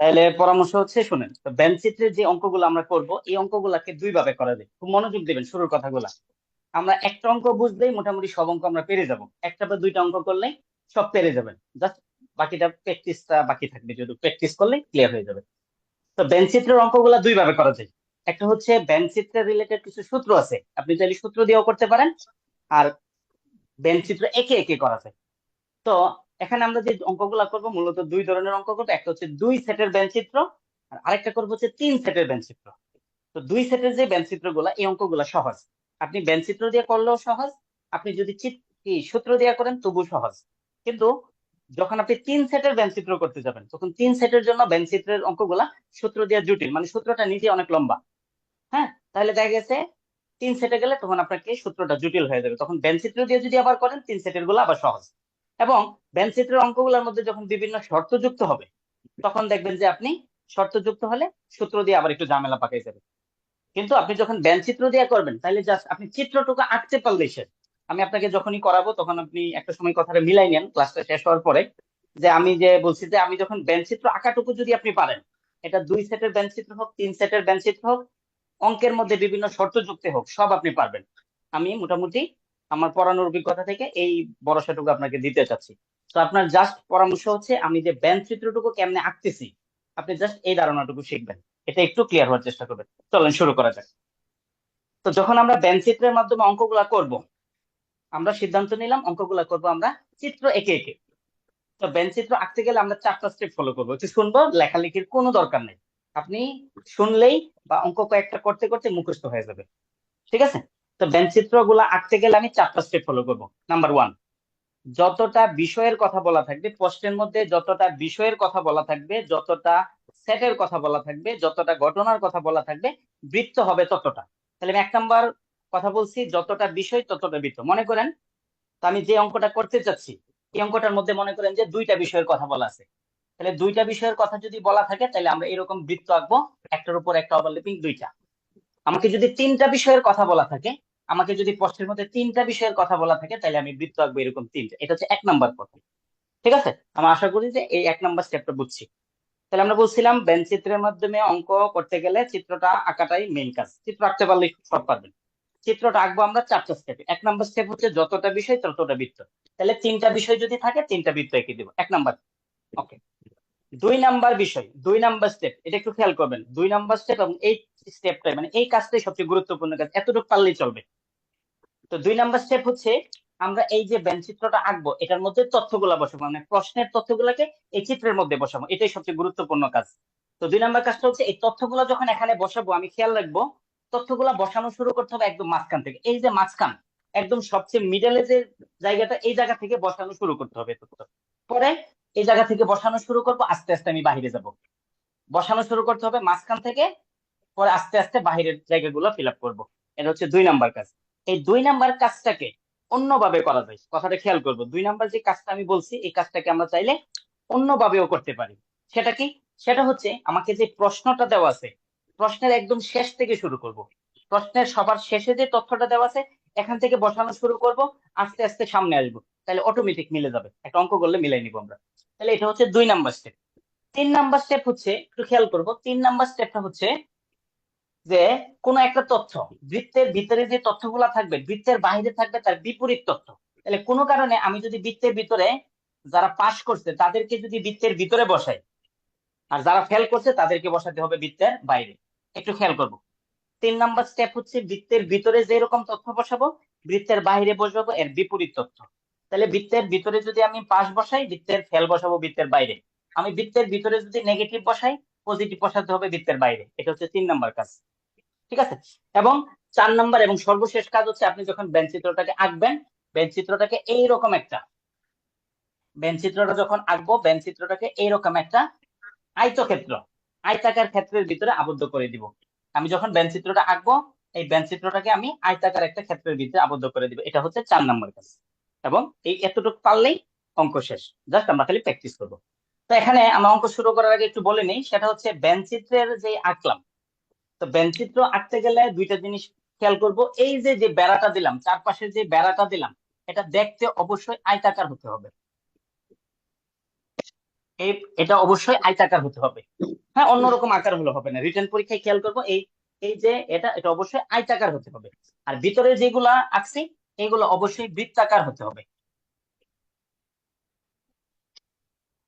তাহলে পরামর্শ হচ্ছে শুনেন, তো চিত্রের যে অঙ্কগুলো আমরা করব এই অঙ্কগুলাকে দুই ভাবে করা যায়, খুব মনোযোগ দিবেন শুরুর কথাগুলা। আমরা একটা অঙ্ক বুঝলেই মোটামুটি সব অঙ্ক আমরা পেরে যাব, একটা বা দুইটা অঙ্ক করলেই সব পেরে যাবেন। জাস্ট বাকিটা প্র্যাকটিসটা বাকি থাকবে, যদি প্র্যাকটিস করলেই ক্লিয়ার হয়ে যাবে। তো চিত্রের অঙ্কগুলা দুই ভাবে করা যায়। একটা হচ্ছে চিত্রের রিলেটেড কিছু সূত্র আছে, আপনি চাইলে সূত্র দিয়েও করতে পারেন। আর চিত্র একে একে করা যায়। তো এখানে আমরা যে অঙ্কগুলা করব মূলত দুই ধরনের অঙ্ক করবো, একটা হচ্ছে দুই সেটের চিত্র, আর আরেকটা করবো হচ্ছে তিন সেটের চিত্র। তো দুই সেটের যে চিত্র গুলা, এই অঙ্কগুলা সহজ। আপনি চিত্র দিয়ে করলেও সহজ, আপনি যদি সূত্র দিয়ে করেন তবু সহজ। কিন্তু যখন আপনি তিন সেটের চিত্র করতে যাবেন, তখন তিন সেটের জন্য চিত্রের অঙ্কগুলা সূত্র দিয়ে জটিল, মানে সূত্রটা নিজে অনেক লম্বা। হ্যাঁ, তাহলে দেখা গেছে তিন সেটে গেলে তখন আপনাকে সূত্রটা জটিল হয়ে যাবে। তখন চিত্র দিয়ে যদি আবার করেন, তিন সেটের গুলো আবার সহজ। এবং চিত্রের অঙ্কগুলোর মধ্যে যখন বিভিন্ন শর্ত যুক্ত হবে, তখন দেখবেন যে আপনি শর্ত যুক্ত হলে সূত্র দিয়ে আবার একটু ঝামেলা পাকাই যাবে। কিন্তু আপনি যখন চিত্র দিয়ে করবেন, তাহলে জাস্ট আপনি চিত্রটুকু আঁকতে পারলেই শেষ। আমি আপনাকে যখনই করাবো তখন আপনি একটা সময় কথাটা মিলাই নেন ক্লাসটা শেষ হওয়ার পরে, যে আমি যে বলছি যে আমি যখন চিত্র আঁকাটুকু যদি আপনি পারেন, এটা দুই সেটের চিত্র হোক, তিন সেটের চিত্র হোক, অঙ্কের মধ্যে বিভিন্ন শর্ত যুক্ত হোক, সব আপনি পারবেন। আমি মোটামুটি আমার পড়ানোর অভিজ্ঞতা থেকে এই ভরসাটুকু আপনাকে দিতে চাচ্ছি। তো আপনার জাস্ট পরামর্শ হচ্ছে, আমি যে চিত্রটুকু কেমনে আঁকতেছি, আপনি জাস্ট এই ধারণাটুকু শিখবেন, এটা একটু ক্লিয়ার হওয়ার চেষ্টা করবেন। চলেন শুরু করা যাক। তো যখন আমরা চিত্রের মাধ্যমে অঙ্কগুলা করব, আমরা সিদ্ধান্ত নিলাম অঙ্কগুলা করব আমরা চিত্র একে একে। তো চিত্র আঁকতে গেলে আমরা চারটা স্টেপ ফলো করবো, একটু শুনবো, লেখালেখির কোনো দরকার নেই। আপনি শুনলেই বা অঙ্ক কয়েকটা করতে করতে মুখস্থ হয়ে যাবে। ঠিক আছে? তো চিত্র গুলা আঁকতে গেলে আমি চারটা স্টেপ ফলো করবো। নাম্বার ওয়ান, যতটা বিষয়ের কথা বলা থাকবে প্রশ্নের মধ্যে, যতটা বিষয়ের কথা বলা থাকবে, যতটা সেটের কথা বলা থাকবে, যতটা ঘটনার কথা বলা থাকবে, বৃত্ত হবে ততটা। তাহলে আমি এক নাম্বার কথা বলছি, যতটা বিষয় ততটা বৃত্ত। মনে করেন, তো আমি যে অঙ্কটা করতে চাচ্ছি, এই অঙ্কটার মধ্যে মনে করেন যে দুইটা বিষয়ের কথা বলা আছে। তাহলে দুইটা বিষয়ের কথা যদি বলা থাকে, তাহলে আমরা এরকম বৃত্ত আঁকবো, একটার উপর একটা ওভারল্যাপিং দুইটা। আমাকে যদি তিনটা বিষয়ের কথা বলা থাকে, আমাকে যদি প্রশ্নের মধ্যে তিনটা বিষয়ের কথা বলা থাকে, তাহলে আমি বৃত্ত আঁকবো এরকম তিনটা। এটা হচ্ছে এক নাম্বার কথা। ঠিক আছে? আমি আশা করি যে এই এক নাম্বার স্টেপটা বুঝছি। তাহলে আমরা বলছিলাম চিত্রের মাধ্যমে অঙ্ক করতে গেলে চিত্রটা আঁকাটাই মেইন কাজ, চিত্র আঁকতে পারলে সব পারবেন। চিত্রটা আঁকবো আমরা চারটা স্টেপে। এক নাম্বার স্টেপ হচ্ছে যতটা বিষয় ততটা বৃত্ত। তাহলে তিনটা বিষয় যদি থাকে, তিনটা বৃত্ত এঁকে দিব, এক নাম্বার। ওকে। দুই নাম্বার বিষয়, দুই নাম্বার স্টেপ, এটা একটু খেয়াল করবেন। দুই নাম্বার স্টেপ এবং এই স্টেপটাই, মানে এই কাজটাই সবচেয়ে গুরুত্বপূর্ণ কাজ, এতটুকু পারলেই চলবে। তো দুই নাম্বার স্টেপ হচ্ছে, আমরা এই যে চিত্রটা আঁকবো, এটার মধ্যে তথ্যগুলা বসাবো, মানে প্রশ্নের তথ্যগুলাকে এই চিত্রের মধ্যে বসাবো, এটাই সবচেয়ে গুরুত্বপূর্ণ কাজ। তো দুই নাম্বার কাজটা হচ্ছে, এই তথ্যগুলা যখন এখানে বসাবো, আমি খেয়াল রাখবো তথ্যগুলা বসানো শুরু করতে হবে একদম মাঝখান থেকে। এই যে মাঝখান, একদম সবচেয়ে মিডলে যে জায়গাটা, এই জায়গা থেকে বসানো শুরু করতে হবে তথ্য। পরে এই জায়গা থেকে বসানো শুরু করবো, আস্তে আস্তে আমি বাহিরে যাব। বসানো শুরু করতে হবে মাঝখান থেকে, পরে আস্তে আস্তে বাহিরের জায়গাগুলো ফিল আপ করবো। এটা হচ্ছে দুই নাম্বার কাজ। এই দুই নাম্বার কাজটাকে অন্যভাবে করা যায়, কথাটা খেয়াল করবো। দুই নাম্বার যে কাজটা আমি বলছি, এই কাজটাকে আমরা চাইলে অন্যভাবেও করতে পারি। সেটা কি? সেটা হচ্ছে, আমাকে যে প্রশ্নটা দেওয়া আছে, প্রশ্নের একদম শেষ থেকে শুরু করব। প্রশ্নের সবার শেষে যে তথ্যটা দেওয়া আছে, এখান থেকে বসানো শুরু করব, আস্তে আস্তে সামনে আসবো। তাহলে অটোমেটিক মিলে যাবে, একটা অঙ্ক করলে মিলাই নিব আমরা। তাহলে এটা হচ্ছে দুই নাম্বার স্টেপ। তিন নাম্বার স্টেপ হচ্ছে, একটু খেয়াল করবো, তিন নাম্বার স্টেপটা হচ্ছে যে কোনো একটা তথ্য, বৃত্তের ভিতরে যে তথ্যগুলা থাকবে, বৃত্তের বাইরে থাকবে তার বিপরীত তথ্য। তাহলে কোনো কারণে আমি যদি বৃত্তের ভিতরে, যারা পাশ করছে তাদেরকে যদি বৃত্তের ভিতরে বসাই, আর যারা ফেল করছে তাদেরকে বসাতে হবে বৃত্তের বাইরে। একটু খেয়াল করবো, তিন নাম্বার স্টেপ হচ্ছে বৃত্তের ভিতরে যে রকম তথ্য বসাবো, বৃত্তের বাইরে বসাবো এর বিপরীত তথ্য। তাহলে বৃত্তের ভিতরে যদি আমি পাশ বসাই, বৃত্তের ফেল বসাবো বৃত্তের বাইরে। আমি বৃত্তের ভিতরে যদি নেগেটিভ বসাই, পজিটিভ বসাতে হবে বৃত্তের বাইরে। এটা হচ্ছে তিন নাম্বার কাজ। ঠিক আছে? এবং চার নাম্বার এবং সর্বশেষ কাজ হচ্ছে, আপনি যখন চিত্রটাকে আঁকবেন, চিত্রটাকে এইরকম একটা, চিত্রটা যখন আঁকবো, চিত্রটাকে এইরকম একটা আয়তক্ষেত্র, আয়তাকার ক্ষেত্রের ভিতরে আবদ্ধ করে দিব। আমি যখন চিত্রটা আঁকবো, এই চিত্রটাকে আমি আয়তাকার একটা ক্ষেত্রের ভিতরে আবদ্ধ করে দিব। এটা হচ্ছে চার নাম্বার কাজ। এবং এই এতটুকু পারলেই অঙ্ক শেষ। জাস্ট আমরা খালি প্র্যাকটিস করবো। তো এখানে আমরা অঙ্ক শুরু করার আগে একটু বলে নেই, সেটা হচ্ছে চিত্রের যে আঁকলাম, তো চিত্র আঁকতে গেলে দুইটা জিনিস খেয়াল করব। এই যে যে বেড়াটা দিলাম, চারপাশে যে বেড়াটা দিলাম, এটা দেখতে অবশ্যই আয়তাকার হতে হবে। এই এটা অবশ্যই আয়তাকার হতে হবে। হ্যাঁ, অন্যরকম আকার হলে হবে না। রিটেন পরীক্ষায় খেয়াল করবো, এই এই যে এটা অবশ্যই আয়তাকার হতে হবে। আর ভিতরে যেগুলা আঁকছি এগুলো অবশ্যই বৃত্তাকার হতে হবে।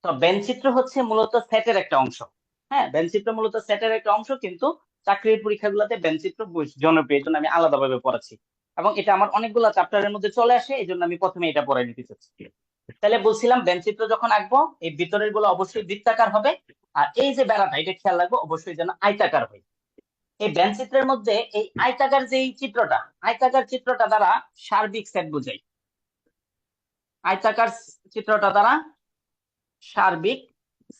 তো বেনচিত্র হচ্ছে মূলত সেটের একটা অংশ। হ্যাঁ, বেনচিত্র মূলত সেটের একটা অংশ, কিন্তু চাকরির পরীক্ষাগুলোতে বেনচিত্র জনপ্রিয়, এই জন্য আমি আলাদাভাবে পড়াচ্ছি। এবং এটা আমার অনেকগুলো চ্যাপ্টারের মধ্যে চলে আসে, এই জন্য আমি প্রথমে এটা পড়াই নিতে চাচ্ছি। তাহলে বলছিলাম বেনচিত্র যখন আঁকবো এই ভিতরের গুলো অবশ্যই বৃত্তাকার হবে। আর এই যে বেড়াটা, এটা খেয়াল রাখবো অবশ্যই যেন আয়তাকার হয়। এই বেনচিত্রের মধ্যে এই আয়তাকার যে চিত্রটা, আয়তাকার চিত্রটা দ্বারা সার্বিক সেট বোঝাই। আয়তাকার চিত্রটা দ্বারা সার্বিক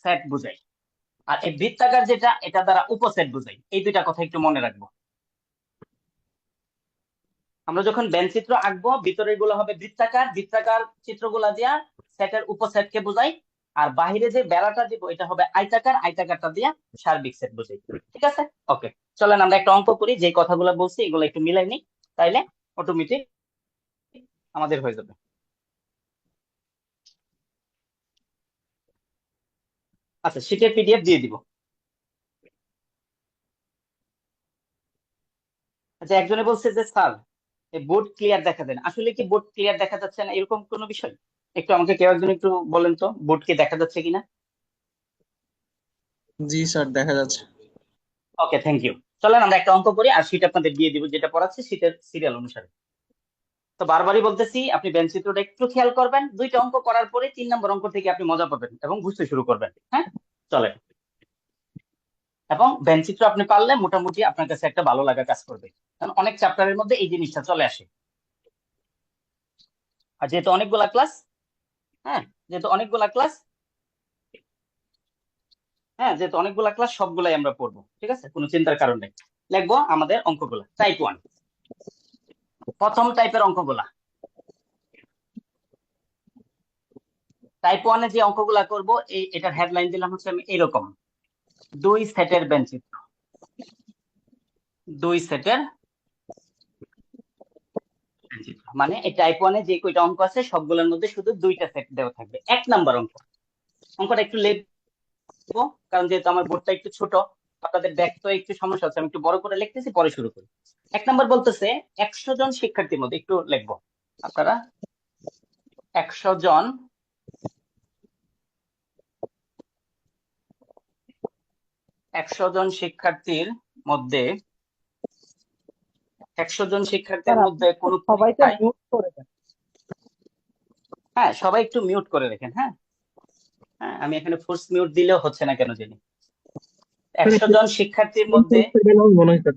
সেট বোঝাই। আর এই বৃত্তাকার যেটা, এটা দ্বারা উপসেট বোঝাই। এই দুইটা কথা একটু মনে রাখবো। আমরা যখন বেন চিত্র আঁকবো ভিতরের গুলো হবে বৃত্তাকার, বৃত্তাকার চিত্রগুলা দিয়া সেটের উপসেটকে বোঝাই। আর বাহিরে যে বেড়াটা দিব এটা হবে আয়তাকার, আয়তাকারটা দিয়া সার্বিক সেট বোঝাই। ঠিক আছে, ওকে। চলেন আমরা একটা অঙ্ক করি, যে কথাগুলো বলছি এগুলো একটু মিলাই নিই, তাইলে অটোমেটিক আমাদের হয়ে যাবে। আচ্ছা, শীটের পিডিএফ দিয়ে দিব। আচ্ছা, একজনে বলছে যে স্যার বোর্ড ক্লিয়ার দেখা দেন, আসলে কি বোর্ড ক্লিয়ার দেখা যাচ্ছে না এরকম কোনো বিষয়? একটু আমাকে কেউ একজন একটু বলেন তো, বোর্ড কি দেখা যাচ্ছে কিনা? জি স্যার, দেখা যাচ্ছে। ওকে, থ্যাংক ইউ। চলেন আমরা একটা অঙ্ক করি, আর শীট আপনাদের দিয়ে দিব, যেটা পড়াচ্ছি শীটের সিরিয়াল অনুসারে। তো বারবারই বলতেছি আপনি বেঞ্চ চিত্রটা একটু খেয়াল করবেন, দুইটা অঙ্ক করার পরে 3 নম্বর অঙ্ক থেকে আপনি মজা পাবেন এবং বুঝতে শুরু করবেন। হ্যাঁ, চলেন। এবং বেঞ্চ চিত্র আপনি পারলে মোটামুটি আপনার কাছে একটা ভালো লাগা কাজ করবে, কারণ অনেক চ্যাপ্টারের মধ্যে এই জিনিসটা চলে আসে। আর যেহেতু অনেকগুলা ক্লাস, হ্যাঁ যেহেতু অনেকগুলা ক্লাস হ্যাঁ যেহেতু অনেকগুলা ক্লাস, সবগুলাই আমরা পড়বো, ঠিক আছে, কোনো চিন্তার কারণ নেই। লিখবো আমাদের অঙ্কগুলা টাইপ 1, প্রথম টাইপের অঙ্কগুলা। টাইপ 1-এ যে অঙ্কগুলা করব, এটার হেডলাইন দিলাম হচ্ছে আমি এরকম: দুই সেটের বেঞ্চিত্র। দুই সেটের বেঞ্চিত্র মানে এই টাইপ 1-এ যে কয়টা অঙ্ক আছে সবগুলোর মধ্যে শুধু দুইটা সেট দেওয়া থাকবে। 1 নম্বর অঙ্ক, অঙ্কটা একটু লিখবো, কারণ যেহেতু আমার বোর্ডটা একটু ছোট, আপনাদের দেখতে একটু সমস্যা হচ্ছে, আমি একটু বড় করে লিখতেছি, পরে শুরু করি। 1 নম্বর বলতেছে 100 জন শিক্ষার্থীর মধ্যে, একটু লিখবো আপনারা, 100 জন 100 জন শিক্ষার্থীর মধ্যে, 100 জন শিক্ষার্থীর স্যার আপনি মধ্যে কোন সবাইকে পরীক্ষায়, মিউট করে দেন। হ্যাঁ সবাই একটু মিউট করে রাখেন। হ্যাঁ, হ্যাঁ আমি এখানে ফোর্স মিউট দিলেও হচ্ছে না কেন জানি। 100 জন শিক্ষার্থীর মধ্যে, মনে হয় স্যার।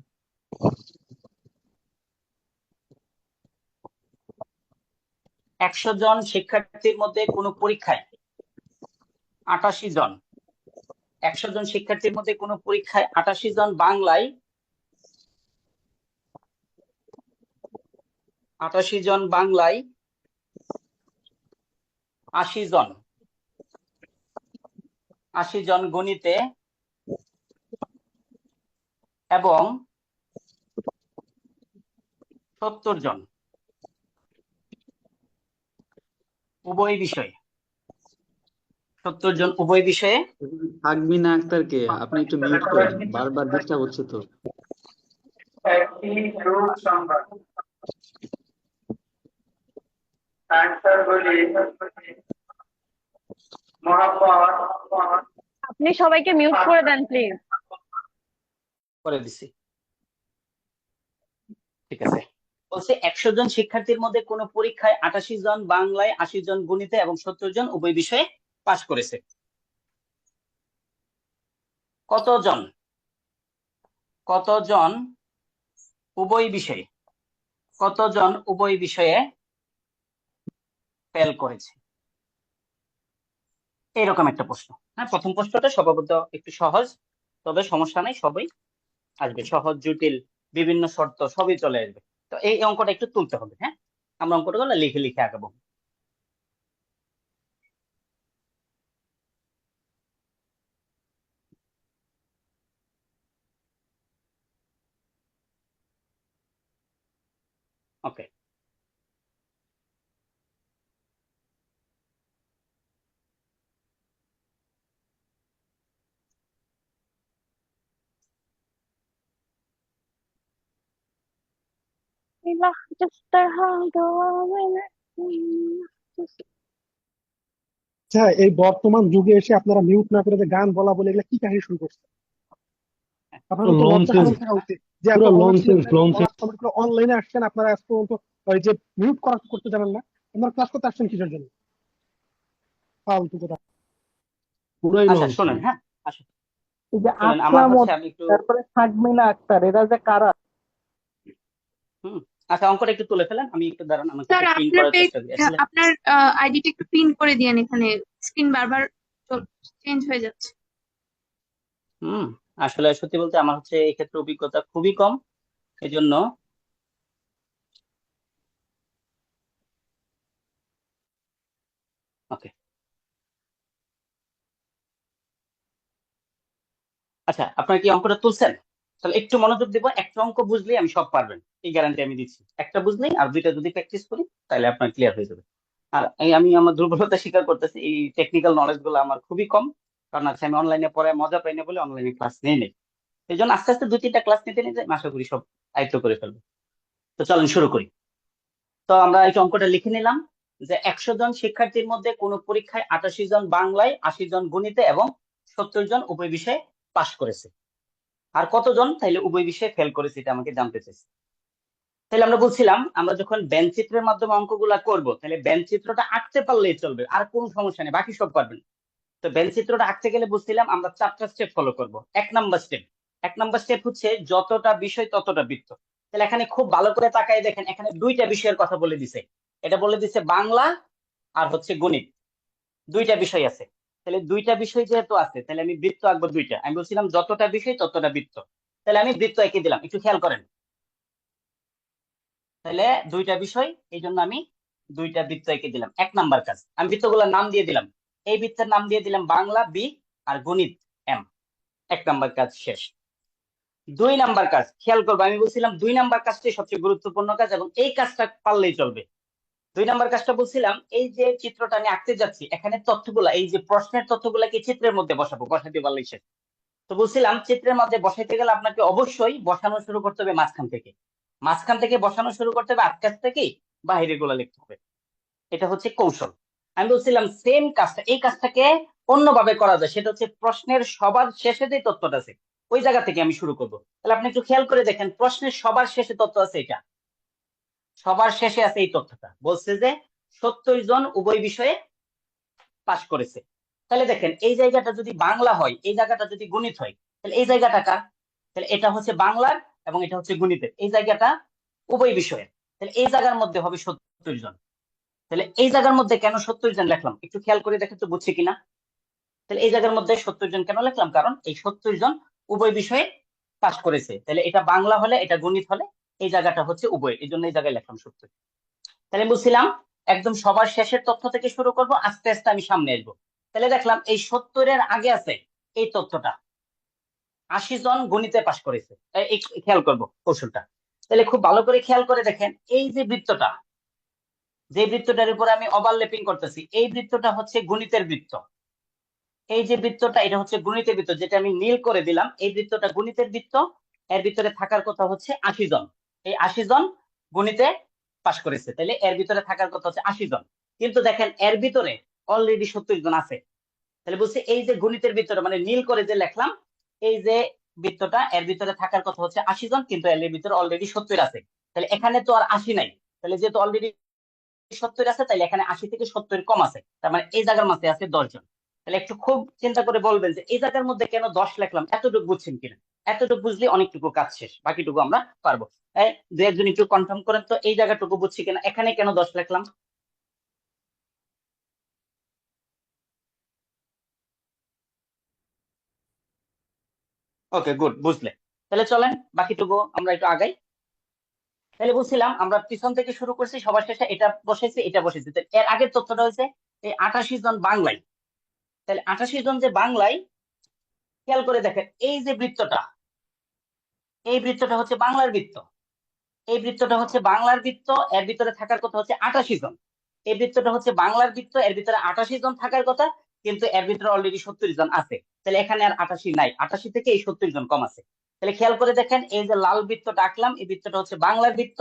100 জন শিক্ষার্থীর মধ্যে কোন পরীক্ষায় 88 জন, 100 জন শিক্ষার্থীর মধ্যে কোন পরীক্ষায় 88 জন বাংলায়, 88 জন বাংলায়, 80 জন, 80 জন গণিতে, এবং 70 জন উভয় বিষয়ে, 70 জন উভয় বিষয়ে থাকবিনা আক্তারকে পাস আপনি একটু করেছে। মিউট করেন, বারবার ডিস্টার্ব হচ্ছে তো। একটি গ্রুপ সংবাদ অ্যান্সারগুলি মহাপদ আপনি সবাইকে মিউট করে দেন প্লিজ। করে দিছি, ঠিক আছে। বলছে 100 জন শিক্ষার্থীর মধ্যে কোন পরীক্ষায় 88 জন বাংলায়, 80 জন গণিতে এবং 70 জন উভয় বিষয়ে পাশ করেছে। কতজন, কতজন উভয় বিষয়ে, কতজন উভয় বিষয়ে ফেল করেছে, এইরকম একটা প্রশ্ন। হ্যাঁ, প্রথম প্রশ্নটা স্বভাবত একটু সহজ, তবে সমস্যা নাই, সবই আসবে, সহজ জটিল বিভিন্ন শর্ত সবই চলে আসবে। তো এই অঙ্কটা একটু তুলতে হবে। হ্যাঁ, আমরা অঙ্কটা লিখে লিখে আঁকাবো। ওকে, just तरह दुआ में আচ্ছা, এই বর্তমান যুগে এসে আপনারা মিউট না করে যে গান বলা বলে এগুলা কি কাহিনী শুরু করছে? আপনাদের তো লজ্জা লনসেন্স, শরম থাকা উচিত যে এত পুরো অনার্স লনসেন্স লনসেন্স। অনলাইনে আসছেন, আপনারা আজ পর্যন্ত ওই যে মিউট করা করতে জানেন না। আপনারা ক্লাস করতে আসছেন কিসের জন্য? ফালতু কথা। পুরাই আচ্ছা শোনেন, লনসেন্স। হ্যাঁ আসুন এই যে শোনেন, আমার আকরাম, হচ্ছে আমি একটু তারপরে সাগমিনা আক্তার, এরা যে কারা? হুম আচ্ছা অঙ্কটা একটু তুলে ফেলেন, আমি একটু দাঁড়ান, আমাকে স্যার একটু পিন আপনার করার পেজ, চেষ্টা করি আসলে। আপনার আইডিটা একটু পিন করে দিয়েন, এখানে স্ক্রিন বারবার চেঞ্জ হয়ে যাচ্ছে। হুম আসলে সত্যি বলতে আমার হচ্ছে এই ক্ষেত্রে অভিজ্ঞতা খুবই কম, এই জন্য ওকে। আচ্ছা আপনারা কি অঙ্কটা তুলছেন? তাহলে একটু মনোযোগ দিব, একটা অঙ্ক বুঝলেই আমি সব পারবেন, এই গ্যারান্টি আমি দিচ্ছি। একটা বুঝলেই আর দুইটা যদি প্র্যাকটিস করি তাহলে আপনার ক্লিয়ার হয়ে যাবে। আর আমি আমার দুর্বলতা স্বীকার করতেছি, এই টেকনিক্যাল নলেজ গুলো আমার খুবই কম, কারণ আছে আমি অনলাইনে পড়ায় মজা পাই না বলে অনলাইনে ক্লাস নিয়ে নেই। এই জন্য আস্তে আস্তে দুই তিনটা ক্লাস নিতে নিতে আমি আশা করি সব আয়ত্ত করে ফেলবো। তো চলেন শুরু করি। তো আমরা এই অঙ্কটা লিখে নিলাম যে 100 জন শিক্ষার্থীর মধ্যে কোন পরীক্ষায় 88 জন বাংলায়, 80 জন গণিতে এবং 70 জন উভয় বিষয়ে পাশ করেছে। আর কতজন তাইলে উভয় বিষয়ে ফেল করেছে এটা আমাকে জানতে চাইছে। তাহলে আমরা বলছিলাম আমরা যখন ব্যান্ড চিত্রের মাধ্যমে অঙ্কগুলা করব তাহলে ব্যান্ড চিত্রটা আঁকতে পারলেই চলবে, আর কোনো সমস্যা নেই, বাকি সব পারবেন। তো ব্যান্ড চিত্রটা আঁকতে গেলে বুঝছিলাম আমরা 4টা স্টেপ ফলো করব। এক নাম্বার স্টেপ হচ্ছে যতটা বিষয় ততটা বৃত্ত। তাহলে এখানে খুব ভালো করে তাকায় দেখেন, এখানে দুইটা বিষয়ের কথা বলে দিছে। এটা বলে দিছে বাংলা আর হচ্ছে গণিত, দুইটা বিষয় আছে। তাহলে দুইটা বিষয় যেহেতু আছে তাহলে আমি বৃত্ত আঁকবো দুইটা। আমি বলছিলাম যতটা বিষয় ততটা বৃত্ত, তাহলে আমি বৃত্ত এঁকে দিলাম, একটু খেয়াল করেন। তাহলে দুইটা বিষয়, এই জন্য আমি দুইটা বৃত্ত এঁকে দিলাম। 1 নাম্বার কাজ, আমি বৃত্তগুলোর নাম দিয়ে দিলাম। এই বৃত্তের নাম দিয়ে দিলাম বাংলা বি আর গণিত এম। 1 নাম্বার কাজ শেষ। 2 নাম্বার কাজ খেয়াল করবো, আমি বলছিলাম 2 নাম্বার কাজটাই সবচেয়ে গুরুত্বপূর্ণ কাজ এবং এই কাজটা পারলেই চলবে। 2 নাম্বার কাজটা বলছিলাম এই যে চিত্রটা আমি আঁকতে যাচ্ছি, এখানে তথ্যগুলা, এই যে প্রশ্নের তথ্যগুলাকে চিত্রের মধ্যে বসাতে পারলেই শেষ। তো বলছিলাম চিত্রের মধ্যে বসাইতে গেলে আপনাকে অবশ্যই বসানো শুরু করতে হবে মাঝখান থেকে বসানো শুরু করতে হবে, আটকাছ থেকে বাহিরে গুলা লিখতে হবে। এটা হচ্ছে কৌশল। আমি বলছিলাম সেম কাজটা, এই কাজটাকে অন্যভাবে করা যায়, সেটা হচ্ছে প্রশ্নের সবার শেষে যে তথ্যটা আছে ওই জায়গা থেকে আমি শুরু করব। তাহলে আপনি একটু খেয়াল করে দেখেন, প্রশ্নের সবার শেষে তথ্য আছে, এটা সবার শেষে আছে। এই তথ্যটা বলছে যে 70 জন উভয় বিষয়ে পাশ করেছে। তাহলে দেখেন এই জায়গাটা যদি বাংলা হয়, এই জায়গাটা যদি গণিত হয়, তাহলে এই জায়গাটা কার? তাহলে এটা হচ্ছে বাংলার এবং এটা হচ্ছে গণিতের, এই জায়গাটা উভয় বিষয়ের। তাহলে এই জায়গার মধ্যে হবে 70 জন। তাহলে এই জায়গার মধ্যে কেন 70 জন লিখলাম একটু খেয়াল করে দেখেন তো, বুঝছে কিনা। তাহলে এই জায়গার মধ্যে 70 জন কেন লিখলাম, কারণ এই 70 জন উভয় বিষয়ে পাশ করেছে। তাহলে এটা বাংলা হলে এটা গণিত হলে এই জায়গাটা হচ্ছে উভয়, এই জন্য এই জায়গায় লিখলাম 70। তাহলে বুঝছিলাম একদম সবার শেষের তথ্য থেকে শুরু করব, আস্তে আস্তে আমি সামনে আসবো। তাহলে দেখলাম এই 70-এর আগে আছে এই তথ্যটা 80 জন গণিতে পাশ করেছে। এই খেয়াল করব কৌশলটা। তাহলে খুব ভালো করে খেয়াল করে দেখেন, এই যে বৃত্তটা, যে বৃত্তটার উপর আমি ওভারল্যাপিং করতেছি, এই বৃত্তটা হচ্ছে গণিতের বৃত্ত। এই যে বৃত্তটা এটা হচ্ছে গণিতের বৃত্ত, যেটা আমি নীল করে দিলাম, এই বৃত্তটা গণিতের বৃত্ত। এর ভিতরে থাকার কথা হচ্ছে 80 জন। এই 80 জন গণিতে পাশ করেছে, তাহলে এর ভিতরে থাকার কথা হচ্ছে 80 জন। কিন্তু দেখেন এর ভিতরে অলরেডি 70 জন আছে। তাহলে বলছি এই যে গণিতের বৃত্তটা মানে নীল করে যে লিখলাম, এই যে বৃত্তটা এর ভিতরে থাকার কথা হচ্ছে 80 জন, কিন্তু এর ভিতরে অলরেডি 70 আছে। তাহলে এখানে তো আর 80 নাই, তাহলে যেহেতু অলরেডি 70 আছে তাহলে এখানে 80 থেকে 70 কম আছে, তার মানে এই জায়গার মধ্যে আছে 10 জন। তাহলে একটু খুব চিন্তা করে বলবেন যে এই জায়গার মধ্যে কেন 10 লিখলাম, এতটুকু বুঝছেন কিনা। এতটুকু বুঝলে অনেকটুকু কাজ শেষ, বাকিটুকু আমরা পারবো। দু একজন একটু কনফার্ম করেন তো এই জায়গাটুকু বুঝছি কিনা, এখানে কেন 10 লিখলাম। ওকে গুড, বুঝলে। তাহলে চলেন বাকিটুকু আমরা একটু আগাই। তাহলে বলছিলাম আমরা পিছন থেকে শুরু করছি, সবার শেষে এটা বসেছি এটা বসেছি। এর আগের তথ্যটা হচ্ছে এই 88 জন বাংলায়। তাহলে 88 জন যে বাংলায়, খেয়াল করে দেখেন এই যে বৃত্তটা, এই বৃত্তটা হচ্ছে বাংলার বৃত্ত। এই বৃত্তটা হচ্ছে বাংলার বৃত্ত, এর ভিতরে থাকার কথা হচ্ছে 88 জন। এই বৃত্তটা হচ্ছে বাংলার বৃত্ত, এর ভিতরে 88 জন থাকার কথা, কিন্তু এর ভিতরে অলরেডি 70 জন আছে। তাহলে এখানে আর 88 নাই, 88 থেকে এই 70 জন কম আছে। তাহলে খেয়াল করে দেখেন এই যে লাল বৃত্তটা আঁকলাম, এই বৃত্তটা হচ্ছে বাংলার বৃত্ত,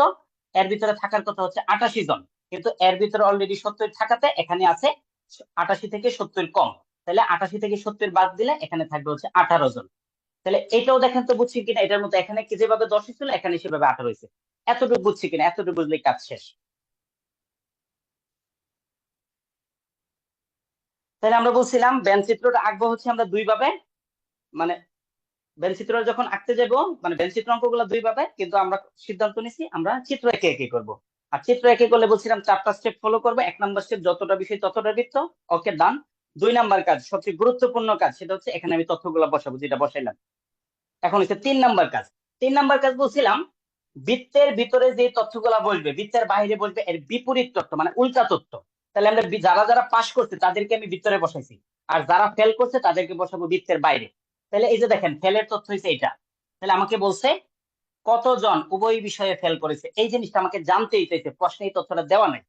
এর ভিতরে থাকার কথা হচ্ছে 88 জন, কিন্তু এর ভিতরে অলরেডি 70 থাকাতে এখানে আছে 88 থেকে 70 কম। তাহলে 88 থেকে 70 বাদ দিলে এখানে থাকবে হচ্ছে 18 জন। তাহলে এটাও দেখেন তো বুঝছি কিনা, এটার মতো এখানে কি যেভাবে 10 ছিল এখানে সেভাবে 18 হয়েছে। এতটুকু বুঝছি কিনা, এতটুকু বুঝলেই কাজ শেষ। তাহলে আমরা বলছিলাম ব্যান চিত্রটা আঁকবো হচ্ছে আমরা দুই ভাবে, মানে ব্যান চিত্র যখন আঁকতে যাবো, মানে ব্যান চিত্র অঙ্কগুলো দুই ভাবে, কিন্তু আমরা সিদ্ধান্ত নিছি আমরা চিত্র একে একে করব। আর চিত্র একে করলে বলছিলাম 4টা স্টেপ ফলো করবো। 1 নাম্বার স্টেপ যতটা বিষয় ততটা বৃত্ত, ওকে ডান। 2 নাম্বার কাজ, সবচেয়ে গুরুত্বপূর্ণ কাজ, সেটা হচ্ছে এখানে আমি তথ্যগুলো বসাবো, যেটা বসাইলাম। এখন হচ্ছে 3 নাম্বার কাজ। 3 নাম্বার কাজ বলছিলাম বৃত্তের ভিতরে যে তথ্যগুলা বসবে, বৃত্তের বাইরে বসবে এর বিপরীত তথ্য, মানে উল্টা তথ্য। তাহলে আমরা যারা যারা পাশ করছে তাদেরকে আমি ভিতরে বসাইছি, আর যারা ফেল করছে তাদেরকে বসাবো বৃত্তের বাইরে। তাহলে এই যে দেখেন ফেলের তথ্য হচ্ছে এটা। তাহলে আমাকে বলছে কতজন উভয় বিষয়ে ফেল করেছে, এই জিনিসটা আমাকে জানতেই চাইছে, প্রশ্নে এই তথ্যটা দেওয়া নাই।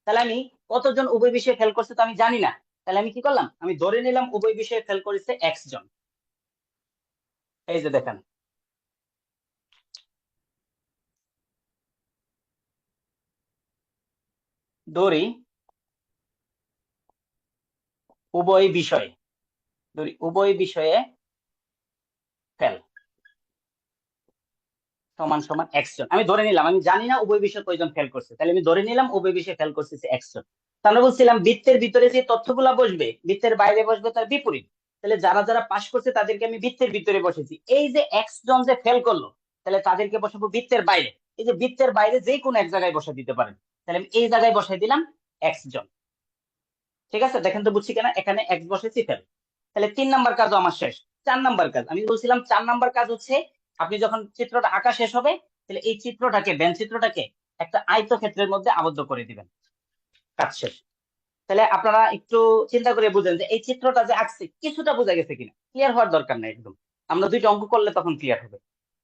তাহলে আমি কতজন উভয় বিষয়ে ফেল করছে তো আমি জানি না। তাহলে আমি কি করলাম, আমি ধরে নিলাম উভয় বিষয়ে ফেল করেছে X জন। এই যে দেখেন, ধরি উভয় বিষয়ে, ধরি উভয় বিষয়ে ফেল সমান সমান X জন। আমি ধরে নিলাম, আমি জানি না উভয় বিষয়ে কয়জন ফেল করছে, তাহলে আমি ধরে নিলাম উভয় বিষয়ে ফেল করছে X জন। তো আমরা বলছিলাম বৃত্তের ভিতরে যে তথ্যগুলা বসবে বৃত্তের বাইরে বসবে তার বিপরীত। তাহলে যারা যারা পাশ করছে তাদেরকে আমি বৃত্তের ভিতরে বসেছি। এই যে X জন যে ফেল করলো, তাহলে তাদেরকে বসাবো বৃত্তের বাইরে। এই যে বৃত্তের বাইরে যে কোনো এক জায়গায় বসে দিতে পারেন, তাহলে আমি এই জায়গায় বসাই দিলাম X জন। ঠিক আছে, দেখেন তো বুঝছি কিনা, এখানে X বসেছি ফেল। তাহলে 3 নাম্বার কাজও আমার শেষ। 4 নাম্বার কাজ, আমি বলছিলাম 4 নাম্বার কাজ হচ্ছে আপনি যখন চিত্রটা আঁকা শেষ হবে, তাহলে এই চিত্রটাকে, ব্যান চিত্রটাকে একটা আয়তক্ষেত্রের মধ্যে আবদ্ধ করে দিবেন। কাজ শেষ। তাহলে আপনারা একটু চিন্তা করে বুঝেন যে এই চিত্রটা যে আঁকছি কিছুটা বোঝা গেছে কিনা। ক্লিয়ার হওয়ার দরকার নাই একদম, আমরা 2টা অঙ্ক করলে তখন ক্লিয়ার হবে।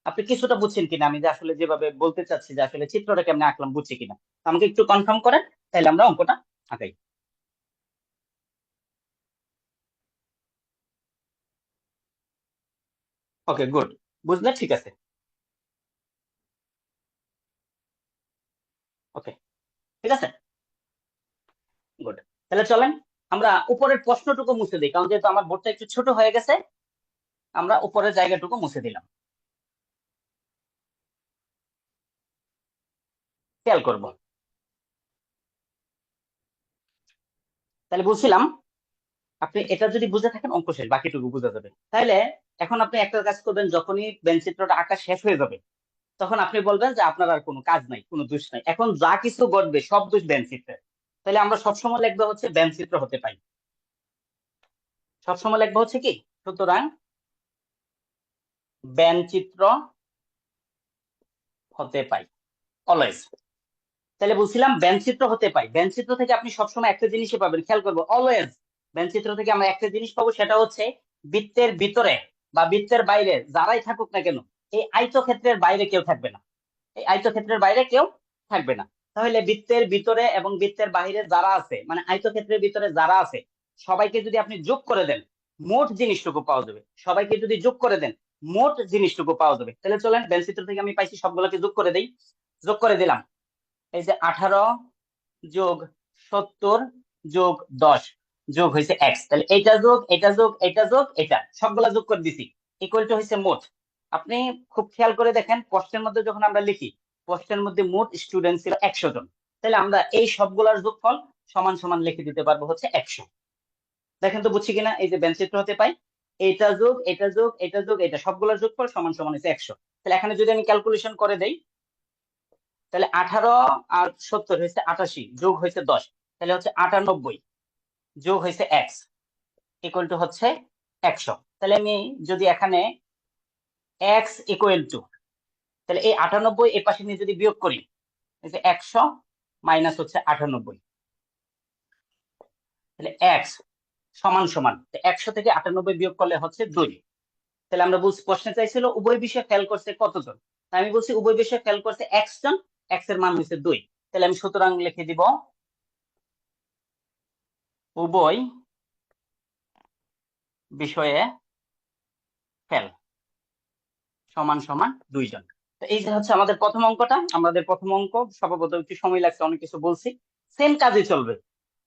আপনি কিছুটা বুঝছেন কিনা, আমি যে আসলে যেভাবে বলতে চাচ্ছি যে আসলে চিত্রটা কেমনে আঁকলাম বুঝছি কিনা, আমাকে একটু কনফার্ম করেন, তাহলে আমরা অঙ্কটা আঁকাই। ওকে গুড, বুঝলে ঠিক আছে। ওকে ঠিক আছে, গুড। তাহলে চলেন আমরা উপরের প্রশ্নটুকু মুছে দিই, কারণ যেহেতু আমার বোর্ডটা একটু ছোট হয়ে গেছে, আমরা উপরের জায়গাটুকু মুছে দিলাম। খেয়াল করব। তাহলে বলছিলাম আপনি এটা যদি বুঝে থাকেন অঙ্ক শেষ, বাকিটুকু বুঝা যাবে। তাহলে এখন আপনি একটা কাজ করবেন, যখনই ব্যান চিত্রটা আঁকা শেষ হয়ে যাবে তখন আপনি বলবেন যে আপনার আর কোনো কাজ নাই, কোনো দোষ নাই, এখন যা কিছু ঘটবে সব দোষ ব্যান চিত্রের। তাহলে আমরা সবসময় লিখবো হচ্ছে ব্যান চিত্র হতে পাই, সবসময় লিখবো হচ্ছে কি, সুতরাং ব্যান চিত্র হতে পাই অলওয়েজ। তাহলে বলছিলাম ব্যান চিত্র হতে পাই, ব্যান চিত্র থেকে আপনি সবসময় একটা জিনিসই পাবেন, খেয়াল করবো অলওয়েজ। ব্যান চিত্র থেকে আমরা একটা জিনিস পাবো, সেটা হচ্ছে বৃত্তের ভিতরে বা বৃত্তের বাইরে যারাই থাকুক না কেন, এই আয়তক্ষেত্রের বাইরে কেউ থাকবে না, এই আয়তক্ষেত্রের বাইরে কেউ থাকবে না। তাহলে বৃত্তের ভিতরে এবং বৃত্তের বাইরে যারা আছে, মানে আয়তক্ষেত্রের ভিতরে যারা আছে সবাইকে যদি আপনি যোগ করে দেন মোট জিনিসটুকু পাওয়া যাবে, সবাইকে যদি যোগ করে দেন মোট জিনিসটুকু পাওয়া যাবে। তাহলে চলেন ব্যান চিত্র থেকে আমি পাইছি সবগুলোকে যোগ করে দেই। যোগ করে দিলাম, এই যে 18 যোগ 70 যোগ 10 যোগ হয়েছে X। তাহলে এটা যোগ এটা যোগ এটা যোগ এটা সবগুলা যোগ করে দিছি, ইকুয়াল টু হয়েছে মোট। আপনি খুব খেয়াল করে দেখেন প্রশ্নের মধ্যে যখন আমরা লিখি, প্রশ্নের মধ্যে মোট স্টুডেন্ট ছিল 100 জন। তাহলে আমরা এই সবগুলার যোগফল সমান সমান লিখে দিতে পারবো হচ্ছে 100। দেখেন তো বুঝছি কিনা, এই যে ব্যান চিত্র হতে পাই এটা যোগ এটা যোগ এটা যোগ এটা সবগুলোর যোগফল সমান সমান হচ্ছে 100। তাহলে এখানে যদি আমি ক্যালকুলেশন করে দেই, তাহলে 18 আর 70 হয়েছে 88 যোগ হয়েছে 10, তাহলে হচ্ছে 98 যোগ হয়েছে X ইকুয়াল টু হচ্ছে 100। তাহলে আমি যদি এখানে X ইকুয়াল টু, তাহলে এই 98 এর পাশে নিয়ে যদি বিয়োগ করি, এই যে 100 মাইনাস হচ্ছে 98, তাহলে X সমান সমান 100 থেকে 98 বিয়োগ করলে হচ্ছে 2। তাহলে আমরা বলছি প্রশ্নে চাইছিল উভয় বিষয়ে ফেল করছে কতজন, তাই আমি বলছি উভয় বিষয়ে ফেল করছে X জন, X এর মান হচ্ছে 2। তাহলে আমি সুতরাং লিখে দিব উভয় বিষয়ে ফেল সমান সমান 2 জন। তো এই যে হচ্ছে আমাদের প্রথম অঙ্কটা, আমাদের প্রথম অঙ্ক স্বভাবত একটু সময় লাগছে, অনেক কিছু বলছি, সেম কাজই চলবে।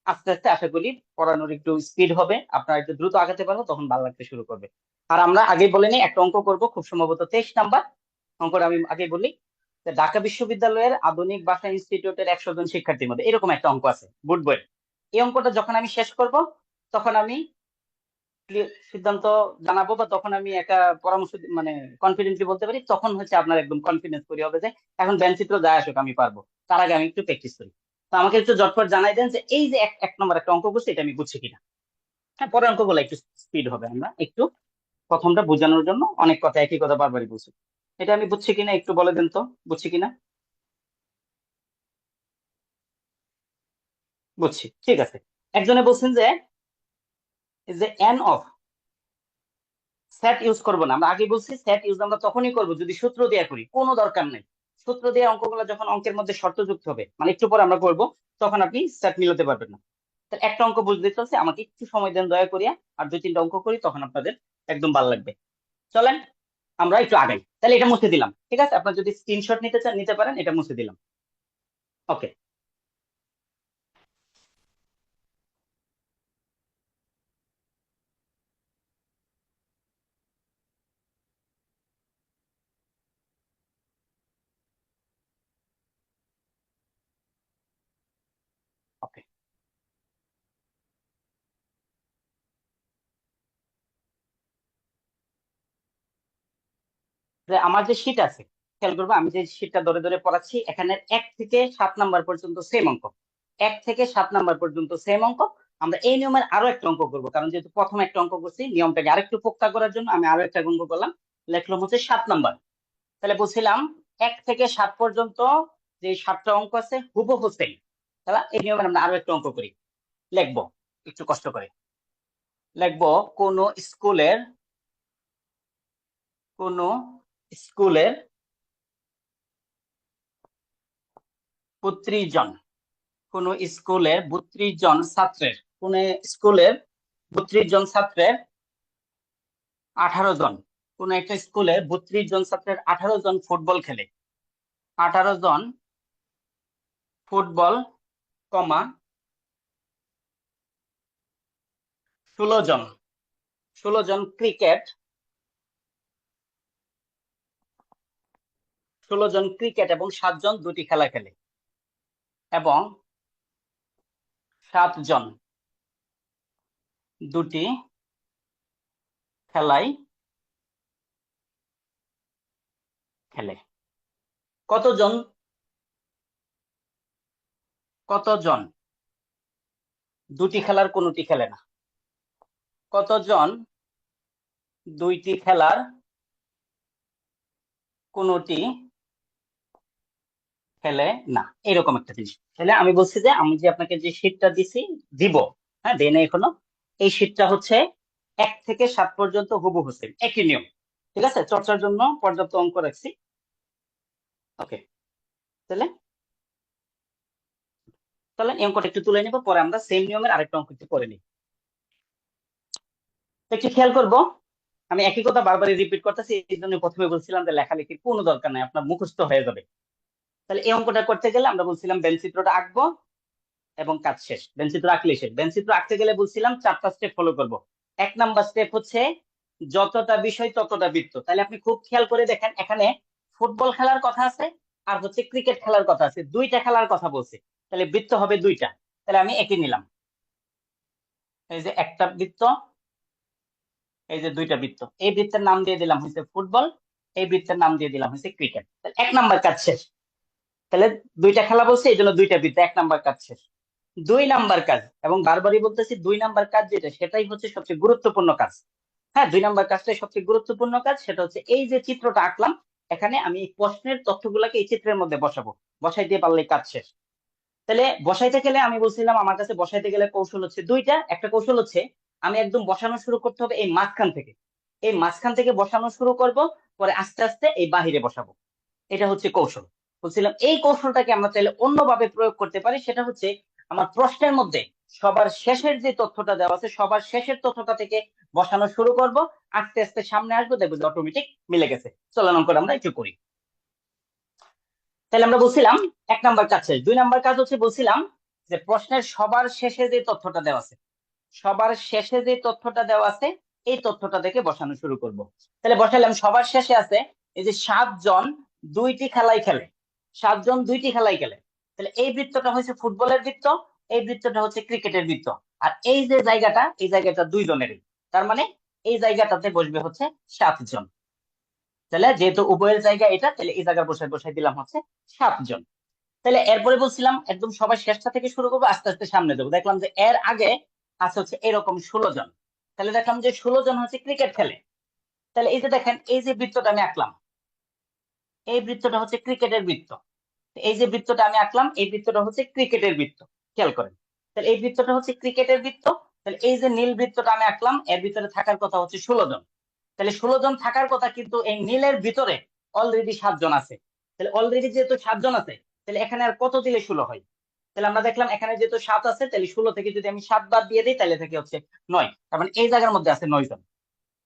আস্তে আস্তে আশা করি পড়ানোর একটু স্পিড হবে, আপনারা একটু দ্রুত আগাতে পারবো, তখন ভালো লাগতে শুরু করবে। আর আমরা আগে বলে নিই, একটা অঙ্ক করব খুব সম্ভবত 23 নাম্বার অঙ্কটা। আমি আগে বলি যে ঢাকা বিশ্ববিদ্যালয়ের আধুনিক ভাষা ইনস্টিটিউটের 100 জন শিক্ষার্থীর মধ্যে এরকম একটা অঙ্ক আছে বুট বই। এই অঙ্কটা যখন আমি শেষ করব তখন আমি সিদ্ধান্ত জানাবো, বা তখন আমি একটা পরামর্শ মানে কনফিডেন্টলি বলতে পারি, তখন হচ্ছে আপনার একদম কনফিডেন্স তৈরি হবে যে এখন চিত্র যায় আসুক আমি পারবো। তার আগে আমি একটু প্র্যাকটিস করি। তো আমাকে একটু ঝটপট জানাই দেন যে এই যে এক নম্বর একটা অঙ্ক করছি, এটা আমি বুঝছি কিনা। হ্যাঁ, পরের অঙ্কগুলো একটু স্পিড হবে, আমরা একটু প্রথমটা বোঝানোর জন্য অনেক কথা একই কথা বারবারই বলছি। এটা আমি বুঝছি কিনা একটু বলে দেন তো, বুঝছি কিনা? বুঝছি, ঠিক আছে। একজনে বলছেন যে এন অফ, সেট ইউজ করবো না, আমরা আগে বলছি সেট ইউজ আমরা তখনই করবো যদি সূত্র দিয়ে করি, কোনো দরকার নেই। সূত্র দিয়ে অঙ্কগুলো যখন অঙ্কের মধ্যে শর্ত যুক্ত হবে, মানে একটু পরে আমরা করবো, তখন আপনি সেট মিলাতে পারবেন না। তাহলে একটা অঙ্ক বুঝতে চলছে, আমাকে একটু সময় দেন দয়া করিয়া, আর 2-3টা অঙ্ক করি, তখন আপনাদের একদম ভালো লাগবে। চলেন আমরা একটু আগাই। তাহলে এটা মুছে দিলাম, ঠিক আছে? আপনার যদি স্ক্রিনশট নিতে চান নিতে পারেন, এটা মুছে দিলাম। ওকে, ওকে। যে আমার যে শীট আছে, খেয়াল করবো, আমি যে শীটটা ধরে ধরে পড়াচ্ছি, এখানে 1 থেকে 7 নাম্বার পর্যন্ত সেম অঙ্ক। 1 থেকে 7 নাম্বার পর্যন্ত সেম অঙ্ক। আমরা এই নিয়মের আরো একটা অঙ্ক করবো, কারণ যেহেতু প্রথম একটা অঙ্ক করছি, নিয়মটাকে আরেকটু পোক্তা করার জন্য আমি আরো একটা অঙ্ক করলাম, লিখলাম হচ্ছে 7 নাম্বার। তাহলে বলছিলাম 1 থেকে 7 পর্যন্ত যে 7টা অঙ্ক আছে হুবহু সেম। তাহলে এই নিয়মে আমরা আরো একটা অঙ্ক করি, লিখবো একটু কষ্ট করে। লিখবো কোন স্কুলের 32 জন, কোন স্কুলের 32 জন ছাত্রের, কোন স্কুলের 32 জন ছাত্রের 18 জন, কোন একটা স্কুলে 32 জন ছাত্রের 18 জন ফুটবল খেলে। 18 জন ফুটবল, কমা 16 জন, 16 জন ক্রিকেট, 16 জন ক্রিকেট এবং 7 জন দুটি খেলা খেলে, এবং 7 জন দুটি খেলায় খেলে। কতজন কতজন দুটি খেলার কোনটি খেলে না? কতজন দুইটি খেলার কোনটি খেলে না, এরকম একটা জিনিস। তাহলে আমি বলছি যে আমি যে আপনাকে যে শীটটা দিছি, দিব, হ্যাঁ দেই না এখনো, এই শীটটা হচ্ছে 1 থেকে 7 পর্যন্ত হুবহু সেম, একই নিয়ম। ঠিক আছে, চর্চার জন্য পর্যাপ্ত অঙ্ক রাখছি। ওকে, তাহলে তাহলে এই অঙ্কটা একটু তুলে নিব, পরে আমরা সেম নিয়মের আরেকটা অঙ্ক একটু করে নিই। তো একটু খেয়াল করবো, আমি একই কথা বারবার রিপিট করতেছি, এই জন্য প্রথমে বলছিলাম যে লেখালেখির কোনো দরকার নাই, আপনার মুখস্থ হয়ে যাবে। তাহলে এই অঙ্কটা করতে গেলে আমরা বলছিলাম চিত্রটা আঁকবো এবং কাজ শেষ। চিত্র আঁকলে শেষ। চিত্র আঁকতে গেলে বলছিলাম 4টা স্টেপ ফলো করব। 1 নাম্বার স্টেপ হচ্ছে যতটা বিষয় ততটা বৃত্ত। তাহলে আপনি খুব খেয়াল করে দেখেন, এখানে ফুটবল খেলার কথা আছে আর হচ্ছে ক্রিকেট খেলার কথা আছে, দুইটা খেলার কথা বলছে, তাহলে বৃত্ত হবে দুইটা। তাহলে আমি একই নিলাম, এই যে একটা বৃত্ত, এই যে দুইটা বৃত্ত, এই বৃত্তের নাম দিয়ে দিলাম হচ্ছে ফুটবল, এই বৃত্তের নাম দিয়ে দিলাম হচ্ছে ক্রিকেট। তাহলে 1 নাম্বার কাজ শেষ। তাহলে দুইটা খেলা বলছে, এই জন্য দুইটা বৃত্ত, 1 নাম্বার কাজ শেষ। 2 নাম্বার কাজ, এবং বারবারই বলতেছি 2 নাম্বার কাজ যেটা, সেটাই হচ্ছে সবচেয়ে গুরুত্বপূর্ণ কাজ। হ্যাঁ, 2 নাম্বার কাজটাই সবচেয়ে গুরুত্বপূর্ণ কাজ। সেটা হচ্ছে এই যে চিত্রটা আঁকলাম, এখানে আমি এই প্রশ্নের তথ্যগুলোকে এই চিত্রের মধ্যে বসাবো, বসাই দিয়ে পারলে কাজ শেষ। তাহলে বসাইতে গেলে আমি বলছিলাম আমার কাছে বসাইতে গেলে কৌশল হচ্ছে দুইটা। একটা কৌশল হচ্ছে আমি একদম বসানো শুরু করতে হবে এই মাঝখান থেকে, এই মাঝখান থেকে বসানো শুরু করব, পরে আস্তে আস্তে এই বাহিরে বসাবো। এটা হচ্ছে কৌশল। বলছিলাম এই কৌশলটাকে আমরা চাইলে অন্যভাবে প্রয়োগ করতে পারি, সেটা হচ্ছে আমার প্রশ্নের মধ্যে সবার শেষের যে তথ্যটা দেওয়া আছে, সবার শেষের তথ্যটা থেকে বসানো শুরু করব, আস্তে আস্তে সামনে আসবো, দেখবো যে অটোমেটিক মিলে গেছে। চলুন অঙ্কটা আমরা একটু করি। তাহলে আমরা বলছিলাম 1 নাম্বার কাজ শেষ। 2 নাম্বার কাজ হচ্ছে বলছিলাম যে প্রশ্নের সবার শেষে যে তথ্যটা দেওয়া আছে, সবার শেষে যে তথ্যটা দেওয়া আছে এই তথ্যটা থেকে বসানো শুরু করব। তাহলে বসালাম সবার শেষে আছে এই যে 7 জন 2টি খেলায় খেলে, 7 জন 2টি খেলায় খেলে। তাহলে এই বৃত্তটা হচ্ছে ফুটবলের বৃত্ত, এই বৃত্তটা হচ্ছে ক্রিকেটের বৃত্ত, আর এই যে জায়গাটা এই জায়গাটা 2 জনেরই। তার মানে এই জায়গাটাতে বসবে হচ্ছে 7 জন। তাহলে যেহেতু উভয়ের জায়গা এটা, তাহলে এই জায়গায় বসাই দিলাম হচ্ছে 7 জন। তাহলে এরপরে বলছিলাম একদম সবার শেষটা থেকে শুরু করবো, আস্তে আস্তে সামনে যাবো। দেখলাম যে এর আগে আছে হচ্ছে এরকম 16 জন। তাহলে দেখলাম যে 16 জন হচ্ছে ক্রিকেট খেলে। তাহলে এই যে দেখেন এই যে বৃত্তটা আমি আঁকলাম, এই বৃত্তটা হচ্ছে ক্রিকেটের বৃত্ত। এই যে বৃত্তটা আমি আঁকলাম এই বৃত্তটা হচ্ছে ক্রিকেটের বৃত্ত, খেয়াল করেন। তাহলে এই বৃত্তটা হচ্ছে ক্রিকেটের বৃত্ত। তাহলে এই যে নীল বৃত্তটা আমি আঁকলাম এর ভিতরে থাকার কথা হচ্ছে 16 জন। তাহলে 16 জন থাকার কথা, কিন্তু এই নীলের ভিতরে অলরেডি 7 জন আছে। তাহলে অলরেডি যেহেতু 7 জন আছে, তাহলে এখানে আর কত দিলে 16 হয়? তাহলে আমরা দেখলাম এখানে যেহেতু 7 আছে, তাহলে 16 থেকে যদি আমি 7 বাদ দিয়ে দিই তাহলে থেকে হচ্ছে 9। তার মানে এই জায়গার মধ্যে আছে 9 জন।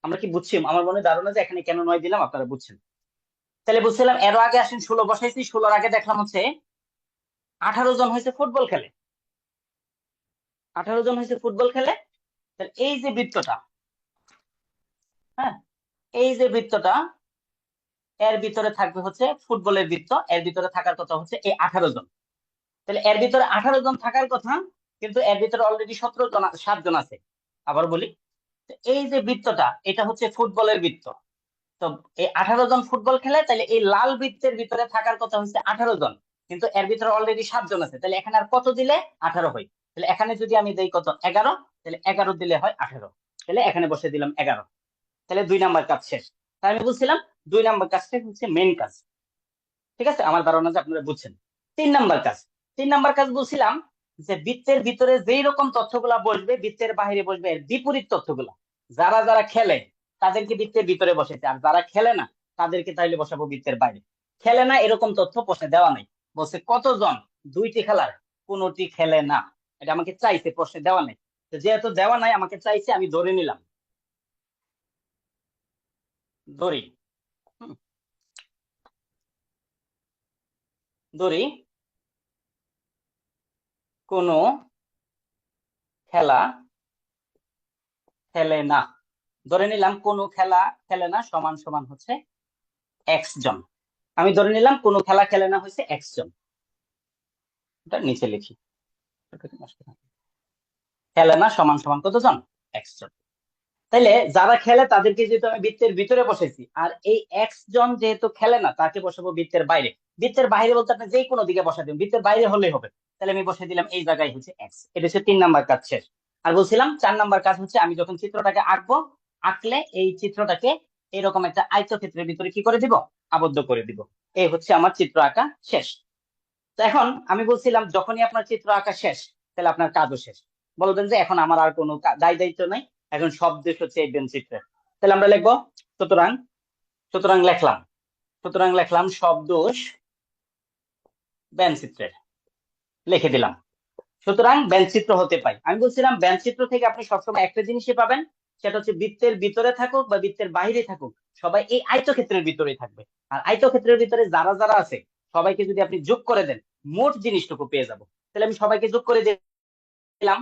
আমরা কি বুঝছি? আমার মনে ধারণা যে এখানে কেন 9 দিলাম আপনারা বুঝছেন। তাহলে বুঝছিলাম এর আগে আসেন 16 বসাইছি, 16 আগে দেখলাম হচ্ছে 18 জন হয়েছে ফুটবল খেলে, 18 জন হয়েছে ফুটবল খেলে। তাহলে এই যে বৃত্তটা, হ্যাঁ এই যে বৃত্তটা এর ভিতরে থাকবে হচ্ছে ফুটবলের বৃত্ত, এর ভিতরে থাকার কথা হচ্ছে এই 18 জন। তাহলে এর ভিতরে 18 জন থাকার কথা, কিন্তু এর ভিতরে অলরেডি 17 জন 7 জন আছে। আবার বলি, তো এই যে বৃত্তটা এটা হচ্ছে ফুটবলের বৃত্ত। তো এই 18 জন ফুটবল খেলে, তাহলে এই লাল বৃত্তের ভিতরে থাকার কথা হচ্ছে 18 জন, কিন্তু এর ভিতরে অলরেডি 7 জন আছে। তাহলে এখানে আর কত দিলে 18 হয়? তাহলে এখানে যদি আমি দেই কত 11, তাহলে 11 দিলে হয় 18। তাহলে এখানে বসে দিলাম 11। তাহলে 2 নাম্বার কাজ শেষ। তাই আমি বলছিলাম 2 নাম্বার কাজটা হচ্ছে মেইন কাজ। ঠিক আছে, আমার ধারণা যে আপনারা বুঝছেন। 3 নাম্বার কাজ, 3 নাম্বার কাজ বলছিলাম যে বৃত্তের ভিতরে যেই রকম তথ্যগুলা বসবে বৃত্তের বাইরে বসবে এর বিপরীত তথ্যগুলা। যারা যারা খেলে তাদেরকে বৃত্তের ভিতরে বসেছে, আর যারা খেলে না তাদেরকে তাইলে বসাবো বৃত্তের বাইরে। খেলে না এরকম তথ্য প্রশ্নে দেওয়া নাই, বলছে কতজন 2টি খেলার কোনটি খেলে না, এটা আমাকে চাইছে, প্রশ্নে দেওয়া নাই। তো যেহেতু দেওয়া নাই আমাকে চাইছে, আমি ধরে নিলাম, ধরি হুম, ধরি কোনো খেলা খেলে না। ধরে নিলাম কোনো খেলা খেলে না সমান সমান হচ্ছে x জন। আমি ধরে নিলাম কোনো খেলা খেলে না হচ্ছে x জন। এটা নিচে লিখি, খেলে না সমান সমান কতজন? x জন। তাইলে যারা খেলে তাদেরকে যেহেতু আমি বৃত্তের ভিতরে বসাইছি, আর এই x জন যেহেতু খেলে না তাকে বসাবো বৃত্তের বাইরে। বৃত্তের বাইরে বলতে আপনি যে কোনো দিকে বসাই দিন, বৃত্তের বাইরে হলেই হবে। তাহলে আমি বসে দিলাম এই জায়গায় হচ্ছে x। এটা হচ্ছে 3 নাম্বার কাজ শেষ। আর বলছিলাম 4 নাম্বার কাজ হচ্ছে আমি যখন চিত্রটাকে আঁকবো, আঁকলে এই চিত্রটাকে এরকম একটা আয়তক্ষেত্রের ভিতরে কি করে দিব? আবদ্ধ করে দিব। এই হচ্ছে আমার চিত্র আঁকা শেষ। তো এখন আমি বলছিলাম যখনই আপনার চিত্র আঁকা শেষ তাহলে আপনার কাজও শেষ। বলবেন যে এখন আমার আর কোনো দায় দায়িত্ব নাই, এখন সব দেশ হচ্ছে এই চিত্রে। তাহলে আমরা লিখবো সুতরাং, সুতরাং লিখলাম সব দোষ চিত্রের, লিখে দিলাম। সুতরাং চিত্র হতে পাই। আমি বলছিলাম চিত্র থেকে আপনি সবসময় একটা জিনিসই পাবেন, সেটা হচ্ছে বৃত্তের ভিতরে থাকুক বা বৃত্তের বাইরে থাকুক সবাই এই আয়তক্ষেত্রের ভিতরেই থাকবে। আর আয়তক্ষেত্রের ভিতরে যারা যারা আছে সবাইকে যদি আপনি যোগ করে দেন মোট জিনিসটুকু পেয়ে যাবো। তাহলে আমি সবাইকে যোগ করে দিলাম।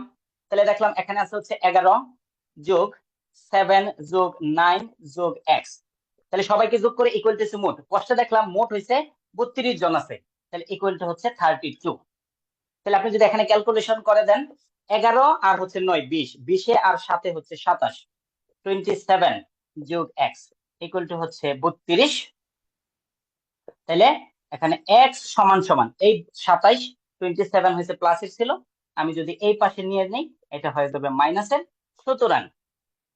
তাহলে দেখলাম এখানে আছে হচ্ছে 11 যোগ 7 যোগ 9 যোগ x। তাহলে সবাইকে যোগ করে ইকুয়াল টু মোট কষ্ট দেখলাম মোট হয়েছে 32 জন আছে। তাহলে ইকুয়াল টু হচ্ছে 32। তাহলে আপনি যদি এখানে ক্যালকুলেশন করে দেন 11 আর হচ্ছে 9 20, 20 আর 7 হচ্ছে 27, 27 যোগ x ইকুয়াল টু হচ্ছে 32। তাহলে এখানে x সমান সমান এই 27, 27 হয়েছে প্লাসের ছিল, আমি যদি এই পাশে নিয়ে নেই এটা হয়ে যাবে মাইনাসের। সুতরাং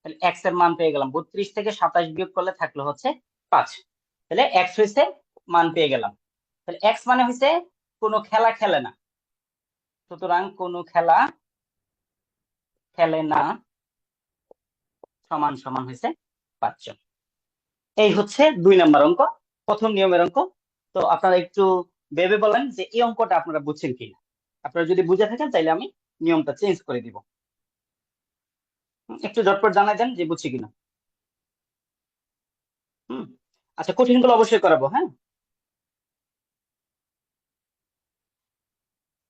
তাহলে x এর মান পেয়ে গেলাম 32 থেকে 27 বিয়োগ করলে থাকলো হচ্ছে 5। তাহলে x হয়েছে মান পেয়ে গেলাম। তাহলে x মানে হয়েছে কোনো খেলা খেলে না, সুতরাং কোনো খেলা খেলে না সমান সমান হয়েছে 5 জন। এই হচ্ছে 2 নাম্বার অঙ্ক, প্রথম নিয়মের অঙ্ক। তো আপনারা একটু ভেবে বলেন যে এই অঙ্কটা আপনারা বুঝছেন কিনা। আপনারা যদি বুঝে থাকেন তাহলে আমি নিয়মটা চেঞ্জ করে দিব। একটু ঝটপট জানাই দেন যে বুঝছি কিনা। আচ্ছা, কঠিন গুলো অবশ্যই করাবো। হ্যাঁ,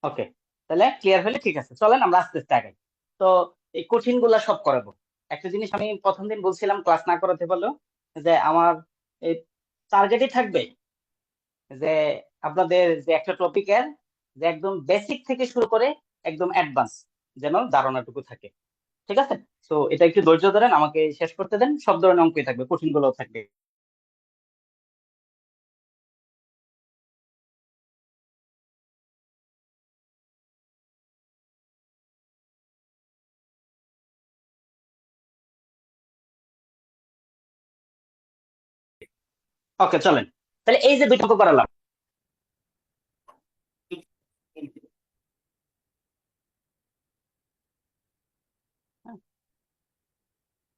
ওকে, তাহলে ক্লিয়ার হলে ঠিক আছে, চলেন আমরা আস্তে আস্তে আগাই। তো এই কঠিন গুলা সব করাবো। একটা জিনিস আমি প্রথম দিন বলছিলাম ক্লাস না করাতে পারলেও, যে আমার এই টার্গেটই থাকবে যে আপনাদের যে একটা টপিকের যে একদম বেসিক থেকে শুরু করে একদম অ্যাডভান্স যেন ধারণাটুকু থাকে। ঠিক আছে, তো এটা একটু ধৈর্য ধরেন, আমাকে শেষ করতে দেন। সব ধরনের অঙ্কই থাকবে, কঠিন গুলোও থাকবে। ওকে চলেন, তাহলে এই যে দুইটা অঙ্ক করালাম,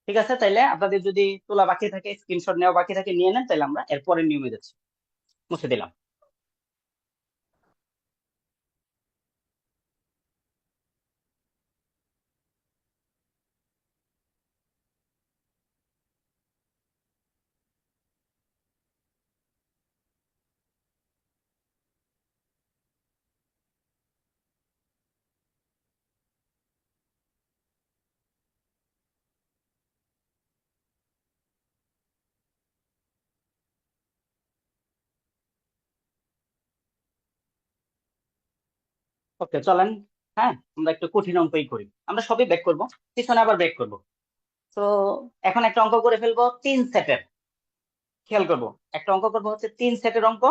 ঠিক আছে, তাইলে আপনাদের যদি তোলা বাকি থাকে, স্ক্রিনশট নেওয়া বাকি থাকে নিয়ে নেন, তাহলে আমরা এরপরের নিয়মে যাচ্ছি। মুছে দিলাম। ওকে চলেন, হ্যাঁ আমরা একটু কঠিন অঙ্কই করি। আমরা সবই ব্যাক করব, পিছনে আবার ব্যাক করব। তো এখন একটা অঙ্ক করে ফেলবো 3 সেটের। খেয়াল করব, একটা অঙ্ক করবো হচ্ছে 3 সেটের অঙ্ক।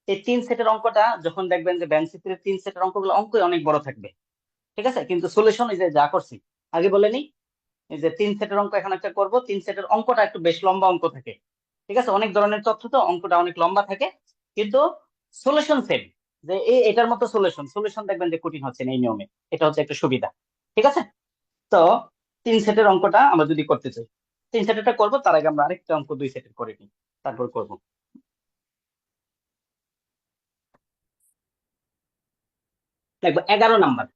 এই 3 সেটের অঙ্কটা যখন দেখবেন যে ব্যান্ড চিত্রের 3 সেটের অঙ্কগুলো অঙ্কই অনেক বড় থাকবে, ঠিক আছে, কিন্তু সলিউশন এই যে যা করছি আগে বলেনি, এই যে 3 সেটের অঙ্ক এখন একটা করব, 3 সেটের অঙ্কটা একটু বেশ লম্বা অঙ্ক থাকে। ঠিক আছে, অনেক ধরনের তথ্য তো অঙ্কটা অনেক লম্বা থাকে, কিন্তু সলিউশন সেম। যে এই এটার মতো সলিউশন সলিউশন দেখবেন যে কঠিন হচ্ছে না এই নিয়মে। এটা হচ্ছে একটা সুবিধা। ঠিক আছে, তো 3 সেটের অঙ্কটা আমরা যদি করতে চাই, 3 সেটেরটা করবো, তার আগে আমরা আরেকটা অঙ্ক 2 সেটের করে নিই, তারপর করব। দেখবো 11 নাম্বার।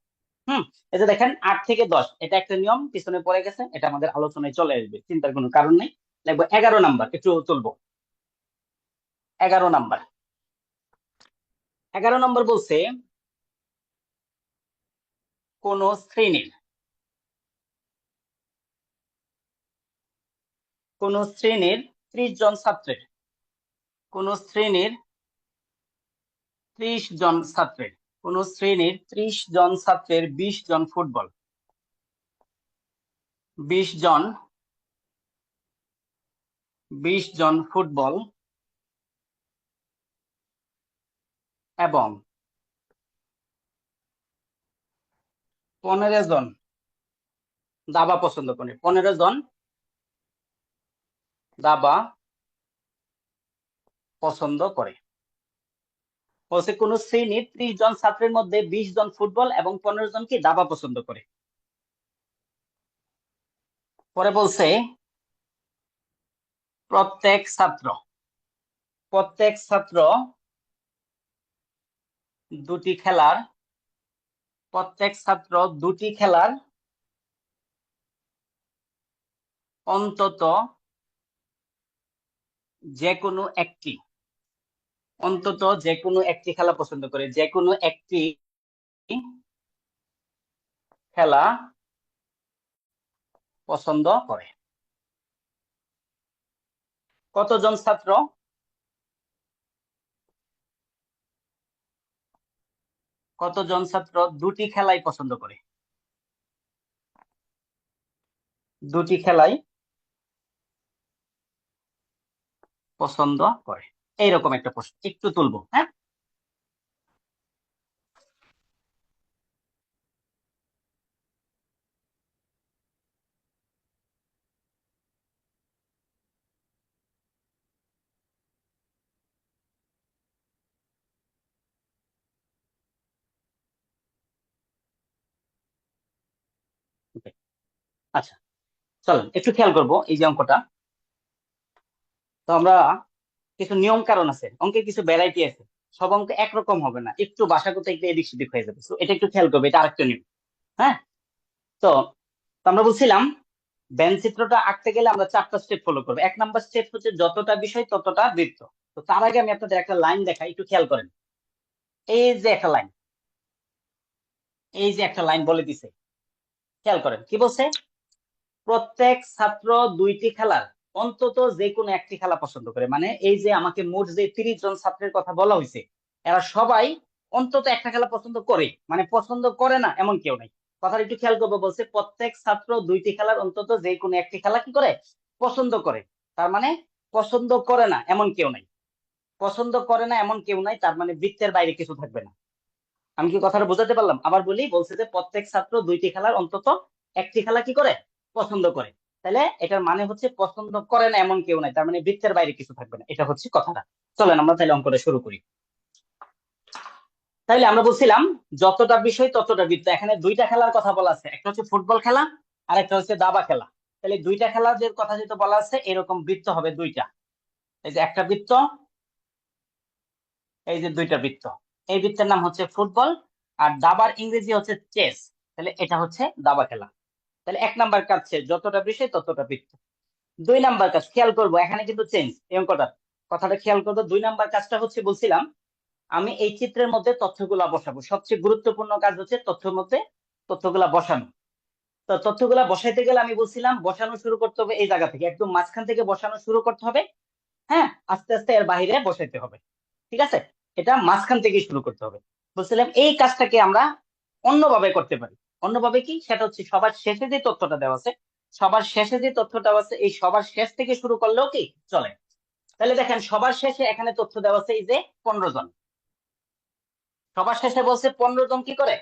হুম, এই যে দেখেন 8 থেকে 10, এটা একটা নিয়ম পিছনে পড়ে গেছে, এটা আমাদের আলোচনায় চলে আসবে, চিন্তার কোনো কারণ নেই। দেখবো 11 নাম্বার, একটু তুলবো। 11 নাম্বার, 11 নম্বর বলছে কোন শ্রেণীর, কোন শ্রেণীর 30 জন ছাত্রের, কোন শ্রেণীর 30 জন ছাত্রের, কোন শ্রেণীর 30 জন ছাত্রের 20 জন ফুটবল, 20 জন, 20 জন ফুটবল এবং 15 জন দাবা পছন্দ করে, 15 জন দাবা পছন্দ করে। বলছে কোন শ্রেণীর 30 জন ছাত্রের মধ্যে 20 জন ফুটবল এবং 15 জন কি দাবা পছন্দ করে। পরে বলছে প্রত্যেক ছাত্র, প্রত্যেক ছাত্র দুটি খেলার, প্রত্যেক ছাত্র দুটি খেলার অন্তত যে কোনো একটি, অন্তত যে কোনো একটি খেলা পছন্দ করে, যে কোনো একটি খেলা পছন্দ করে। কতজন ছাত্র, কতজন ছাত্র দুটি খেলাই পছন্দ করে, দুটি খেলাই পছন্দ করে। এইরকম একটা প্রশ্ন একটু তুলবো, হ্যাঁ। Okay, আচ্ছা চলেন একটু খেয়াল করবো এই যে অঙ্কটা। তো আমরা কিছু নিয়ম কারণ আছে, অঙ্কে কিছু ভ্যারাইটি আছে, সব অঙ্ক একরকম হবে না, একটু ভাষাগত একটু এদিক সেদিক হয়ে যাবে, তো এটা একটু খেয়াল করবে, এটা আরেকটা নিয়ম। হ্যাঁ, তো তো আমরা বলছিলাম ব্যান চিত্রটা আঁকতে গেলে আমরা 4টা স্টেপ ফলো করবো। 1 নাম্বার স্টেপ হচ্ছে যতটা বিষয় ততটা বৃত্ত। তো তার আগে আমি আপনাদের একটা লাইন দেখাই, একটু খেয়াল করেন। এই যে একটা লাইন, এই যে একটা লাইন বলে দিছে, খেয়াল করেন কি বলছে, প্রত্যেক ছাত্র দুইটি খেলার অন্তত যে কোনো একটি খেলা পছন্দ করে। মানে এই যে আমাকে মোট যে 30 জন ছাত্রের কথা বলা হয়েছে, এরা সবাই অন্তত একটা খেলা পছন্দ করে, মানে পছন্দ করে না এমন কেউ নেই। কথাটা একটু খেয়াল করবো, বলছে প্রত্যেক ছাত্র দুইটি খেলার অন্তত যে কোনো একটি খেলা কি করে, পছন্দ করে। তার মানে পছন্দ করে না এমন কেউ নাই, পছন্দ করে না এমন কেউ নাই, তার মানে বৃত্তের বাইরে কিছু থাকবে না। আমি কি কথাটা বোঝাতে পারলাম? আবার বলি, বলছে যে প্রত্যেক ছাত্র দুইটি খেলার অন্তত একটি খেলা কি করে, পছন্দ করে। তাহলে এটার মানে হচ্ছে পছন্দ করে না এমন কেউ নাই, তার মানে বৃত্তের বাইরে কিছু থাকবে না, এটা হচ্ছে কথাটা। চলেন আমরা তাহলে অঙ্কটা শুরু করি। তাইলে আমরা বলছিলাম যতটা বিষয় ততটা বৃত্ত। এখানে দুইটা খেলার কথা বলা আছে, একটা হচ্ছে ফুটবল খেলা আর একটা হচ্ছে দাবা খেলা। তাহলে দুইটা খেলার যে কথা যেটা বলা আছে, এরকম বৃত্ত হবে দুইটা। এই যে একটা বৃত্ত, এই যে দুইটা বৃত্ত। এই বৃত্তের নাম হচ্ছে ফুটবল, আর দাবার ইংরেজি হচ্ছে চেস। তাহলে এটা হচ্ছে দাবা খেলা। তাহলে 1 নাম্বার কাজ শেষ, যতটা বিষয় ততটা বৃত্ত। 2 নাম্বার কাজ খেয়াল করবো, এখানে কিন্তু চেঞ্জ, এই অঙ্কটা কথাটা খেয়াল করবো। 2 নাম্বার কাজটা হচ্ছে, বলছিলাম আমি এই চিত্রের মধ্যে তথ্যগুলা বসাবো। সবচেয়ে গুরুত্বপূর্ণ কাজ হচ্ছে তথ্যের মধ্যে তথ্যগুলা বসানো। তো তথ্যগুলা বসাইতে গেলে আমি বলছিলাম বসানো শুরু করতে হবে এই জায়গা থেকে, একদম মাঝখান থেকে বসানো শুরু করতে হবে। হ্যাঁ, আস্তে আস্তে এর বাইরে বসাইতে হবে, ঠিক আছে? এটা মাঝখান থেকে শুরু করতে হবে। বলছিলাম এই কাজটাকে আমরা অন্যভাবে করতে পারি। অন্যভাবে কি, সেটা হচ্ছে সবার শেষে যে তথ্যটা দেওয়া আছে, সবার শেষে যে তথ্যটা আছে, এই সবার শেষ থেকে শুরু করলেও কি চলে। তাহলে দেখেন সবার শেষে এখানে তথ্য দেওয়া আছে এই যে 15 জন। সবার শেষে বলছে 15 জন কি করে,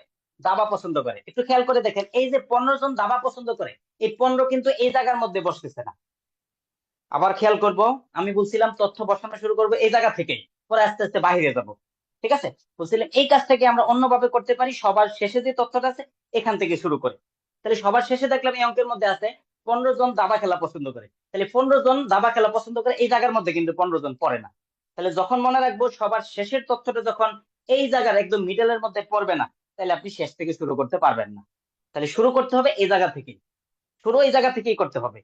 দাবা পছন্দ করে। একটু খেয়াল করে দেখেন, এই যে 15 জন দাবা পছন্দ করে, এই 15 কিন্তু এই জায়গার মধ্যে বসতেছে না। আবার খেয়াল করব, আমি বলছিলাম তথ্য বসানো শুরু করব এই জায়গা থেকেই, পরে আস্তে আস্তে বাইরে যাব, ঠিক আছে? বলছিলাম এই কাজটাকে আমরা অন্যভাবে করতে পারি, সবার শেষে যে তথ্যটা আছে এখান থেকে শুরু করে। তাহলে সবার শেষে দেখলাম এই অঙ্কের মধ্যে আছে 15 জন দাবা খেলা পছন্দ করে। তাহলে 15 জন দাবা খেলা পছন্দ করে, এই জায়গার মধ্যে কিন্তু 15 জন পড়ে না। তাহলে যখন মনে রাখবো সবার শেষের তথ্যটা যখন এই জায়গার একদম মিডলের মধ্যে পড়বে না, তাহলে আপনি শেষ থেকে শুরু করতে পারবেন না। তাহলে শুরু করতে হবে এই জায়গা থেকেই, শুরু এই জায়গা থেকেই করতে হবে।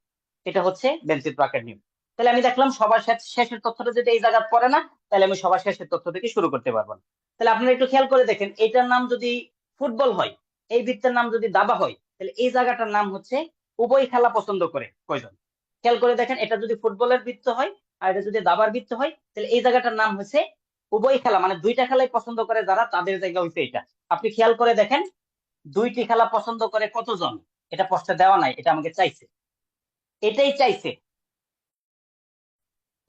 এটা হচ্ছে বেঞ্চিত্র আঁকার নিয়ম। তাহলে আমি দেখলাম সবার শেষের তথ্যটা যদি এই জায়গা পড়ে না, তাহলে আমি সবার শেষের তথ্য থেকে শুরু করতে পারবো না। তাহলে আপনারা একটু খেয়াল করে দেখেন, এটার নাম যদি ফুটবল হয়, এই বৃত্তের নাম যদি দাবা হয়, তাহলে এই জায়গাটার নাম হচ্ছে উভয় খেলা পছন্দ করে কয়জন। খেয়াল করে দেখেন, এটা যদি ফুটবলের বৃত্ত হয় আর এটা যদি দাবার বৃত্ত হয়, তাহলে এই জায়গাটার নাম হচ্ছে উভয় খেলা, মানে দুইটা খেলাই পছন্দ করে যারা, তাদের জায়গা হচ্ছে এটা। আপনি খেয়াল করে দেখেন, দুইটি খেলা পছন্দ করে কতজন, এটা প্রশ্নে দেওয়া নাই, এটা আমাকে চাইছে, এটাই চাইছে।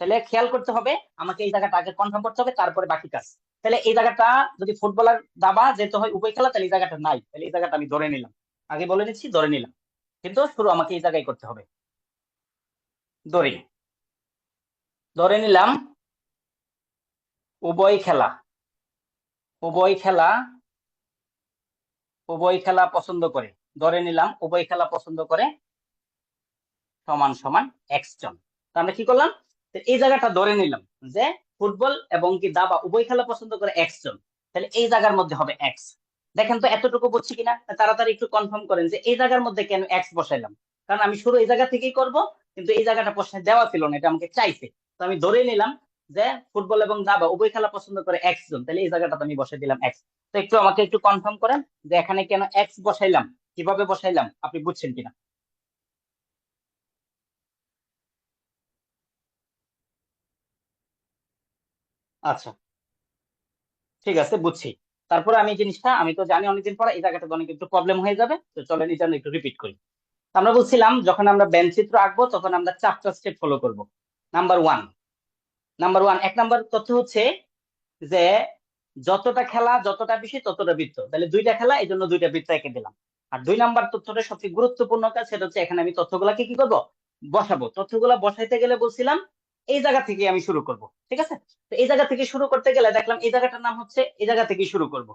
তাহলে খেয়াল করতে হবে, আমাকে এই জায়গাটা আগে কনফার্ম করতে হবে, তারপরে বাকি কাজ। তাহলে এই জায়গাটা যদি ফুটবল আর দাবা যেতে হয় উভয় খেলা, তাহলে এই জায়গাটা নাই, তাহলে এই জায়গাটা আমি ধরে নিলাম, আগে বলে নিচ্ছি ধরে নিলাম, কিন্তু শুরু আমাকে এই জায়গায় করতে হবে। ধরে ধরে নিলাম উভয় খেলা, উভয় খেলা, উভয় খেলা পছন্দ করে, ধরে নিলাম উভয় খেলা পছন্দ করে সমান সমান এক্স জন। তো আমরা কি করলাম, এই জায়গাটা ধরে নিলাম যে ফুটবল এবং কি দাবা উভয় খেলা পছন্দ করে এক্স জন, তাহলে এই জায়গার মধ্যে হবে এক্স। দেখেন তো এতটুকু বুঝছি কিনা, তাড়াতাড়ি একটু কনফার্ম করেন যে এই জায়গার মধ্যে কেন এক্স বসাইলাম। কারণ আমি শুরু এই জায়গা থেকেই করব, কিন্তু এই জায়গাটা প্রশ্নে দেওয়া ছিল না, এটা আমাকে চাইছে। তো আমি ধরে নিলাম যে ফুটবল এবং দাবা উভয় খেলা পছন্দ করে এক্স জন, তাহলে এই জায়গাটা আমি বসাই দিলাম এক্স। তো একটু আমাকে একটু কনফার্ম করেন যে এখানে কেন এক্স বসাইলাম, কিভাবে বসাইলাম, আপনি বুঝছেন কিনা। আচ্ছা, ঠিক আছে, বুঝছি। তারপরে আমি এই জিনিসটা, আমি তো জানি অনেকদিন পরে এই জায়গাটা অনেক একটু প্রবলেম হয়ে যাবে, তো চলেন এটা একটু রিপিট করি। তো আমরা বলছিলাম যখন আমরা ব্যান্ড চিত্র আঁকবো তখন আমরা 4টা স্টেপ ফলো করব। নাম্বার ওয়ান 1 নাম্বার তথ্য হচ্ছে যে যতটা খেলা যতটা বিষয় ততটা বৃত্ত। তাহলে 2টা খেলা, এই জন্য 2টা বৃত্ত এঁকে দিলাম। আর 2 নাম্বার তথ্যটা সবচেয়ে গুরুত্বপূর্ণ কাজ, সেটা হচ্ছে এখানে আমি তথ্যগুলাকে কি করব, বসাবো। তথ্যগুলা বসাইতে গেলে বলছিলাম এই জায়গা থেকে আমি শুরু করব, ঠিক আছে? তো এই জায়গা থেকে শুরু করতে গেলে দেখলাম এই জায়গাটার নাম হচ্ছে, এই জায়গা থেকে শুরু করব।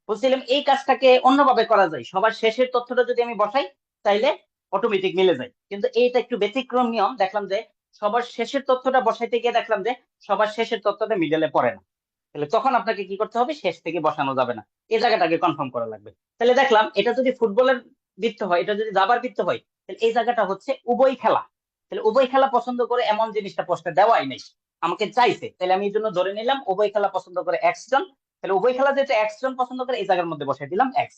বলছিলাম এই কাজটাকে অন্যভাবে করা যায়, সবার শেষের তথ্যটা যদি আমি বসাই তাইলে অটোমেটিক মিলে যায়, কিন্তু এইটা একটু ব্যতিক্রম নিয়ম। দেখলাম যে সবার শেষের তথ্যটা বসাইতে গিয়ে দেখলাম যে সবার শেষের তথ্যটা মিডলে পড়ে না। তাহলে তখন আপনাকে কি করতে হবে, শেষ থেকে বসানো যাবে না, এই জায়গাটাকে কনফার্ম করা লাগবে। তাহলে দেখলাম এটা যদি ফুটবলের বৃত্ত হয়, এটা যদি দাবার বৃত্ত হয়, তাহলে এই জায়গাটা হচ্ছে উভয় খেলা। তাহলে উভয় খেলা পছন্দ করে এমন জিনিসটা প্রশ্নে দেওয়াই নেই, আমাকে চাইছে। তাহলে আমি এই জন্য ধরে নিলাম উভয় খেলা পছন্দ করে এক্স জন। তাহলে উভয় খেলা যেটা এক্স জন পছন্দ করে, এই জায়গার মধ্যে বসাই দিলাম এক্স।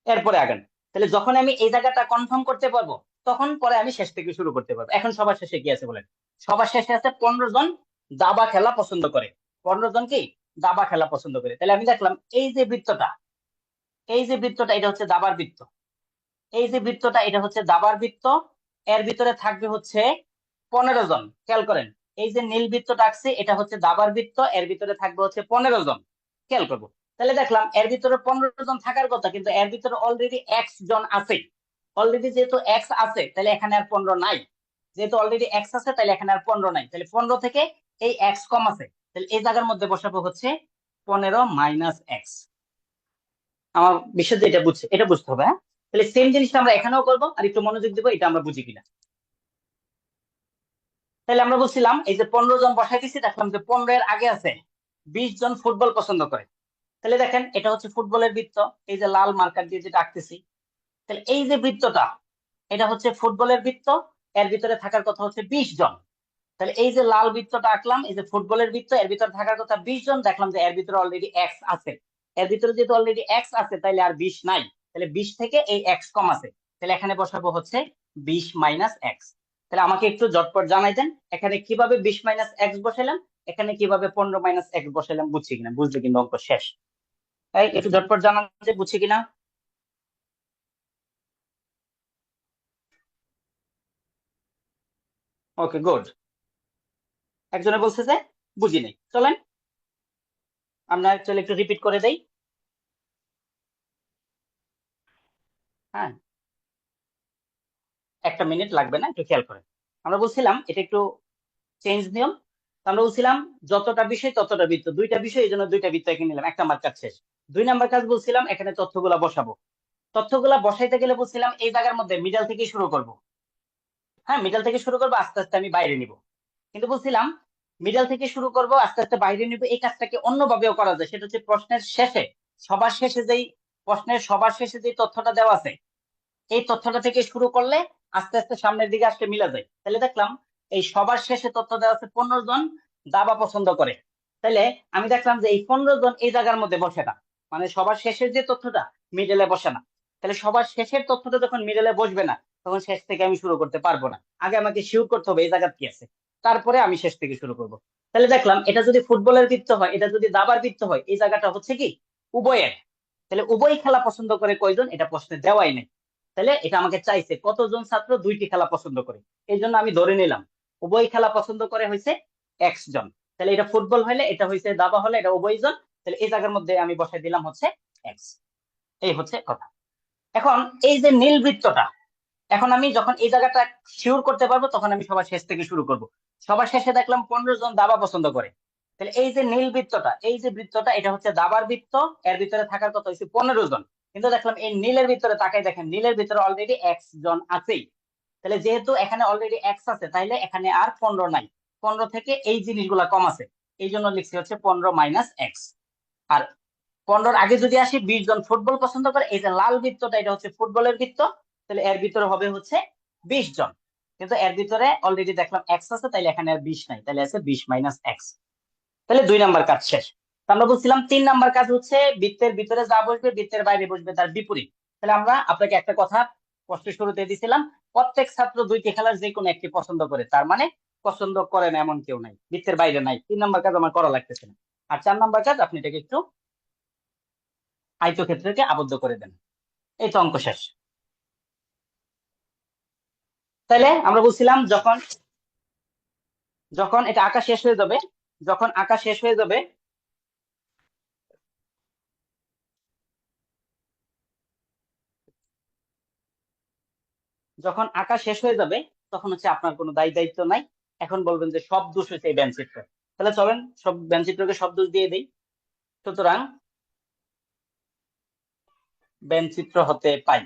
এরপরে আগান। তাহলে যখন আমি এই জায়গাটা কনফার্ম করতে পারবো তখন পরে আমি শেষ থেকে শুরু করতে পারবো। এখন সবার শেষে কি আছে বলেন? সবার শেষে আছে 15 জন দাবা খেলা পছন্দ করে। 15 জন কি দাবা খেলা পছন্দ করে। তাহলে আমি দেখলাম এই যে বৃত্তটা, এই যে বৃত্তটা এটা হচ্ছে দাবার বৃত্ত। এই যে বৃত্তটা এটা হচ্ছে দাবার বৃত্ত। এর ভিতরে থাকবে হচ্ছে 15 জন। খেয়াল করেন, এই যে নীল বৃত্তটা আঁকছে এটা হচ্ছে দাবার বৃত্ত, এর ভিতরে থাকবে হচ্ছে 15 জন। খেয়াল করবো, তাহলে দেখলাম এর ভিতরে 15 জন থাকার কথা, কিন্তু এর ভিতরে অলরেডি এক্স জন আছে। অলরেডি যেহেতু এক্স আছে তাহলে এখানে আর 15 নাই। যেহেতু অলরেডি এক্স আছে তাহলে এখানে আর 15 নাই। তাহলে 15 থেকে এই এক্স কম আছে, তাহলে এই জায়গার মধ্যে বসাবো হচ্ছে 15 মাইনাস এক্স। আমার বিষয় যে এটা বুঝছে, এটা বুঝতে হবে। হ্যাঁ, তাহলে সেম জিনিসটা আমরা এখানেও করবো, আর একটু মনোযোগ দিব এটা আমরা বুঝি কিনা। তাহলে আমরা বলছিলাম এই যে 15 জন বসাই দিচ্ছি, দেখলাম যে 15 এর আগে আছে 20 জন ফুটবল পছন্দ করে। তাহলে দেখেন এটা হচ্ছে ফুটবলের বৃত্ত, এই যে লাল মার্কার দিয়ে যেটা আঁকতেছি। তাহলে এই যে বৃত্তটা এটা হচ্ছে ফুটবলের বৃত্ত, এর ভিতরে থাকার কথা হচ্ছে 20 জন। তাহলে এই যে লাল বৃত্তটা আঁকলাম, এই যে ফুটবলের বৃত্ত, এর ভিতরে থাকার কথা 20 জন, দেখলাম যে এর ভিতরে অলরেডি এক্স আছে। এর ভিতরে যেহেতু অলরেডি এক্স আছে তাহলে আর 20 নাই, তাহলে 20 থেকে এই এক্স কম আছে। তাহলে এখানে বসাবো হচ্ছে 20 মাইনাস এক্স। তাহলে আমাকে একটু ঝটপট জানাই দেন এখানে কিভাবে 20 মাইনাস এক্স বসালাম, এখানে কিভাবে 15 মাইনাস এক্স বসালাম, বুঝছি কিনা? বুঝলে কিন্তু অঙ্ক শেষ। তাই একটু ঝটপট জানান যে বুঝছি কিনা। ওকে, গুড। একজনে বলছে যে বুঝি নাই। চলেন আমরা চলে একটু রিপিট করে দেই। হ্যাঁ, একটা মিনিট লাগবে না, একটু খেয়াল করেন। আমরা বলছিলাম এটা একটু চেঞ্জ নিয়ম। তো আমরা বলছিলাম যতটা বিষয় ততটা বৃত্ত, দুইটা বিষয় এই জন্য দুইটা বৃত্ত এখানে নিলাম, 1 নাম্বার কাজ শেষ। 2 নাম্বার কাজ বলছিলাম এখানে তথ্যগুলা বসাবো। তথ্যগুলা বসাইতে গেলে বলছিলাম এই জায়গার মধ্যে মিডল থেকে শুরু করব। হ্যাঁ, মিডল থেকে শুরু করবো, আস্তে আস্তে আমি বাইরে নিব। কিন্তু বলছিলাম মিডল থেকে শুরু করব, আস্তে আস্তে বাইরে নিব। এই কাজটাকে অন্যভাবেও করা যায়, সেটা হচ্ছে প্রশ্নের শেষে, সবার শেষে যেই প্রশ্নের সবার শেষে যে তথ্যটা দেওয়া আছে এই তথ্যটা থেকে শুরু করলে আস্তে আস্তে সামনের দিকে আসলে মিলা যায়। তাহলে দেখলাম এই সবার শেষে তথ্য দেওয়া আছে 15 জন দাবা পছন্দ করে। তাহলে আমি দেখলাম যে এই 15 জন এই জায়গার মধ্যে বসে না, মানে সবার শেষের যে তথ্যটা মিডলে বসে না। তাহলে সবার শেষের তথ্যটা যখন মিডলে বসবে না তখন শেষ থেকে আমি শুরু করতে পারবো না। আগে আমাকে শিওর করতে হবে এই জায়গা কি আছে, তারপরে আমি শেষ থেকে শুরু করব। তাহলে দেখলাম এটা যদি ফুটবলের বৃত্ত হয়, এটা যদি দাবার বৃত্ত হয়, এই জায়গাটা হচ্ছে কি উভয়ের। তাহলে উভয় খেলা পছন্দ করে কয়জন, এটা প্রশ্নে দেওয়াই নেই। তাহলে এটা আমাকে চাইছে কতজন ছাত্র দুইটি খেলা পছন্দ করে, এই জন্য আমি ধরে নিলাম উভয় খেলা পছন্দ করে হয়েছে এক্স জন। তাহলে এটা ফুটবল হলে, এটা হয়েছে দাবা হলে, এটা উভয় জন। তাহলে এই জায়গার মধ্যে আমি বসাই দিলাম হচ্ছে এক্স। এই হচ্ছে কথা। এখন এই যে নীল বৃত্তটা, এখন আমি যখন এই জায়গাটা শিওর করতে পারবো তখন আমি সবার শেষ থেকে শুরু করব। সবার শেষে দেখলাম 15 জন দাবা পছন্দ করে। তাহলে এই যে নীল বৃত্তটা, এই যে বৃত্তটা এটা হচ্ছে দাবার বৃত্ত, এর ভিতরে থাকার কথা হচ্ছে 15 জন। কিন্তু দেখলাম এই নীলের ভিতরে তাকাই দেখেন নীলের ভিতরে অলরেডি এক্স জন আছেই। তাহলে যেহেতু এখানে অলরেডি এক্স আছে তাহলে এখানে আর 15 নাই। 15 থেকে এই জিনিসগুলা কম আছে, এই জন্য লিখছি হচ্ছে 15 মাইনাস এক্স। আর 15 আগে যদি আসি 20 জন ফুটবল পছন্দ করে, এই যে লাল বৃত্তটা এটা হচ্ছে ফুটবলের বৃত্ত, তাহলে এর ভিতরে হবে হচ্ছে 20 জন। কিন্তু এর ভিতরে অলরেডি দেখলাম এক্স আছে, তাহলে এখানে আর 20 নাই, তাহলে আছে 20 মাইনাস এক্স। তাহলে 2 নাম্বার কাজ শেষ। তো আমরা বলছিলাম 3 নাম্বার কাজ হচ্ছে বৃত্তের ভিতরে যা বসবে বৃত্তের বাইরে বসবে তার বিপরীত। তাহলে আমরা আপনাকে একটা কথা প্রশ্নের শুরুতে দিয়েছিলাম, প্রত্যেক ছাত্র দুইটি খেলার যে কোনো একটি পছন্দ করে, তার মানে পছন্দ করে না এমন কেউ নাই, বৃত্তের বাইরে নাই। 3 নাম্বার কাজ আমার করা লাগতেছে না। আর 4 নাম্বার কাজ আপনি এটাকে একটু আয়তক্ষেত্রকে আবদ্ধ করে দেন। এই তো অঙ্ক শেষ। তাহলে আমরা বলছিলাম যখন যখন এটা আঁকা শেষ হয়ে যাবে, যখন আঁকা শেষ হয়ে যাবে যখন আঁকা শেষ হয়ে যাবে তখন হচ্ছে আপনার কোনো দায় দায়িত্ব নাই। এখন বলবেন যে সব দোষ হয়েছে এই ব্যঞ্চিত্র। তাহলে চলেন সব ব্যঞ্চিত্রকে সব দোষ দিয়ে দিই। সুতরাং ব্যঞ্চিত্র হতে পাই,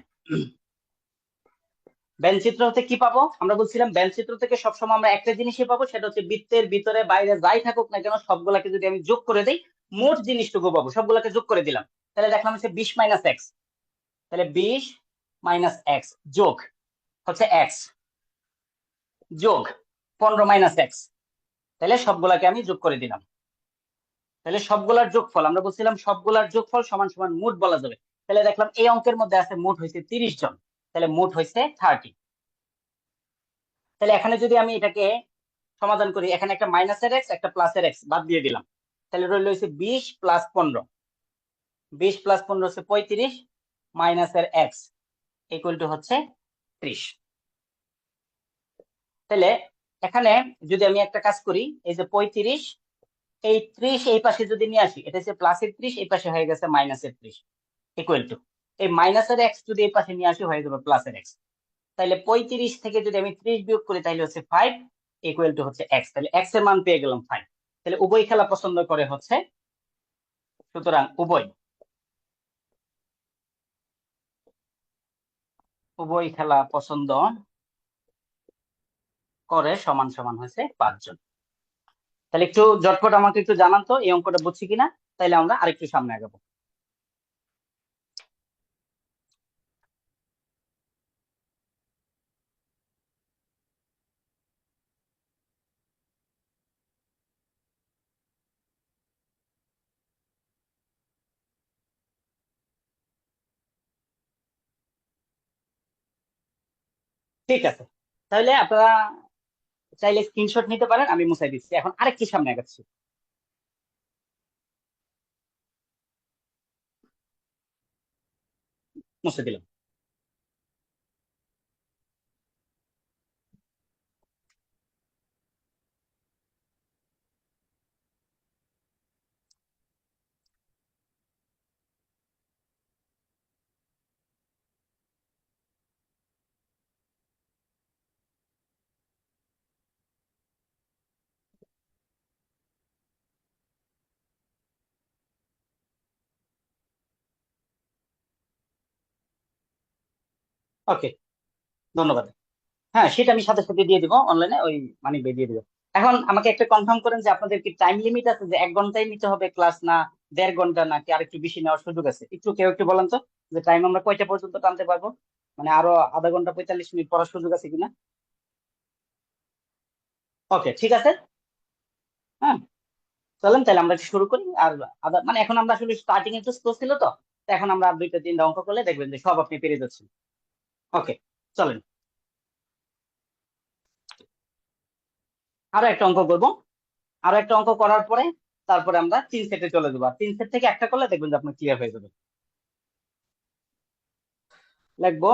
ব্যঞ্চিত্র হতে কি পাবো? আমরা বলছিলাম ব্যঞ্চিত্র থেকে সবসময় আমরা একটা জিনিসই পাবো, সেটা হচ্ছে বৃত্তের ভিতরে বাইরে যাই থাকুক না কেন সবগুলাকে যদি আমি যোগ করে দিই মোট জিনিসটুকু পাবো। সবগুলাকে যোগ করে দিলাম, তাহলে দেখলাম হচ্ছে 20 মাইনাস এক্স। তাহলে 20 মাইনাস এক্স যোগ হচ্ছে এক্স যোগ 15 মাইনাস এক্স। তাহলে সবগুলাকে আমি যোগ করে দিলাম। তাহলে সবগুলার যোগফল, আমরা বলছিলাম সবগুলার যোগফল সমান সমান মোট বলা যাবে। তাহলে দেখলাম এই অঙ্কের মধ্যে আছে মোট হয়েছে 30 জন, তাহলে মোট হয়েছে 30। তাহলে এখানে যদি আমি এটাকে সমাধান করি, এখানে একটা মাইনাসের এক্স একটা প্লাসের এক্স বাদ দিয়ে দিলাম, তাহলে রইল হচ্ছে 20 প্লাস 15, 20 প্লাস 15 হচ্ছে 35, মাইনাসের এক্স ইকুয়াল টু হচ্ছে 30। তাহলে এখানে যদি আমি একটা কাজ করি, এই যে 35, এই 30 এই পাশে যদি নিয়ে আসি, এটা হচ্ছে প্লাসের 30, এই পাশে হয়ে গেছে মাইনাসের 30 ইকুয়াল টু এই মাইনাসের এক্স যদি এই পাশে নিয়ে আসি হয়ে যাবে প্লাসের এক্স। তাহলে 35 থেকে যদি আমি 30 বিয়োগ করি তাহলে হচ্ছে 5 ইকুয়াল টু হচ্ছে এক্স, তাহলে এক্স এর মান পেয়ে গেলাম 5। তাহলে উভয় খেলা পছন্দ করে হচ্ছে, সুতরাং উভয় খেলা পছন্দ করে সমান সমান হয়েছে 5 জন। তাহলে একটু ঝটপট আমাকে একটু জানান তো এই অঙ্কটা বুঝছি কিনা, তাইলে আমরা আরেকটু সামনে আগাবো। ঠিক আছে, তাহলে আপনারা চাইলে স্ক্রিনশট নিতে পারেন, আমি মুছাই দিচ্ছি। এখন আরেকটি সামনে আগাচ্ছি। মুছে দিলাম। ওকে, ধন্যবাদ। হ্যাঁ, সেটা আমি সাথে সাথে দিয়ে দিব অনলাইনে, ওই মানি দিয়ে দিব। এখন আমাকে একটা কনফার্ম করেন যে আপনাদের কি টাইম লিমিট আছে, যে 1 ঘন্টায় নিতে হবে ক্লাস, না 1.5 ঘন্টা, নাকি আর একটু বেশি নেওয়ার সুযোগ আছে? একটু কেউ একটু বলেন তো, যে টাইম আমরা কয়টা পর্যন্ত টানতে পারবো, মানে আরো আধা ঘন্টা 45 মিনিট পড়ার সুযোগ আছে কিনা? ওকে, ঠিক আছে। হ্যাঁ, চলেন তাহলে আমরা একটু শুরু করি। আর মানে এখন আমরা আসলে স্টার্টিং একটু স্লো ছিল তো, তো এখন আমরা আর 2টা 3টা অঙ্ক করলে দেখবেন যে সব আপনি পেরে যাচ্ছেন। ওকে, চলেন আরো একটা অঙ্ক করবো। আরো একটা অঙ্ক করার পরে তারপরে আমরা 3 সেটে চলে যাবো, আর 3 সেট থেকে একটা করলে দেখবেন যে আপনার ক্লিয়ার হয়ে যাবে। লিখবো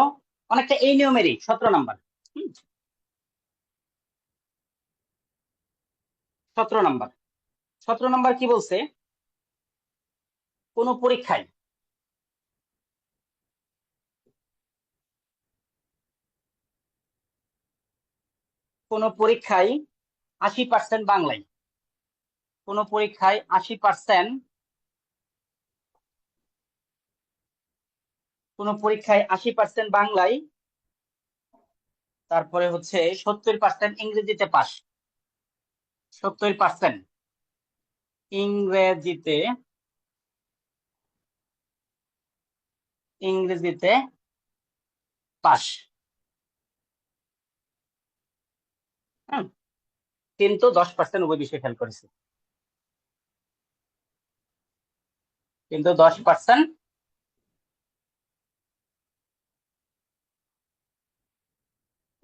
অনেকটা এই নিয়মেরই 17 নাম্বার। 17 নাম্বার, 17 নাম্বার কি বলছে? কোন পরীক্ষায় কোন পরীক্ষায় 80% বাংলায়, কোন পরীক্ষায় 80%, কোন পরীক্ষায় 80% বাংলায়, তারপরে হচ্ছে 70% ইংরেজিতে পাস। 70% ইংরেজিতে, ইংরেজিতে পাস। হ্যাঁ, কিন্তু 10% উভয় বিষয়ে ফেল করেছে, কিন্তু 10%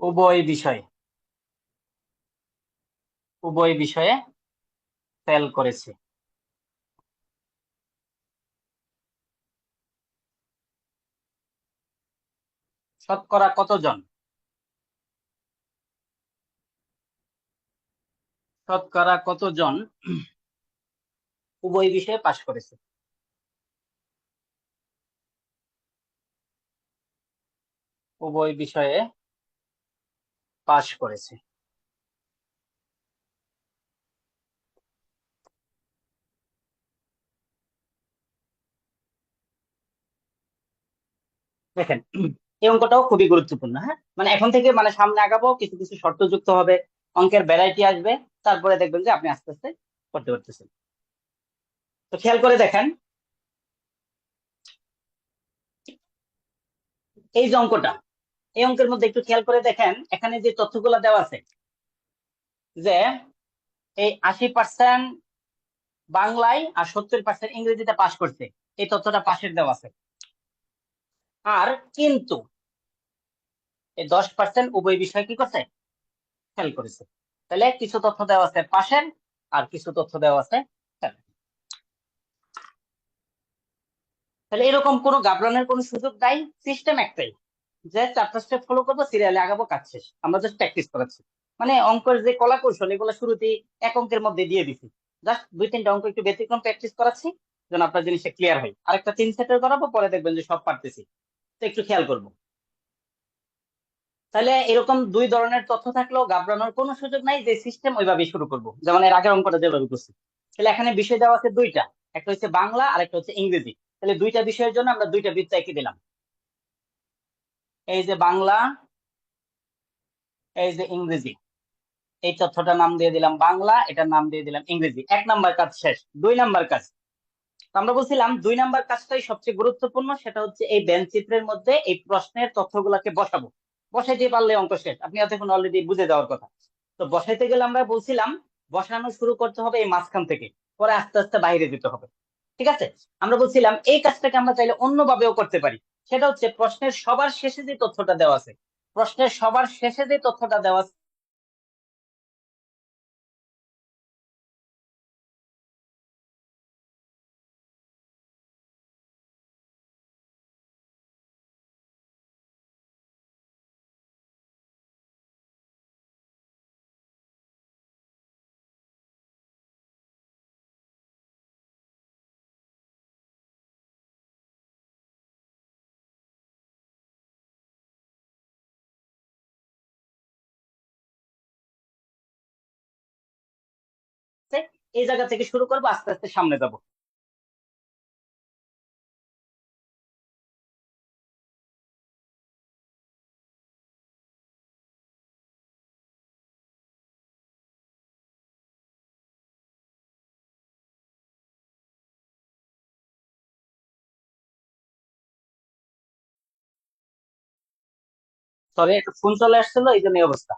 উভয় বিষয়ে, উভয় বিষয়ে ফেল করেছে। শতকরা কতজন, শতকরা কতজন উভয় বিষয়ে পাশ করেছে? উভয় বিষয়ে পাশ করেছে। দেখেন, এই অঙ্কটাও খুবই গুরুত্বপূর্ণ। হ্যাঁ, মানে এখন থেকে মানে সামনে আগাবো, কিছু কিছু শর্ত যুক্ত হবে, অঙ্কের ভ্যারাইটি আসবে, তারপরে দেখবেন যে আপনি আস্তে আস্তে করতে পারতেছেন। তো খেয়াল করে দেখেন, এই যে অঙ্কটা, এই অঙ্কের মধ্যে একটু খেয়াল করে দেখেন, এখানে যে তথ্যগুলো দেওয়া আছে, যে এই 80% বাংলায় আর 70% ইংরেজিতে পাশ করছে, এই তথ্যটা পাশের দেওয়া আছে। আর কিন্তু এই 10% উভয় বিষয় কি করছে, ফেল করেছে। তাহলে কিছু তথ্য দেওয়া আছে পাশের, আর কিছু তথ্য দেওয়া আছে fail। তাহলে এরকম কোনো ঘাবড়ানোর কোনো সুযোগ নাই, সিস্টেম একটাই, যে 4টা স্টেপ ফলো করবো, সিরিয়ালে আগাবো, কাজ শেষ। আমরা জাস্ট প্র্যাকটিস করাচ্ছি, মানে অঙ্কের যে কলা কৌশল এগুলো শুরুতেই এক অঙ্কের মধ্যে দিয়ে দিছি, জাস্ট 2-3টা অঙ্ক একটু ব্যতিক্রম প্র্যাকটিস করাচ্ছি যেন আপনার জিনিসটা ক্লিয়ার হয়। আরেকটা 3 সেটের করাবো, পরে দেখবেন যে সব পারতেছি। তো একটু খেয়াল করবো। তাহলে এরকম 2 ধরনের তথ্য থাকলেও ঘাবড়ানোর কোনো সুযোগ নাই, যে সিস্টেম ওইভাবেই শুরু করবো, যেমন এর আগের অঙ্কটা যেভাবে করছি। তাহলে এখানে বিষয় দেওয়া আছে 2টা, একটা হচ্ছে বাংলা আর একটা হচ্ছে ইংরেজি। তাহলে 2টা বিষয়ের জন্য আমরা 2টা বৃত্ত এঁকে দিলাম, এই যে বাংলা, এই যে ইংরেজি। এই তথ্যটার নাম দিয়ে দিলাম বাংলা, এটার নাম দিয়ে দিলাম ইংরেজি। 1 নাম্বার কাজ শেষ। 2 নাম্বার কাজ, তো আমরা বলছিলাম 2 নাম্বার কাজটাই সবচেয়ে গুরুত্বপূর্ণ, সেটা হচ্ছে এই ব্যান্ড চিত্রের মধ্যে এই প্রশ্নের তথ্যগুলোকে বসাবো। বসাইতে পারলে অঙ্ক শেষ, আপনি এতক্ষণ অলরেডি বুঝে যাওয়ার কথা। তো বসাইতে গেলে আমরা বলছিলাম বসানো শুরু করতে হবে এই মাঝখান থেকে, পরে আস্তে আস্তে বাইরে যেতে হবে। ঠিক আছে, আমরা বলছিলাম এই কাজটাকে আমরা চাইলে অন্যভাবেও করতে পারি। সেটা হচ্ছে প্রশ্নের সবার শেষে যে তথ্যটা দেওয়া আছে, প্রশ্নের সবার শেষে যে তথ্যটা দেওয়া আছে এই জায়গা থেকে শুরু করবো, আস্তে আস্তে সামনে যাবো। সরি, একটা ফোন চলে আসছিল, এই জন্য এই অবস্থা।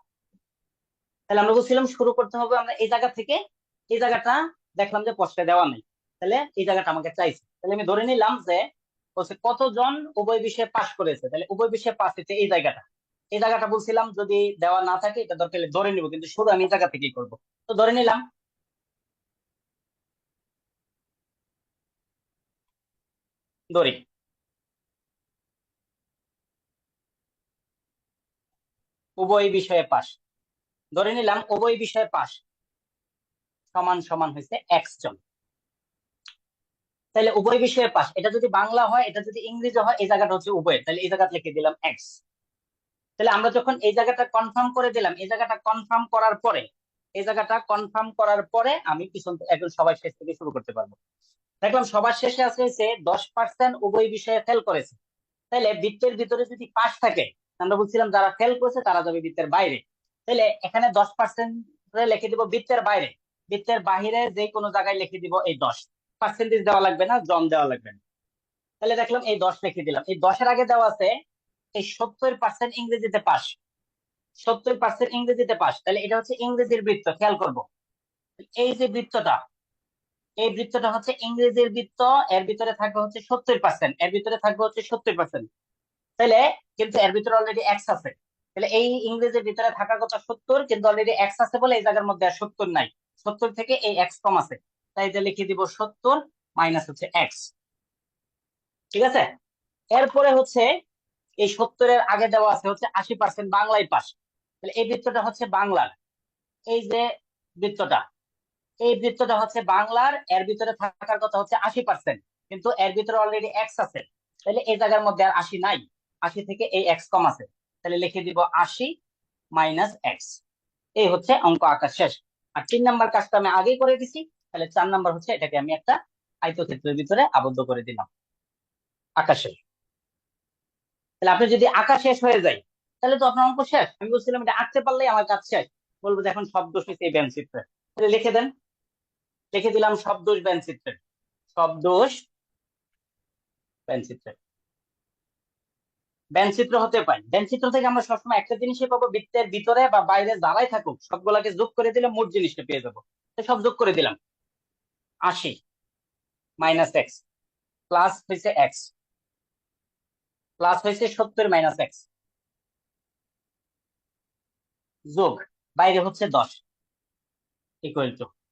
তাহলে আমরা বলছিলাম শুরু করতে হবে আমরা এই জায়গা থেকে। এই জায়গাটা দেখলাম যে প্রশ্নে দেওয়া নেই, তাহলে এই জায়গাটা আমাকে চাইছে। তাহলে আমি ধরে নিলাম যে বলছে কতজন উভয় বিষয়ে পাশ করেছে, তাহলে উভয় বিষয়ে পাশ হচ্ছে এই জায়গাটা। এই জায়গাটা বলছিলাম যদি দেওয়া না থাকে এটা দরকার হলে ধরে নিব, কিন্তু শুরু আমি এই জায়গা থেকেই করবো। তো ধরে নিলাম, ধরি উভয় বিষয়ে পাশ, ধরে নিলাম উভয় বিষয়ে পাশ সমান সমান হয়েছে এক্স জন। তাহলে উভয় বিষয়ে পাশ, এটা যদি বাংলা হয়, এটা যদি ইংরেজি হয়, এই জায়গাটা হচ্ছে উভয়, তাহলে এই জায়গাটা লিখে দিলাম এক্স। তাহলে আমরা যখন এই জায়গাটা কনফার্ম করে দিলাম, এই জায়গাটা কনফার্ম করার পরে, এই জায়গাটা কনফার্ম করার পরে আমি পিছন একদম সবার শেষ থেকে শুরু করতে পারবো। দেখলাম সবার শেষে আছে হচ্ছে 10% উভয় বিষয়ে ফেল করেছে। তাহলে বৃত্তের ভিতরে যদি পাশ থাকে, আমরা বলছিলাম যারা ফেল করেছে তারা যাবে বৃত্তের বাইরে। তাহলে এখানে 10% লিখে দিব বৃত্তের বাইরে, বৃত্তের বাহিরে যে কোনো জায়গায় লিখে দিব এই 10%, দেওয়া লাগবে না, জন দেওয়া লাগবে না। তাহলে দেখলাম এই 10 লিখে দিলাম। এই 10-এর আগে দেওয়া আছে এই 70% ইংরেজিতে পাস, 70% ইংরেজিতে পাস। তাহলে এটা হচ্ছে ইংরেজির বৃত্ত, খেয়াল করব। এই যে বৃত্তটা, এই বৃত্তটা হচ্ছে ইংরেজির বৃত্ত, এর ভিতরে থাকবে হচ্ছে 70%, এর ভিতরে থাকবে হচ্ছে 70%। তাহলে কিন্তু এর ভিতরে অলরেডি এক্স আছে, তাহলে এই ইংরেজির ভিতরে থাকার কথা 70, কিন্তু অলরেডি এক্স আছে বলে এই জায়গার মধ্যে আর 70 নাই, 70 থেকে এই এক্স কম আছে। তাই এটা লিখে দিব 70 মাইনাস হচ্ছে এক্স। ঠিক আছে, এরপরে হচ্ছে এই 70-এর আগে দেওয়া আছে হচ্ছে 80% বাংলায় পাস। তাহলে এই বৃত্তটা হচ্ছে বাংলার, এই যে বৃত্তটা, এই বৃত্তটা হচ্ছে বাংলার, এর ভিতরে থাকার কথা হচ্ছে 80%, কিন্তু এর ভিতরে অলরেডি এক্স আছে, তাহলে এই জায়গার মধ্যে আর 80 নাই, 80 থেকে এই এক্স কম আছে। তাহলে লিখে দিব 80 মাইনাস এক্স। এই হচ্ছে অঙ্ক আঁকা শেষ। আর 3 নাম্বার কাজটা আমি আগেই করে দিছি। তাহলে 4 নাম্বার হচ্ছে এটাকে আমি একটা আয়তক্ষেত্রের ভিতরে আবদ্ধ করে দিলাম, আঁকা শেষ। তাহলে আপনি যদি আঁকা শেষ হয়ে যায় তাহলে তো আপনার অঙ্ক শেষ। আমি বলছিলাম এটা আঁকতে পারলেই আমার কাজ শেষ। বলবো যে এখন সব দোষ হচ্ছে এই ব্যান চিত্রে, তাহলে লিখে দেন। লিখে দিলাম সব দোষ ব্যান চিত্রে, সব দোষ ব্যান চিত্রে। ব্যান চিত্র হতে পাই, ব্যান চিত্র থেকে আমরা সবসময় একটা জিনিসই পাবো, বৃত্তের ভিতরে বা বাইরে যারাই থাকুক সবগুলাকে যোগ করে দিলে মোট জিনিসটা পেয়ে যাবো। তো সব যোগ করে দিলাম, 80 মাইনাস এক্স প্লাস হয়েছে এক্স, প্লাস হয়েছে 70 মাইনাস এক্স যোগ বাইরে হচ্ছে 10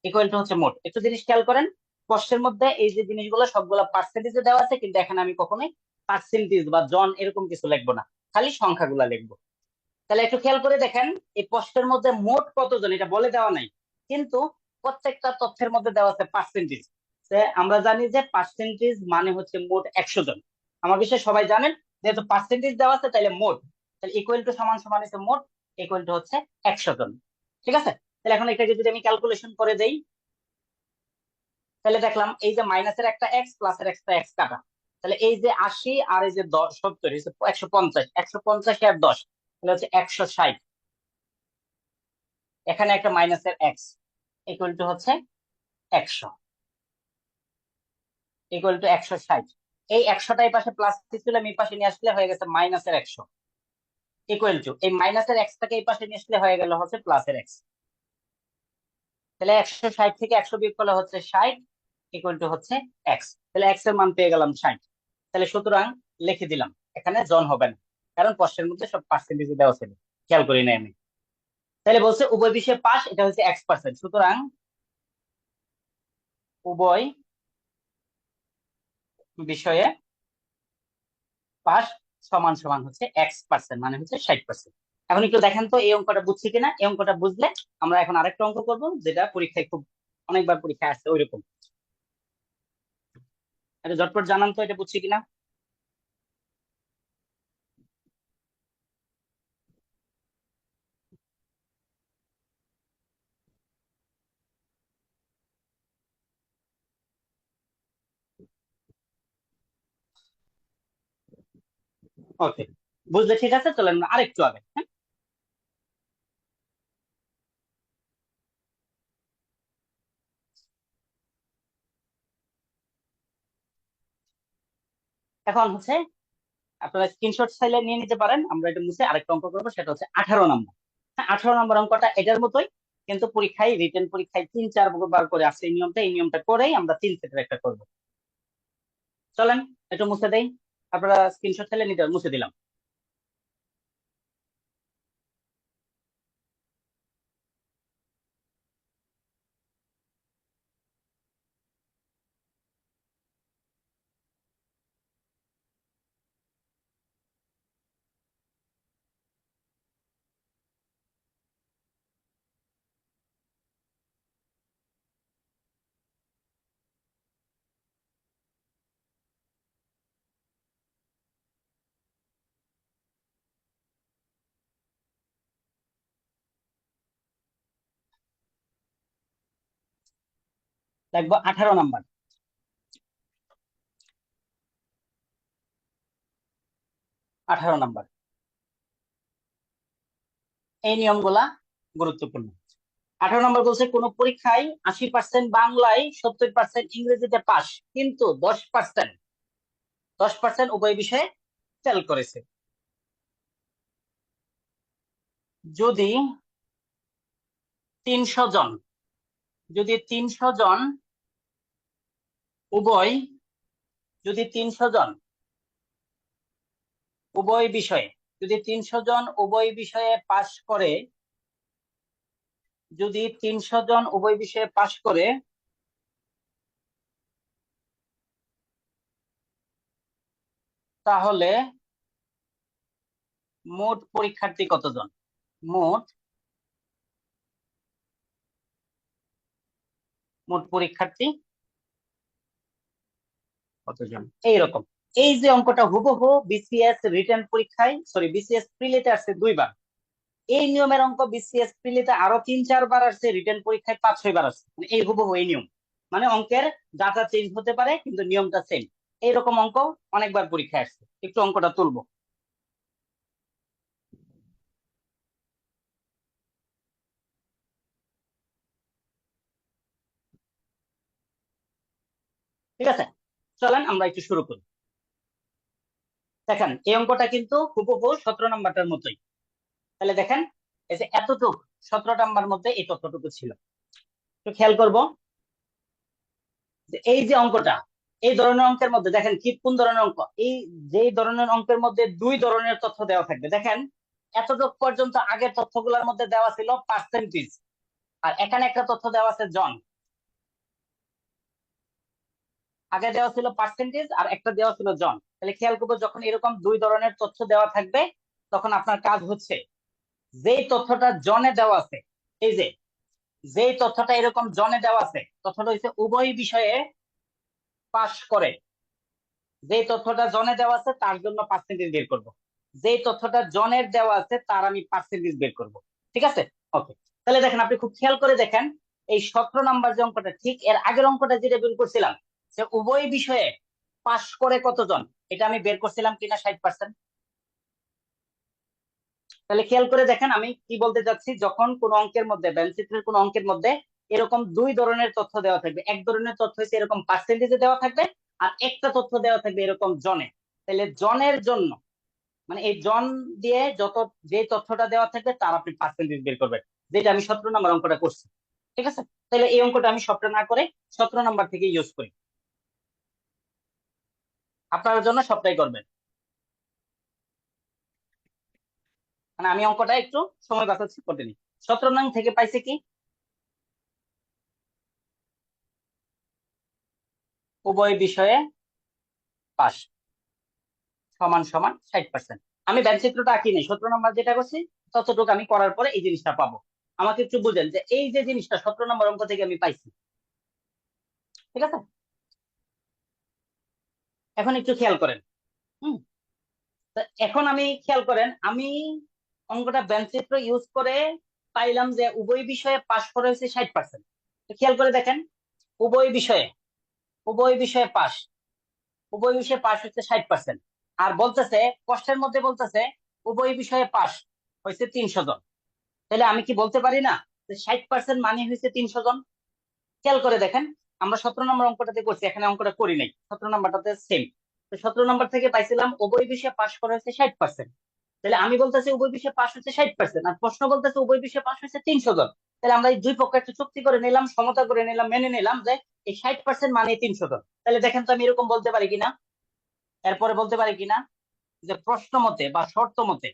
ইকুয়াল টু হচ্ছে মোট। একটু জিনিস খেয়াল করেন, প্রশ্নের মধ্যে এই যে জিনিসগুলো সবগুলো পার্সেন্টেজে দেওয়া আছে, কিন্তু এখানে আমি কখনোই পার্সেন্টেজ বা জন এরকম কিছু লিখবো না, খালি সংখ্যাগুলা লিখবো। তাহলে একটু খেয়াল করে দেখেন, এই প্রশ্নের মধ্যে মোট কতজন এটা বলে দেওয়া নাই, কিন্তু প্রত্যেকটা তথ্যের মধ্যে দেওয়া আছে পার্সেন্টেজ। আমরা জানি যে পার্সেন্টেজ মানে হচ্ছে মোট 100 জন। আমার বিষয়ে সবাই জানেন, যেহেতু পার্সেন্টেজ দেওয়া আছে তাহলে মোট, তাহলে ইকুয়াল টু সমান সমান হচ্ছে মোট, ইকুয়াল টু হচ্ছে 100 জন। ঠিক আছে, তাহলে এখন এটাকে যদি আমি ক্যালকুলেশন করে দেই, তাহলে দেখলাম এই যে মাইনাসের একটা এক্স প্লাসের একটা এক্স কাটা, তাহলে এই যে 80 আর এই যে 70 150, 150 আর 10 তাহলে হচ্ছে 160। এখানে একটা মাইনাসের এক্স ইকুয়াল টু হচ্ছে 100, ইকুয়াল টু 160। এই 100টা এই পাশে প্লাস ছিল, আমি এই পাশে নিয়ে আসলে হয়ে গেছে মাইনাসের 100, ইকুয়াল টু এই মাইনাসের এক্সটাকে এই পাশে নিয়ে আসলে হয়ে গেল হচ্ছে প্লাসের এক্স। তাহলে 160 থেকে 100 বিয়োগ করলে হচ্ছে 60, ইকুয়াল টু হচ্ছে এক্স। তাহলে এক্স এর মান পেয়ে গেলাম 60। তাহলে সুতরাং লিখে দিলাম, এখানে জন হবে না, কারণ প্রশ্নের মধ্যে সব পার্সেন্টেজ দেওয়া ছিল, খেয়াল করি না আমি। তাহলে বলছে উভয় বিষয়ে পাস, এটা হচ্ছে X%, সুতরাং উভয় বিষয়ে পাস সমান সমান হচ্ছে X%, মানে হচ্ছে 60%। এখন একটু দেখেন তো এই অঙ্কটা বুঝছি কিনা। এই অঙ্কটা বুঝলে আমরা এখন আরেকটা অঙ্ক করব, যেটা পরীক্ষায় খুব অনেকবার পরীক্ষায় আসছে ওইরকম। এটা ঝটপট জানান তো এটা বুঝছি কিনা। ওকে, বুঝলে ঠিক আছে, চলেন আমরা আরেকটু আগে। হ্যাঁ, এখন হচ্ছে আপনারা স্ক্রিনশট চাইলে নিয়ে নিতে পারেন, আমরা এটা মুছে আরেকটা অঙ্ক করবো, সেটা হচ্ছে 18 নম্বর। হ্যাঁ, 18 নম্বর অঙ্কটা এটার মতোই, কিন্তু পরীক্ষায় রিটেন পরীক্ষায় 3-4 বার করে আসছে এই নিয়মটা করেই আমরা 3 সেটের একটা করবো। চলেন একটু মুছে দেই, আপনারা স্ক্রিনশট চাইলে নিতে মুছে দিলাম। দেখবো 18 নাম্বার। 18 নাম্বার, এই নিয়মগুলা গুরুত্বপূর্ণ। 18 নম্বর বলছে কোন পরীক্ষায় 80% বাংলায়, 70% ইংরেজিতে পাস, কিন্তু 10% উভয় বিষয়ে ফেল করেছে। যদি 300 জন, যদি 300 জন উভয়, যদি 300 জন উভয় বিষয়ে, যদি 300 জন উভয় বিষয়ে পাস করে, যদি 300 জন উভয় বিষয়ে পাস করে, তাহলে মোট পরীক্ষার্থী কতজন? মোট মোট পরীক্ষার্থী কতজন, এইরকম। এই যে অঙ্কটা হুবহু বিসিএস রিটেন পরীক্ষায়, সরি বিসিএস প্রিলিতে আসছে 2 বার। এই নিয়মের অঙ্ক বিসিএস প্রিলিতে আরো 3-4 বার আসছে, রিটেন পরীক্ষায় 5-6 বার আসছে। মানে এই হুবহু এই নিয়ম, মানে অঙ্কের ডাটা চেঞ্জ হতে পারে কিন্তু নিয়মটা সেম। এইরকম অঙ্ক অনেকবার পরীক্ষায় আসছে। একটু অঙ্কটা তুলবো। ঠিক আছে, চলেন আমরা একটু শুরু করি। দেখেন এই অঙ্কটা কিন্তু হুবহু 17 নাম্বারটার মতোই। তাহলে দেখেন এই যে এতটুকু 17 নাম্বার মধ্যে এই তথ্যটুকু ছিল। একটু খেয়াল করবো যে এই যে অঙ্কটা, এই ধরনের অঙ্কের মধ্যে দেখেন কি কোন ধরনের অঙ্ক, এই যেই ধরনের অঙ্কের মধ্যে দুই ধরনের তথ্য দেওয়া থাকবে। দেখেন এতটুকু পর্যন্ত আগের তথ্যগুলোর মধ্যে দেওয়া ছিল পার্সেন্টেজ, আর এখানে একটা তথ্য দেওয়া আছে জন। আগে দেওয়া ছিল পার্সেন্টেজ আর একটা দেওয়া ছিল জন। তাহলে খেয়াল করবো যখন এরকম দুই ধরনের তথ্য দেওয়া থাকবে তখন আপনার কাজ হচ্ছে যেই তথ্যটা জনে দেওয়া আছে, এই যে যেই তথ্যটা এরকম জনে দেওয়া আছে, তথ্যটা হচ্ছে উভয় বিষয়ে পাস করে। যেই তথ্যটা জনে দেওয়া আছে তার জন্য পার্সেন্টেজ বের করব, যেই তথ্যটা জনের দেওয়া আছে তার আমি পার্সেন্টেজ বের করব। ঠিক আছে, ওকে। তাহলে দেখেন আপনি খুব খেয়াল করে দেখেন এই 17 নাম্বার যে অঙ্কটা, ঠিক এর আগের অঙ্কটা যেটা বের করছিলাম যে উভয় বিষয়ে পাস করে কতজন, এটা আমি বের করছিলাম কিনা 60%। তাহলে খেয়াল করে দেখেন আমি কি বলতে চাচ্ছি, যখন কোন অঙ্কের মধ্যে ব্যালচিত্রের কোন অঙ্কের মধ্যে এরকম দুই ধরনের তথ্য দেওয়া থাকবে, এক ধরনের তথ্য হচ্ছে এরকম পার্সেন্টেজে দেওয়া থাকবে আর একটা তথ্য দেওয়া থাকবে এরকম জনে। তাহলে জনের জন্য মানে এই জন দিয়ে যত যে তথ্যটা দেওয়া থাকবে তার আপনি পার্সেন্টেজ বের করবেন, যেটা আমি 17 নম্বর অঙ্কটা করছি। ঠিক আছে, তাহলে এই অঙ্কটা আমি সবটা না করে 17 নাম্বার থেকে ইউজ করি, আপনার জন্য সবটাই করবেন। মানে আমি অঙ্কটা একটু সময় বাঁচাচ্ছি, করতে নিই। 17 নং থেকে পাইছে কি, উভয় বিষয়ে পাস সমান সমান 60%। আমি ব্যানচিত্রটা আঁকি নাই, 17 নম্বর যেটা করছি ততটুকু আমি করার পরে এই জিনিসটা পাবো। আমাকে একটু বুঝেন যে এই যে জিনিসটা 17 নম্বর অঙ্ক থেকে আমি পাইছি। ঠিক আছে, এখন একটু খেয়াল করেন। হুম, তো এখন আমি খেয়াল করেন আমি অঙ্কটা ব্যানচিত্র ইউজ করে পাইলাম যে উভয় বিষয়ে পাস করা হয়েছে 60%। তো খেয়াল করে দেখেন উভয় বিষয়ে, উভয় বিষয়ে পাস, উভয় বিষয়ে পাস হচ্ছে 60%। আর বলতেছে প্রশ্নের মধ্যে বলতেছে উভয় বিষয়ে পাস হয়েছে 300 জন। তাহলে আমি কি বলতে পারি না যে 60% মানে হয়েছে 300 জন? খেয়াল করে দেখেন আমরা 17 নম্বর অঙ্কটাতে করছি, এখানে অঙ্কটা করি নাই, 17 নম্বরটাতে সেম। তো 17 নম্বর থেকে পাইছিলাম উভয় বিষয়ে পাস করা হয়েছে 60%। তাহলে আমি বলতেছি উভয় বিষয়ে পাস হচ্ছে 60%, আর প্রশ্ন বলতেছে উভয় বিষয়ে পাস হয়েছে 300 জন। তাহলে আমরা এই দুই পক্ষে একটা চুক্তি করে নিলাম, সমতা করে নিলাম, মেনে নিলাম যে এই 60% মানে 300 জন। তাহলে দেখেন তো আমি এরকম বলতে পারি কিনা, এরপরে বলতে পারি কিনা যে প্রশ্ন মতে বা শর্ত মতে,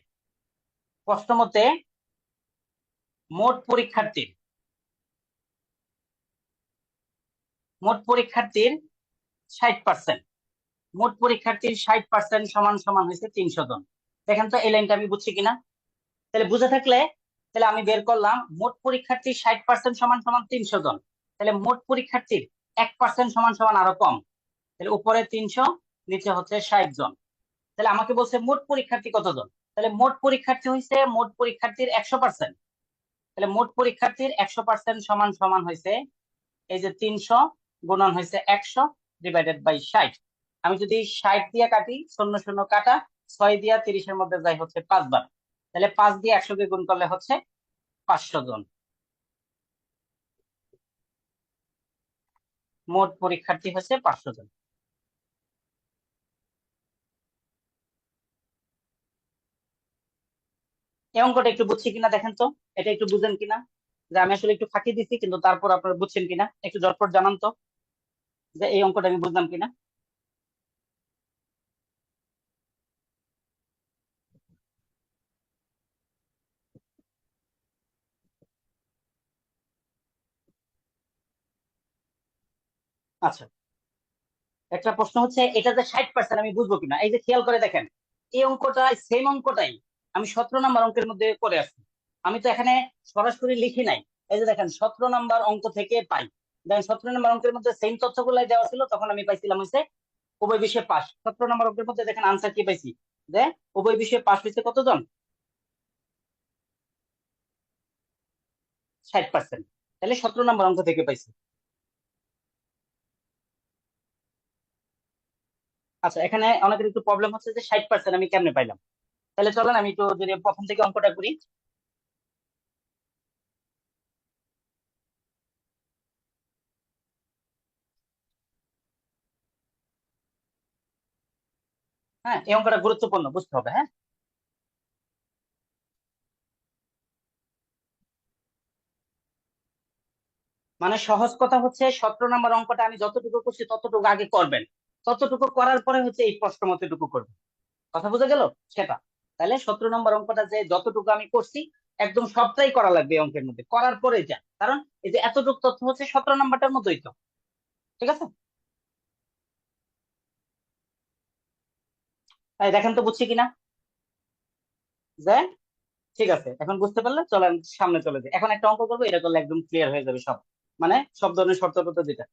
প্রশ্ন মতে মোট পরীক্ষার্থীর, মোট পরীক্ষার্থীর 60%, মোট পরীক্ষার্থীর 60% সমান সমান হয়েছে 300 জন। দেখেন তো এই লাইনটা আমি বুঝছি কিনা। তাহলে বুঝে থাকলে তাহলে আমি বের করলাম মোট পরীক্ষার্থীর 60% সমান সমান 300 জন। তাহলে মোট পরীক্ষার্থীর 1% সমান সমান আরো কম। তাহলে উপরে 300, নিচে হচ্ছে 60 জন। তাহলে আমাকে বলছে মোট পরীক্ষার্থী কতজন, তাহলে মোট পরীক্ষার্থী হয়েছে মোট পরীক্ষার্থীর 100%। তাহলে মোট পরীক্ষার্থীর 100% সমান সমান হয়েছে এই যে 300 গুণন হয়েছে 100 ডিভাইডেড বাই 60। আমি যদি 60 দিয়ে কাটি, শূন্য শূন্য কাটা, 6 দিয়ে 30-এর মধ্যে যাই হচ্ছে 5 বার। তাহলে 5 দিয়ে 100 কে গুণ করলে হচ্ছে 500 জন। মোট পরীক্ষার্থী হচ্ছে 500 জন। এই অঙ্কটা একটু বুঝছি কিনা দেখেন তো, এটা একটু বুঝেন কিনা, যে আমি আসলে একটু ফাঁকি দিচ্ছি কিন্তু তারপর আপনারা বুঝছেন কিনা একটু ঝটপট জানান তো, যে এই অঙ্কটা আমি বুঝলাম কিনা। আচ্ছা, একটা প্রশ্ন হচ্ছে এটা যে 60% আমি বুঝবো কিনা। এই যে খেয়াল করে দেখেন এই অঙ্কটাই সেম অঙ্কটাই আমি 17 নাম্বার অঙ্কের মধ্যে করে আসছি, আমি তো এখানে সরাসরি লিখি নাই। এই যে দেখেন 17 নাম্বার অঙ্ক থেকে পাই, দেখেন 17 নাম্বার অঙ্কের মধ্যে সেম তথ্যগুলাই দেওয়া ছিল, তখন আমি পাইছিলাম হচ্ছে উভয় বিষয়ে পাস। 17 নাম্বার অঙ্কের মধ্যে দেখেন আনসার কি পাইছি, যে উভয় বিষয়ে পাস হয়েছে কতজন, 60%। তাহলে 17 নাম্বার অঙ্ক থেকে পাইছি। আচ্ছা, এখানে অনেকের একটু প্রবলেম হচ্ছে যে 60% আমি কেমনে পাইলাম। তাহলে চলেন আমি একটু যদি প্রথম থেকে অঙ্কটা করি। হ্যাঁ, এই অঙ্কটা গুরুত্বপূর্ণ, বুঝতে হবে। হ্যাঁ, মানে সহজ কথা হচ্ছে 17 নম্বর অঙ্কটা আমি যতটুকু করছি ততটুকু আগে করবেন, ততটুকু করার পরে হচ্ছে এই প্রশ্ন মতটুকু করবেন। কথা বোঝা গেল সেটা? তাহলে 17 নম্বর অঙ্কটা যে যতটুকু আমি করছি একদম সবটাই করা লাগবে এই অঙ্কের মধ্যে, করার পরে যা, কারণ এই যে এতটুকু তথ্য হচ্ছে 17 নম্বরটার মতোই তো। ঠিক আছে, তাই দেখেন তো বুঝছি কিনা যে। ঠিক আছে, এখন বুঝতে পারলে চলেন সামনে চলে যাই। এখন একটা অঙ্ক করবো, এটা করলে একদম ক্লিয়ার হয়ে যাবে সব, মানে সব ধরনের শর্ত যেটা।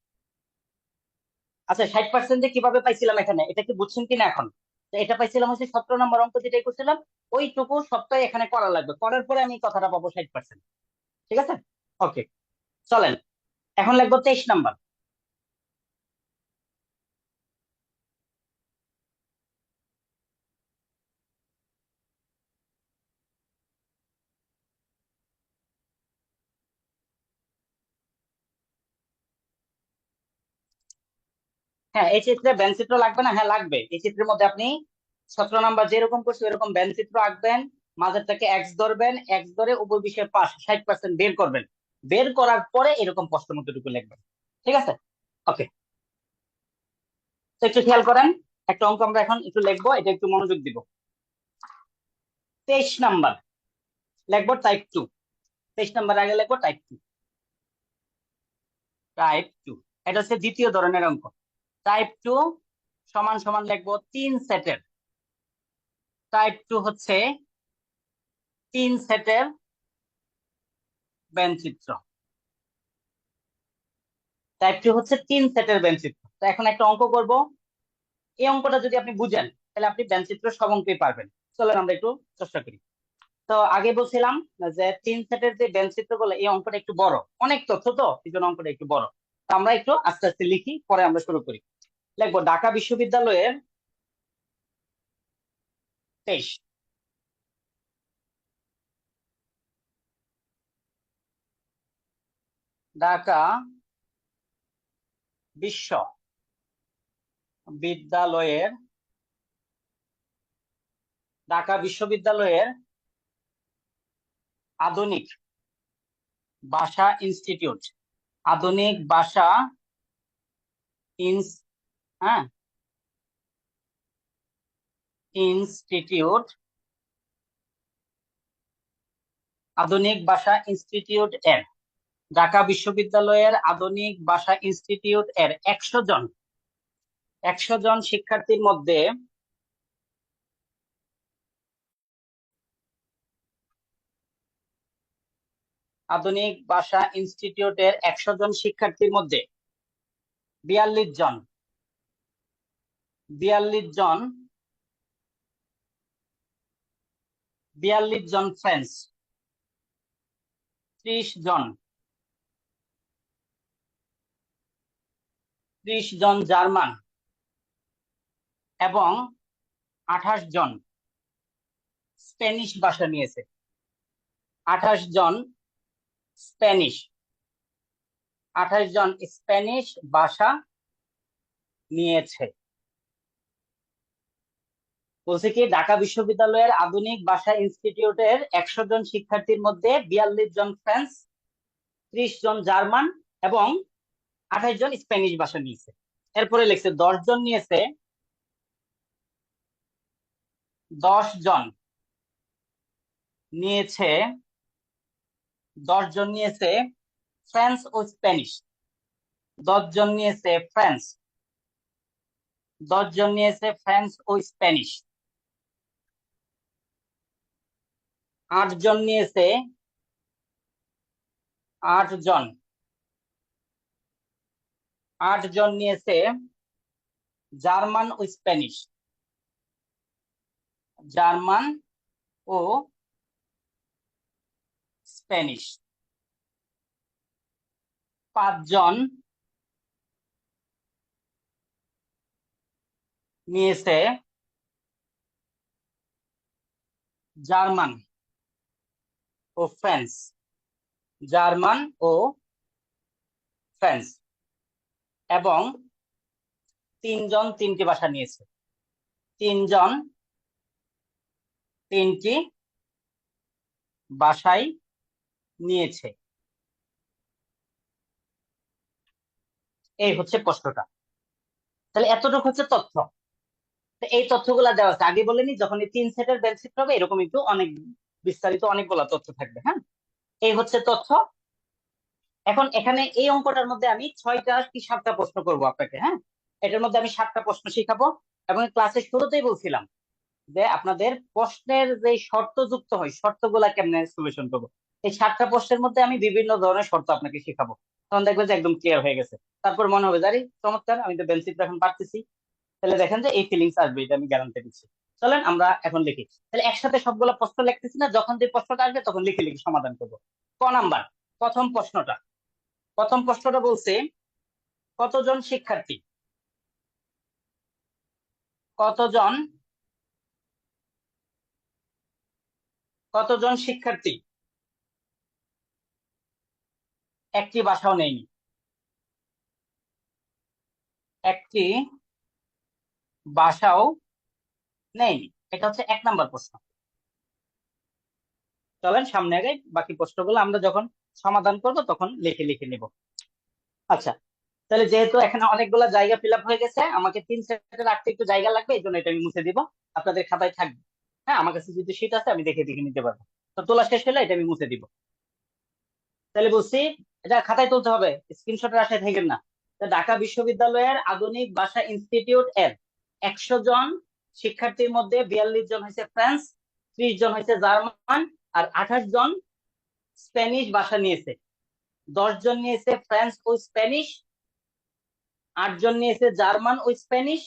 আচ্ছা, 60% যে কিভাবে পাইছিলাম এখানে, এটা কি বুঝছেন কিনা এখন? তো এটা পাইছিলাম হচ্ছে 17 নম্বর অঙ্ক যেটাই করছিলাম, ওইটুকু সবটাই এখানে করা লাগবে, করার পরে আমি কথাটা পাবো 60%। ঠিক আছে, ওকে, চলেন এখন লিখবো 23 নম্বর। হ্যাঁ, এই চিত্রে ব্যঞ্চিত্র লাগবে না? হ্যাঁ লাগবে। এই চিত্রের মধ্যে আপনি 17 নম্বর যেরকম করছে এরকম ব্যঞ্চিত্র আঁকবেন, মাঝেরটাকে এক্স ধরবেন, এক্স ধরে উভয় বিষয়ের পাশ 60% বের করবেন, বের করার পরে এরকম প্রশ্ন মতটুকু লিখবেন। ঠিক আছে, ওকে। তো একটু খেয়াল করেন, একটা অঙ্ক আমরা এখন একটু লিখবো, এটা একটু মনোযোগ দিব। 23 নম্বর লিখবো টাইপ 2। 23 নম্বর আগে লিখবো টাইপ 2। টাইপ 2 এটা হচ্ছে দ্বিতীয় ধরনের অঙ্ক। টাইপ 2 সমান সমান লিখবো 3 সেটের। টাইপ 2 হচ্ছে 3 সেটের ব্যঞ্চিত্র। টাইপ 2 হচ্ছে 3 সেটের ব্যঞ্চিত্র। তো এখন একটা অঙ্ক করব, এই অঙ্কটা যদি আপনি বুঝেন তাহলে আপনি ব্যঞ্চিত্র সব অঙ্কই পারবেন। চলেন আমরা একটু চেষ্টা করি। তো আগে বলছিলাম যে 3 সেটের যে ব্যঞ্চিত্র গুলো, এই অঙ্কটা একটু বড়, অনেক তথ্য তো এই জন্য অঙ্কটা একটু বড়। তো আমরা একটু আস্তে আস্তে লিখি, পরে আমরা শুরু করি। লিখবো ঢাকা বিশ্ববিদ্যালয়ের 23। ঢাকা বিশ্ববিদ্যালয়ের, ঢাকা বিশ্ববিদ্যালয়ের আধুনিক ভাষা ইনস্টিটিউট, আধুনিক ভাষা ইনস হ্যাঁ ইনস্টিটিউট, আধুনিক ভাষা ইনস্টিটিউট এর, ঢাকা বিশ্ববিদ্যালয়ের আধুনিক ভাষা ইনস্টিটিউট এর 100 জন শিক্ষার্থীর মধ্যে আধুনিক ভাষা ইনস্টিটিউটের 100 জন শিক্ষার্থীর মধ্যে 42 জন 42 জন 42 জন ফ্রেঞ্চ, 30 জন 30 জন জার্মান এবং 28 জন স্প্যানিশ ভাষা নিয়েছে। 28 জন স্প্যানিশ 28 জন স্প্যানিশ ভাষা নিয়েছে। বলছে কি ঢাকা বিশ্ববিদ্যালয়ের আধুনিক ভাষা ইনস্টিটিউটের 100 জন শিক্ষার্থীর মধ্যে 42 জন ফ্রেঞ্চ, 30 জন জার্মান এবং 28 জন স্প্যানিশ ভাষা নিয়েছে। এরপরে লিখছে 10 জন নিয়েছে, 10 জন নিয়েছে 10 জন নিয়েছে ফ্রেঞ্চ ও স্প্যানিশ। 10 জন নিয়েছে ফ্রেঞ্চ, 10 জন নিয়েছে ফ্রেঞ্চ ও স্প্যানিশ। 8 জন নিয়েছে 8 জন 8 জন নিয়েছে জার্মান ও স্প্যানিশ, জার্মান ও স্প্যানিশ। 5 জন নিয়েছে জার্মান ও ফ্রেঞ্চ, জার্মান ও ফ্রেঞ্চ এবং 3 জন 3টি ভাষা নিয়েছে। 3 জন 3টি ভাষাই নিয়েছে। এই হচ্ছে প্রশ্নটা। তাহলে এতটুকু হচ্ছে তথ্য। তো এই তথ্যগুলা দেওয়া আছে, আগে বলেনি যখন এই 3 সেটের বেনিফিট হবে এরকম একটু অনেক বিস্তারিত অনেকগুলা তথ্য থাকবে। হ্যাঁ, এই হচ্ছে তথ্য। এখন এখানে এই অঙ্কটার মধ্যে আমি 6টা কি 7টা প্রশ্ন করব আপনাকে। হ্যাঁ, এটার মধ্যে আমি 7টা প্রশ্ন শিখাবো। এবং ক্লাসের শুরুতেই বলছিলাম যে আপনাদের প্রশ্নের যে শর্ত যুক্ত হয়, শর্তগুলা কেমনে সলিউশন করবো। এই 7টা প্রশ্নের মধ্যে আমি বিভিন্ন ধরনের শর্ত আপনাকে শিখাবো। তখন দেখবেন যে একদম ক্লিয়ার হয়ে গেছে। তারপর মনে হবে জানি চমৎকার, আমি তো বেঞ্চিত্র এখন পারতেছি। তাহলে দেখেন যে এই ফিলিংস আসবে, এটা আমি গ্যারান্টি দিচ্ছি। চলেন আমরা এখন লিখি। তাহলে একসাথে সবগুলো প্রশ্ন লিখতেছি না, যখন যে প্রশ্নটা আসবে তখন লিখে লিখে সমাধান করবো। ক নাম্বার, প্রথম প্রশ্নটা। প্রথম প্রশ্নটা বলছে কতজন শিক্ষার্থী, কতজন কতজন শিক্ষার্থী একটি বাসাও নেয়নি, একটি বাসাও নেয়নি। এটা হচ্ছে 1 নাম্বার প্রশ্ন। চলেন সামনে আগে, বাকি প্রশ্নগুলো আমরা যখন সমাধান করব তখন লিখে লিখে নিব। আচ্ছা, তাহলে যেহেতু এখানে অনেকগুলো জায়গা ফিল আপ হয়ে গেছে, আমাকে 3 সেটে রাখতে একটু জায়গা লাগবে, এই জন্য এটা আমি মুছে দিব। আপনাদের খাতায় থাকবে। হ্যাঁ, আমার কাছে যদি শীট আছে আমি দেখে দেখে নিতে পারবো। তো তোলা শেষ হলে এটা আমি মুছে দিব। তাহলে বলছি, এটা খাতায় তুলতে হবে, স্ক্রিনশটের আশায় থাকেন না। তো ঢাকা বিশ্ববিদ্যালয়ের আধুনিক ভাষা ইনস্টিটিউট এর 100 জন শিক্ষার্থীর মধ্যে 42 জন হয়েছে ফ্রান্স, 30 জন হয়েছে জার্মান, আর 28 জন স্প্যানিশ ভাষা নিয়েছে। 10 জন নিয়েছে ফ্রান্স ও স্প্যানিশ, 8 জন নিয়েছে জার্মান ও স্প্যানিশ,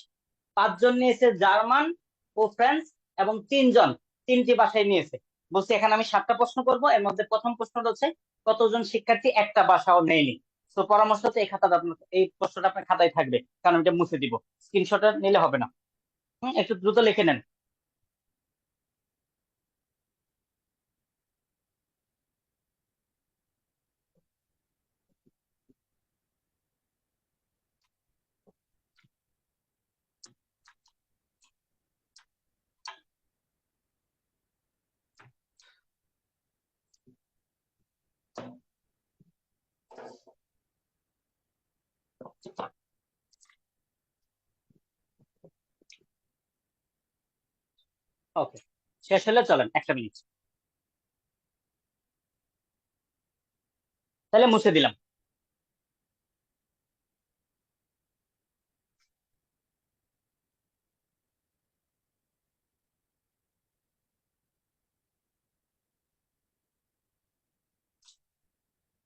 5 জন নিয়েছে জার্মান ও ফ্রান্স, এবং 3 জন 3টি ভাষায় নিয়েছে। বলছি এখানে আমি 7টা প্রশ্ন করব, এর মধ্যে প্রথম প্রশ্নটা হচ্ছে কতজন শিক্ষার্থী একটা ভাষাও নেয়নি। তো পরামর্শ হচ্ছে এই খাতাটা আপনার, এই প্রশ্নটা আপনার খাতায় থাকবে, কারণ এটা মুছে দিব। স্ক্রিনশট নিলে হবে না। একটু দ্রুত লিখে নেন। ওকে, শেষ হলে চলেন 1 মিনিট। তাহলে মুছে দিলাম।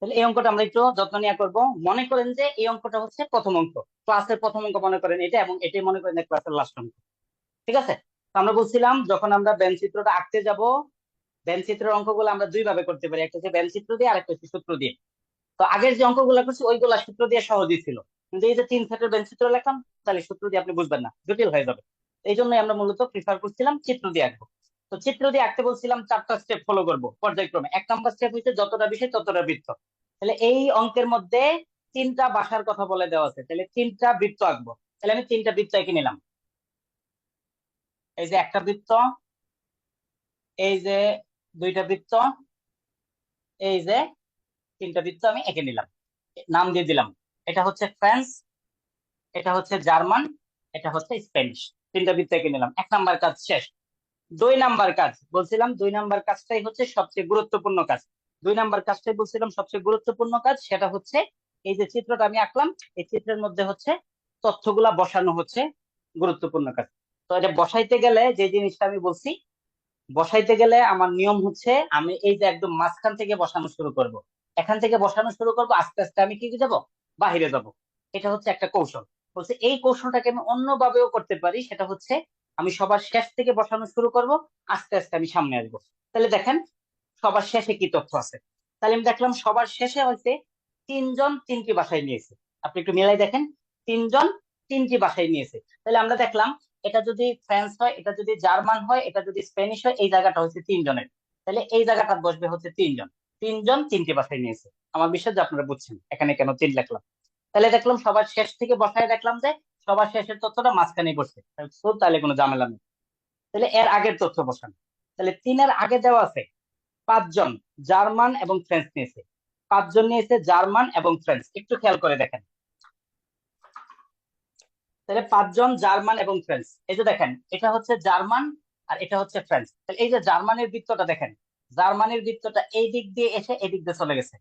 তাহলে এই অঙ্কটা আমরা একটু যত্ন নিয়ে করবো। মনে করেন যে এই অঙ্কটা হচ্ছে প্রথম অঙ্ক, ক্লাসের প্রথম অঙ্ক মনে করেন এটা, এবং এটাই মনে করেন ক্লাসের লাস্ট অঙ্ক। ঠিক আছে? তো আমরা বলছিলাম যখন আমরা ব্যান চিত্রটা আঁকতে যাব, ব্যান চিত্রের অঙ্কগুলো আমরা 2 ভাবে করতে পারি, একটা হচ্ছে ব্যান চিত্র দিয়ে, আর একটা হচ্ছে সূত্র দিয়ে। তো আগের যে অঙ্কগুলো করছি ওইগুলা সূত্র দিয়ে সহজই ছিল, কিন্তু এই যে 3 সেটের ব্যান চিত্র লেখলাম, তাহলে সূত্র দিয়ে আপনি বুঝবেন না, জটিল হয়ে যাবে। এই জন্যই আমরা মূলত প্রিফার করছিলাম চিত্র দিয়ে আঁকবো। তো চিত্র দিয়ে আঁকতে বলছিলাম 4টা স্টেপ ফলো করবো পর্যায়ক্রমে। 1 নাম্বার স্টেপ হচ্ছে যতটা বিষয় ততটা বৃত্ত। তাহলে এই অঙ্কের মধ্যে 3টা ভাষার কথা বলে দেওয়া আছে, তাহলে 3টা বৃত্ত আঁকবো। তাহলে আমি 3টা বৃত্ত এঁকে নিলাম। এই যে একটা বৃত্ত, এই যে 2টা বৃত্ত, এই যে 3টা বৃত্ত আমি এঁকে নিলাম, নাম দিয়ে দিলাম। এটা হচ্ছে ফ্রান্স, এটা হচ্ছে জার্মান, এটা হচ্ছে স্প্যানিশ। 3টা বৃত্ত এঁকে নিলাম। 1 নাম্বার কাজ শেষ। 2 নাম্বার কাজ বলছিলাম, 2 নাম্বার কাজটাই হচ্ছে সবচেয়ে গুরুত্বপূর্ণ কাজ। 2 নাম্বার কাজটাই বলছিলাম সবচেয়ে গুরুত্বপূর্ণ কাজ, সেটা হচ্ছে এই যে চিত্রটা আমি আঁকলাম, এই চিত্রের মধ্যে হচ্ছে তথ্যগুলা বসানো হচ্ছে গুরুত্বপূর্ণ কাজ। তো এটা বসাইতে গেলে যে জিনিসটা আমি বলছি, বসাইতে গেলে আমার নিয়ম হচ্ছে আমি এই যে একদম মাঝখান থেকে বসানো শুরু করব। এখান থেকে বসানো শুরু করব, আস্তে আস্তে আমি কি যাব, বাহিরে যাব। এটা হচ্ছে একটা কৌশল। বলছে এই কৌশলটাকে আমি অন্যভাবেও করতে পারি, সেটা হচ্ছে আমি সবার শেষ থেকে বসানো শুরু করব, আস্তে আস্তে আমি সামনে আসবো। তাহলে দেখেন সবার শেষে কি তথ্য আছে। তাহলে আমি দেখলাম সবার শেষে হচ্ছে 3 জন 3টি ভাষায় নিয়েছে। আপনি একটু মিলাই দেখেন, 3 জন 3টি ভাষায় নিয়েছে। তাহলে আমরা দেখলাম এটা যদি ফ্রান্স হয়, এটা যদি জার্মান হয়, এটা যদি স্প্যানিশ হয়, এই জায়গাটা হচ্ছে 3 জনের। তাহলে এই জায়গাটা বসবে হচ্ছে 3 জন। 3 জন 3টি ভাষায় নিয়েছে। আমার বিশ্বাস যে আপনারা বুঝছেন এখানে কেন 3 লিখলাম। তাহলে দেখলাম সবার শেষ থেকে বসায় দেখলাম যে সবার শেষের তথ্যটা মাঝখানে বসছে, তাহলে কোনো ঝামেলা নেই। তাহলে এর আগের তথ্য বসান। তাহলে 3-এর আগে দেওয়া আছে 5 জন জার্মান এবং ফ্রেঞ্চ নিয়েছে। 5 জন নিয়েছে জার্মান এবং ফ্রেঞ্চ। একটু খেয়াল করে দেখেন, তাহলে 5 জন জার্মান এবং ফ্রেঞ্চ। এই যে দেখেন, এটা হচ্ছে জার্মান আর এটা হচ্ছে ফ্রেঞ্চ। তাহলে এই যে জার্মানের বৃত্তটা দেখেন, জার্মানির বৃত্তটা এই দিক দিয়ে এসে এদিক দিয়ে চলে গেছে।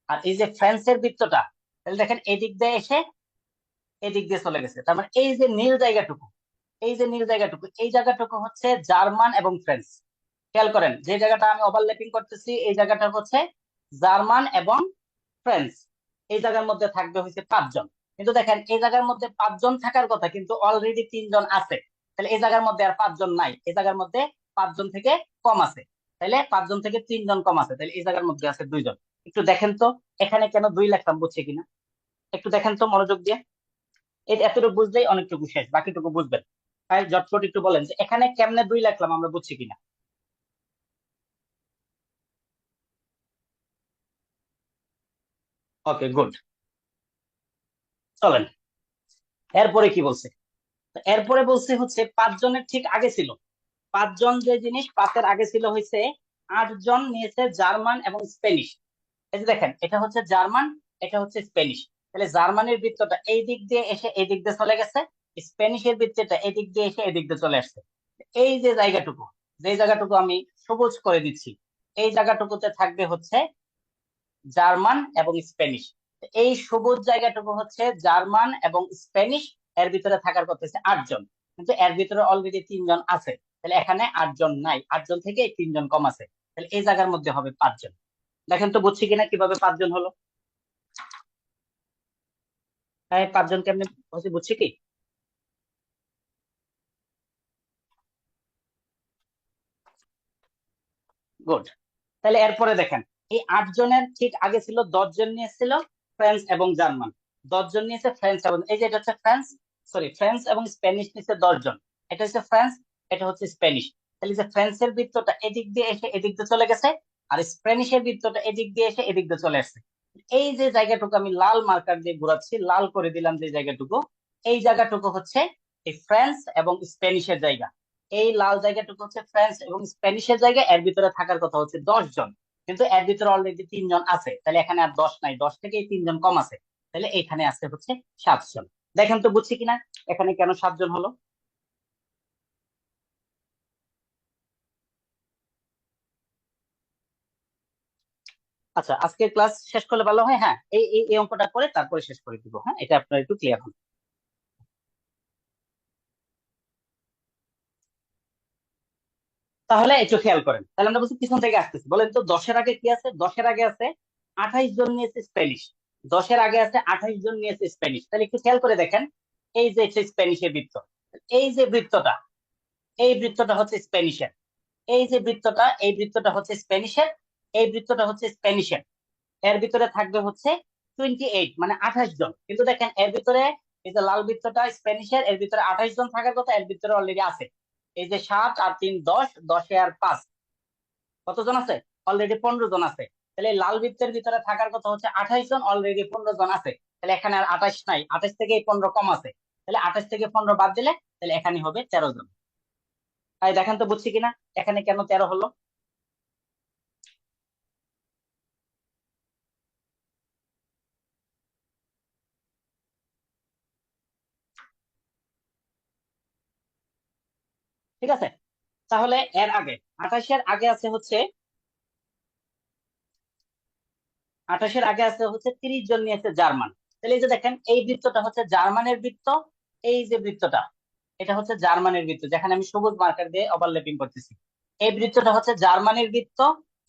আর এই যে ফ্রান্সের বৃত্তটা, তাহলে দেখেন এদিক দিয়ে এসে এদিক দিয়ে চলে গেছে। তার মানে এই যে নীল জায়গাটুকু, এই যে নীল জায়গাটুকু, এই জায়গাটুকু হচ্ছে জার্মান এবং ফ্রেঞ্চ। খেয়াল করেন, যে জায়গাটা আমি ওভারল্যাপিং করতেছি এই জায়গাটা হচ্ছে জার্মান এবং ফ্রেঞ্চ। এই জায়গার মধ্যে থাকবে হচ্ছে 5 জন। কিন্তু দেখেন এই জায়গার মধ্যে 5 জন থাকার কথা, কিন্তু অলরেডি 3 জন আছে। তাহলে এই জায়গার মধ্যে আর 5 জন নাই, এই জায়গার মধ্যে 5 জন থেকে কম আছে। তাহলে 5 জন থেকে 3 জন কম আছে, তাহলে এই জায়গার মধ্যে আছে 2 জন। একটু দেখেন তো এখানে কেন 2 লিখলাম, বুঝছে কিনা একটু দেখেন তো মনোযোগ দিয়ে। এই এতটুকু বুঝলেই অনেকটুকু শেষ, বাকিটুকু বুঝবেন। তাই ঝটপট একটু বলেন যে এখানে কেমনে 2 লিখলাম আমরা বুঝছি কিনা। ওকে, গুড। চলেন, এরপরে কি বলছে। তো এরপরে বলছে হচ্ছে 5 জনের ঠিক আগে ছিল। 5 জন যে জিনিস, 5-এর আগে ছিল হয়েছে 8 জন নিয়েছে জার্মান এবং স্পেনিশ। এই যে দেখেন, এটা হচ্ছে জার্মান, এটা হচ্ছে স্পেনিশ। তাহলে জার্মানির বৃত্তটা এই দিক দিয়ে এসে এই দিক দিয়ে চলে গেছে, স্পেনিশের বৃত্তটা এই দিক দিয়ে এসে এই দিক দিয়ে চলে আসছে। এই যে জায়গাটুকু, যে জায়গাটুকু আমি সবুজ করে দিচ্ছি, এই জায়গাটুকুতে থাকবে হচ্ছে জার্মান এবং স্পেনিশ। এই সবুজ জায়গাটুকু হচ্ছে জার্মান এবং স্পেনিশ। এর ভিতরে থাকার কথা হচ্ছে 8 জন, কিন্তু এর ভিতরে অলরেডি 3 জন আছে। তাহলে এখানে 8 জন নাই, 8 জন থেকে এই 3 জন কম আছে। তাহলে এই জায়গার মধ্যে হবে 5 জন। দেখেন তো বুঝছি কিনা কিভাবে 5 জন হলো। হ্যাঁ, 5 জন কেমনে হচ্ছে বুঝছি কি। গুড। তাহলে এরপরে দেখেন, এই 8 জনের ঠিক আগে ছিল 10 জন নিয়েছিল ফ্রান্স এবং জার্মান। 10 জন নিয়েছে ফ্রান্স এবং এই যে এটা হচ্ছে ফ্রান্স, সরি ফ্রান্স এবং স্প্যানিশ নিয়েছে 10 জন। এটা হচ্ছে ফ্রান্স, এটা হচ্ছে স্প্যানিশ। তাহলে যে ফ্রান্সের বৃত্তটা এদিক দিয়ে এসে এদিক দিয়ে চলে গেছে, আর স্প্যানিশের বৃত্তটা এদিক দিয়ে এসে এদিক দিয়ে চলে আসছে। এই যে জায়গাটুকু আমি লাল মার্কার দিয়ে ঘোরাচ্ছি, লাল করে দিলাম যে জায়গাটুকু, এই জায়গাটুকু হচ্ছে এই ফ্রান্স এবং স্প্যানিশের জায়গা। এই লাল জায়গাটুকু হচ্ছে ফ্রান্স এবং স্প্যানিশের জায়গা। এর ভিতরে থাকার কথা হচ্ছে 10 জন, কিন্তু এর ভিতরে অলরেডি 3 জন আছে। তাহলে এখানে আর 10 নাই, 10 থেকে এই 3 জন কম আছে। তাহলে এখানে আছে হচ্ছে 7 জন। দেখেন তো বুঝছি কিনা এখানে কেন 7 জন হলো। আচ্ছা, আজকে ক্লাস শেষ করলে ভালো হয়। হ্যাঁ, এই অঙ্কটা করে তারপরে শেষ করে দিব। হ্যাঁ, এটা আপনার একটু ক্লিয়ার হন। তাহলে একটু খেয়াল করেন, তাহলে আমরা বলছি পিছন থেকে আসতেছি। বলেন তো 10-এর আগে কি আছে। 10-এর আগে আছে 28 জন নিয়েছে স্প্যানিশ। 10-এর আগে আছে 28 জন নিয়েছে স্প্যানিশ। তাহলে একটু খেয়াল করে দেখেন, এই যে হচ্ছে স্প্যানিশের বৃত্ত, এই যে বৃত্তটা, এই বৃত্তটা হচ্ছে স্প্যানিশের। এই যে বৃত্তটা, এই বৃত্তটা হচ্ছে স্প্যানিশের, এই বৃত্তটা হচ্ছে স্প্যানিশের। এর ভিতরে থাকবে হচ্ছে 28, মানে 28 জন। কিন্তু দেখেন এর ভিতরে এই যে লাল বৃত্তটা স্প্যানিশের, এর ভিতরে 28 জন থাকার কথা, এর ভিতরে অলরেডি আছে এই যে 7 আর 3 10, 10-এ আর 5 কতজন আছে, অলরেডি 15 জন আছে। তাহলে এই লাল বৃত্তের ভিতরে থাকার কথা হচ্ছে 28 জন, অলরেডি 15 জন আছে। তাহলে এখানে আর 28 নাই, 28 থেকে এই 15 কম আছে। তাহলে 28 থেকে 15 বাদ দিলে তাহলে এখানে হবে 13 জন। তাই দেখেন তো বুঝছি কিনা এখানে কেন 13 হলো। ঠিক আছে, তাহলে এর আগে 28-এর আগে আছে হচ্ছে 30 জন নিয়েছে জার্মান। তাহলে এই যে দেখেন, এই বৃত্তটা হচ্ছে জার্মানের বৃত্ত। এই যে বৃত্তটা, এটা হচ্ছে জার্মানের বৃত্ত, যেখানে আমি সবুজ মার্কার দিয়ে ওভারল্যাপিং করতেছি। এই বৃত্তটা হচ্ছে জার্মানির বৃত্ত।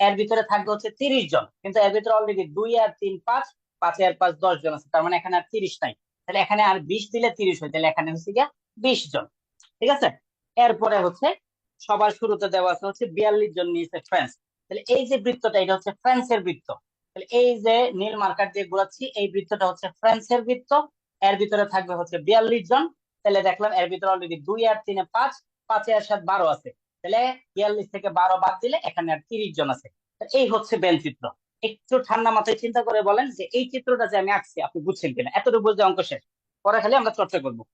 এর ভিতরে থাকবে হচ্ছে 30 জন, কিন্তু এর ভিতরে অলরেডি 2 আর 3 5, 5 আর 5 10 জন আছে। তার মানে এখানে আর 30 নাই। তাহলে এখানে আর 20 দিলে 30 হয়, তাহলে এখানে হচ্ছে গিয়া 20 জন। ঠিক আছে, এরপরে হচ্ছে সবার শুরুতে দেওয়া আছে হচ্ছে 42 জন নিয়েছে ফ্রান্স। তাহলে এই যে বৃত্তটা, এটা হচ্ছে ফ্রান্সের বৃত্ত। তাহলে এই যে নীল মার্কার দিয়ে ঘোরাচ্ছি, এই বৃত্তটা হচ্ছে ফ্রান্সের বৃত্ত। এর ভিতরে থাকবে হচ্ছে 42 জন। তাহলে দেখলাম এর ভিতরে অলরেডি 2 আর 3 5, 5 আর 7 12 আছে। তাহলে 42 থেকে 12 বাদ দিলে এখানে আর 30 জন আছে। এই হচ্ছে বেন চিত্র। একটু ঠান্ডা মাথায় চিন্তা করে বলেন যে এই চিত্রটা যে আমি আঁকছি আপনি বুঝছেন কিনা। এতটুকু বুঝলে অঙ্ক শেষ, পরে খালি আমরা চর্চা করবো।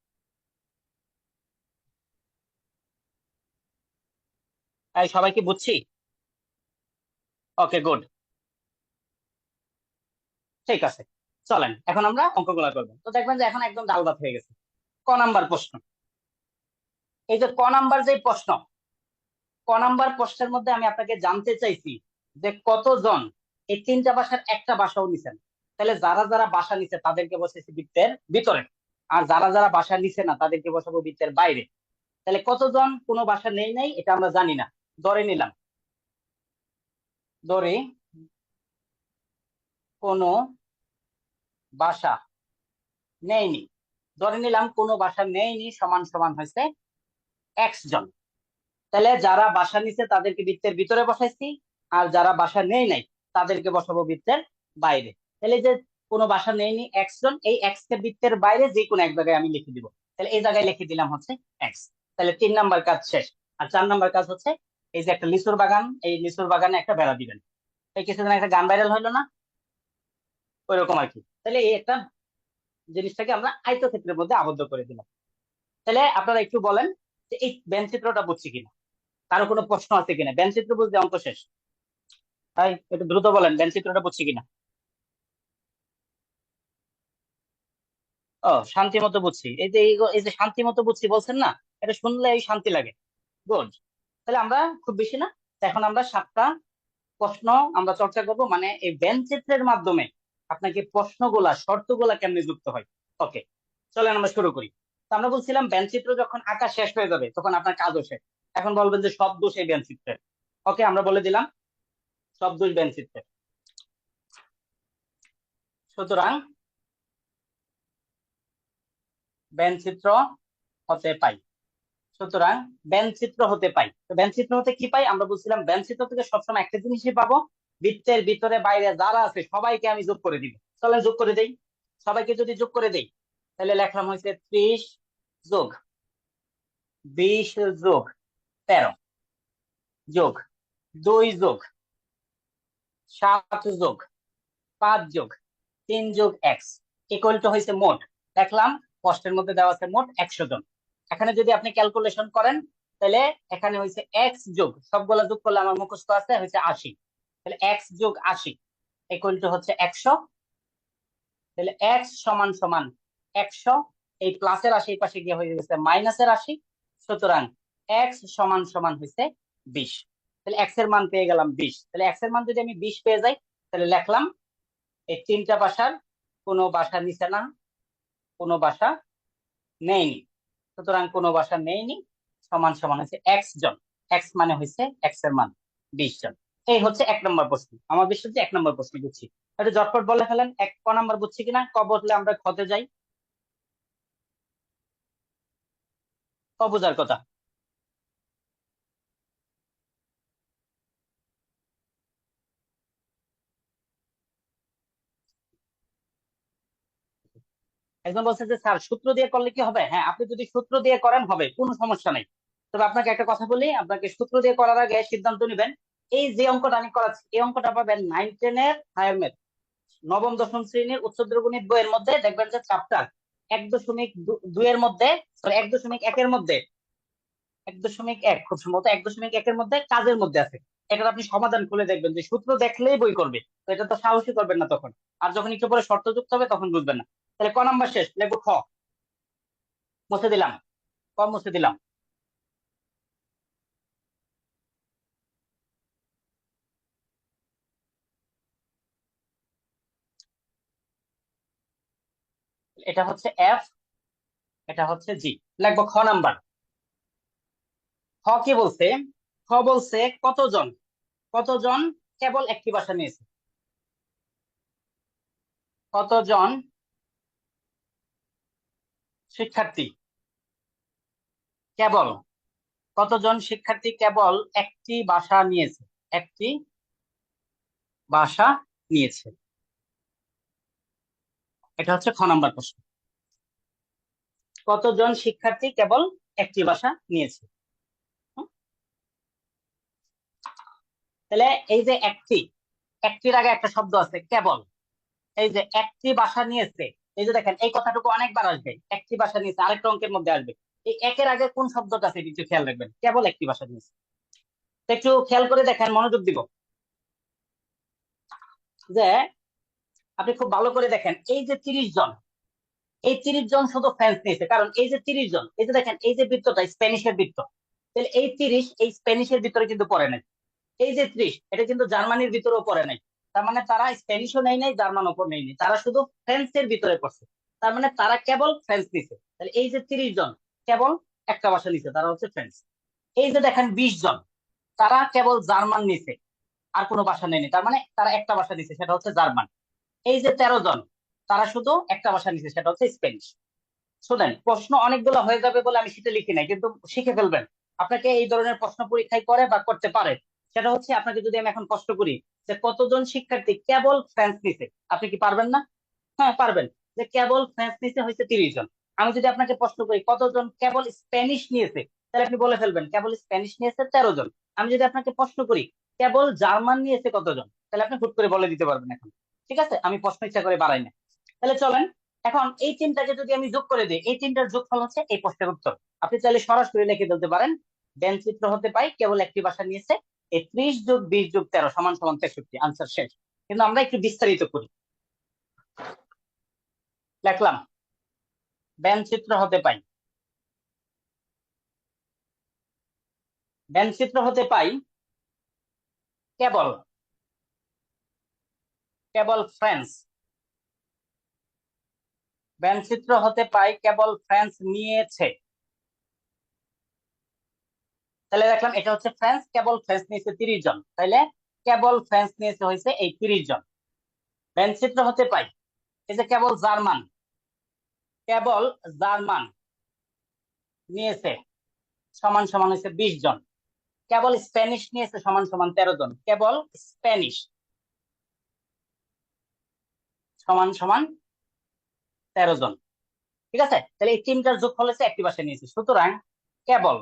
তাই সবাই কি বুঝছি। ওকে, গুড। ঠিক আছে, চলেন এখন আমরা অঙ্কগুলা করবো। তো দেখবেন যে এখন একদম ডাল ভাত হয়ে গেছে। ক নাম্বার প্রশ্ন। এই যে ক নাম্বার যে প্রশ্ন, ক নাম্বার প্রশ্নের মধ্যে আমি আপনাকে জানতে চাইছি যে কতজন এই তিনটা ভাষার একটা ভাষাও নিছেন। তাহলে যারা যারা ভাষা নিছে তাদেরকে বসেছি বৃত্তের ভিতরে, আর যারা যারা ভাষা নিছে না তাদেরকে বসাবো বৃত্তের বাইরে। তাহলে কতজন কোনো ভাষা নেই নাই এটা আমরা জানি না, ধরে নিলাম, ধরে কোনো ভাষা নেয়নি, ধরে নিলাম কোনো ভাষা নেয়নি সমান সমান হয়েছে এক্স জন। তাহলে যারা ভাষা নিছে তাদেরকে বৃত্তের ভিতরে বসাইছি, আর যারা ভাষা নেই নাই তাদেরকে বসাবো বৃত্তের বাইরে। তাহলে যে কোনো ভাষা নেয়নি এক্স জন, এই এক্স কে বৃত্তের বাইরে যে কোনো এক জায়গায় আমি লিখে দিব। তাহলে এই জায়গায় লিখে দিলাম হচ্ছে এক্স। তাহলে 3 নাম্বার কাজ শেষ। আর 4 নাম্বার কাজ হচ্ছে এই যে একটা লিচুর বাগান, এই লিচুর বাগানে একটা বেড়া দিবেন। এই কিছুদিন একটা গান ভাইরাল হলো না, ওইরকম আর কি। তাহলে এই একটা জিনিসটাকে আমরা আয়তক্ষেত্রের মধ্যে আবদ্ধ করে দিলাম। তাহলে আপনারা একটু বলেন যে এই ব্যঞ্চিত্রটা বুঝছি কিনা, কারো কোনো প্রশ্ন আছে কিনা? ব্যঞ্চিত্র বুঝতে অঙ্ক শেষ। তাই একটু দ্রুত বলেন ব্যঞ্চিত্রটা বুঝছি কিনা। ও, শান্তি মতো বুঝছি। এই যে শান্তি মতো বুঝছি বলছেন না, এটা শুনলে এই শান্তি লাগে। গুড। তাহলে আমরা খুব বেশি না, এখন আমরা 7টা প্রশ্ন আমরা চর্চা করব, মানে এই ব্যঞ্চিত্রের মাধ্যমে আপনাকে প্রশ্নগুলা শর্তগুলা কেমনে যুক্ত হয়। ওকে, চলেন আমরা শুরু করি। তো আমরা বলছিলাম ব্যঞ্চিত্র যখন আঁকা শেষ হয়ে যাবে তখন আপনার কাজও শেষ। এখন বলবেন যে সব দোষ এই ব্যঞ্চিত্রের। ওকে, আমরা বলে দিলাম সব দোষ ব্যঞ্চিত্রের। সুতরাং ব্যঞ্চিত্র হতে পাই, সুতরাং ব্যঞ্চিত্র হতে পাই। তো ব্যঞ্চিত্র হতে কি পাই? আমরা বলছিলাম ব্যঞ্চিত্র থেকে সবসময় একটা জিনিসই পাবো, বৃত্তের ভিতরে বাইরে যারা আছে সবাইকে আমি যোগ করে দিব। চলেন যোগ করে দেই। সবাইকে যদি যোগ করে দেই তাহলে লেখলাম হয়েছে 30 যোগ 20 যোগ 13 যোগ 2 যোগ 7 যোগ 5 যোগ 3 যোগ x ইকুয়াল টু হয়েছে মোট। দেখলাম প্রশ্নের মধ্যে দেওয়া আছে মোট 100 জন। এখানে যদি আপনি ক্যালকুলেশন করেন তাহলে এখানে হয়েছে x যোগ সবগুলা যোগ করলে আমার মুখস্থ আছে হয়েছে 80। তাহলে x যোগ 80 ইকুয়াল টু হচ্ছে 100। তাহলে x সমান সমান 100, এই প্লাসের 80 এই পাশে গিয়ে হয়ে গেছে মাইনাসের 80। সুতরাং x সমান সমান হয়েছে 20। তাহলে x এর মান পেয়ে গেলাম 20। তাহলে x এর মান যদি আমি 20 পেয়ে যাই তাহলে লিখলাম এই তিনটা ভাষার কোনো ভাষা নিছে না, কোনো ভাষা নেয়নি। সুতরাং কোনো ভাষা নেয়নি সমান সমান হচ্ছে এক্স জন। এক্স মানে হচ্ছে এক্স এর মান 20 জন। এই হচ্ছে 1 নম্বর প্রশ্ন। আমার বিশ্বাস যে 1 নম্বর প্রশ্ন বুঝছি। এটা ঝটপট বলে ফেলেন ক নাম্বার বুঝছি কিনা। ক বললে আমরা খতে যাই, ক বোঝার কথা। একজন বলছে যে স্যার সূত্র দিয়ে করলে কি হবে? হ্যাঁ, আপনি যদি সূত্র দিয়ে করেন হবে, কোনো সমস্যা নেই। তবে আপনাকে একটা কথা বলি, আপনাকে সূত্র দিয়ে করার আগে সিদ্ধান্ত নেবেন। এই যে অঙ্কটা আমি করাচ্ছি এই অঙ্কটা পাবেন 9, 10 এর হায়ার ম্যাথ, নবম দশম শ্রেণীর উচ্চতর গণিত বইয়ের মধ্যে দেখবেন যে চ্যাপ্টার 1.2 এর মধ্যে, সরি 1.1 এর মধ্যে, 1.1 খুব সম্ভবত 1.1 এর মধ্যে কাজের মধ্যে আছে। এটার আপনি সমাধান খুলে দেখবেন যে সূত্র দেখলেই বই করবে, তো এটা তো সাহসী করবেন না তখন। আর যখন একটু পরে শর্ত যুক্ত হবে তখন বুঝবেন না। তাহলে ক নাম্বার শেষ, লিখবো খ। মুছে দিলাম, ক মুছে দিলাম। এটা হচ্ছে এফ, এটা হচ্ছে জি। লিখবো খ নাম্বার। খ কি বলছে? খ বলছে কতজন, কতজন কেবল একটি ভাষা নিয়েছে, কতজন শিক্ষার্থী কেবল, কতজন শিক্ষার্থী কেবল একটি ভাষা নিয়েছে, একটি ভাষা নিয়েছে। এটা হচ্ছে খ নাম্বার প্রশ্ন। কতজন শিক্ষার্থী কেবল একটি ভাষা নিয়েছে। তাহলে এই যে একটি, একটির আগে একটা শব্দ আছে কেবল, এই যে একটি ভাষা নিয়েছে, এই যে দেখেন এই কথাটুকু অনেকবার আসবে, একটি ভাষা নিয়েছে আরেকটা অঙ্কের মধ্যে আসবে। এই একের আগে কোন শব্দটা আছে একটু খেয়াল রাখবেন, কেবল একটি ভাষা নিয়েছে। তো একটু খেয়াল করে দেখেন, মনোযোগ দিব যে আপনি খুব ভালো করে দেখেন এই যে 30 জন, এই 30 জন শুধু ফ্রান্স নিয়েছে, কারণ এই যে 30 জন, এই যে দেখেন এই যে বৃত্তটা স্প্যানিশের বৃত্ত, তাহলে এই 30 এই স্প্যানিশের ভিতরে কিন্তু পড়ে নাই। এই যে 30 এটা কিন্তু জার্মানির ভিতরেও পড়ে নাই। তার মানে তারা স্প্যানিশও নেই নাই, জার্মানও নেই নাই, তারা শুধু ফ্রান্সের ভিতরে পড়ছে। তার মানে তারা কেবল ফ্রান্স নিছে। তাহলে এই যে 30 জন কেবল একটা ভাষা নিছে, তারা হচ্ছে ফ্রান্স। এই যে দেখেন 20 জন, তারা কেবল জার্মান নিছে, আর কোনো ভাষা নেয়নি, তার মানে তারা একটা ভাষা নিছে, সেটা হচ্ছে জার্মান। এই যে 13 জন, তারা শুধু একটা ভাষা নিছে, সেটা হচ্ছে স্প্যানিশ। শুনেন, প্রশ্ন অনেকগুলো হয়ে যাবে বলে আমি সেটা লিখি নাই, কিন্তু শিখে ফেলবেন। আপনাকে এই ধরনের প্রশ্ন পরীক্ষায় করে বা করতে পারে। সেটা হচ্ছে আপনাকে যদি আমি এখন প্রশ্ন করি যে কতজন শিক্ষার্থী কেবল ফ্রান্স নিছে, আপনি কি পারবেন না? হ্যাঁ পারবেন। যে কেবল ফ্রান্স নিছে হয়েছে 30 জন। আমি যদি আপনাকে প্রশ্ন করি কতজন কেবল স্প্যানিশ নিয়েছে, তাহলে আপনি বলে ফেলবেন কেবল স্প্যানিশ নিয়েছে 13 জন। আমি যদি আপনাকে প্রশ্ন করি কেবল জার্মান নিয়েছে কতজন, তাহলে আপনি হুট করে বলে দিতে পারবেন এখন। ঠিক আছে, আমি প্রশ্ন ইচ্ছা করে বাড়াই না। তাহলে চলেন, এখন এই তিনটাকে যদি আমি যোগ করে দিই, এই তিনটার যোগফল হচ্ছে এই প্রশ্নের উত্তর। আপনি চাইলে সরাসরি লিখে ফেলতে পারেন, ব্যঞ্চিত্র হতে পাই কেবল একটি ভাষা নিয়েছে, এই 30 যোগ 20 যোগ 13 সমান সমান 63। আনসার শেষ। কিন্তু আমরা একটু বিস্তারিত করি। লিখলাম ব্যঞ্চিত্র হতে পাই, ব্যঞ্চিত্র হতে পাই কেবল, কেবল ফ্রান্স, ব্যঞ্চিত্র হতে পাই কেবল ফ্রান্স নিয়েছে। তাহলে দেখলাম এটা হচ্ছে ফ্রান্স, কেবল ফ্রান্স নিয়েছে 30 জন, তাইলে কেবল ফ্রান্স নিয়েছে হয়েছে এই 30 জন। ব্যঞ্চিত্র হতে পাই এই যে কেবল জার্মান, কেবল জার্মান নিয়েছে সমান সমান হয়েছে 20 জন। কেবল স্প্যানিশ নিয়েছে সমান সমান 13 জন, কেবল স্প্যানিশ সমান সমান 13 জন। ঠিক আছে, তাহলে এই তিনটার যোগফল হচ্ছে একটি ভাষা নিয়েছে। সুতরাং কেবল,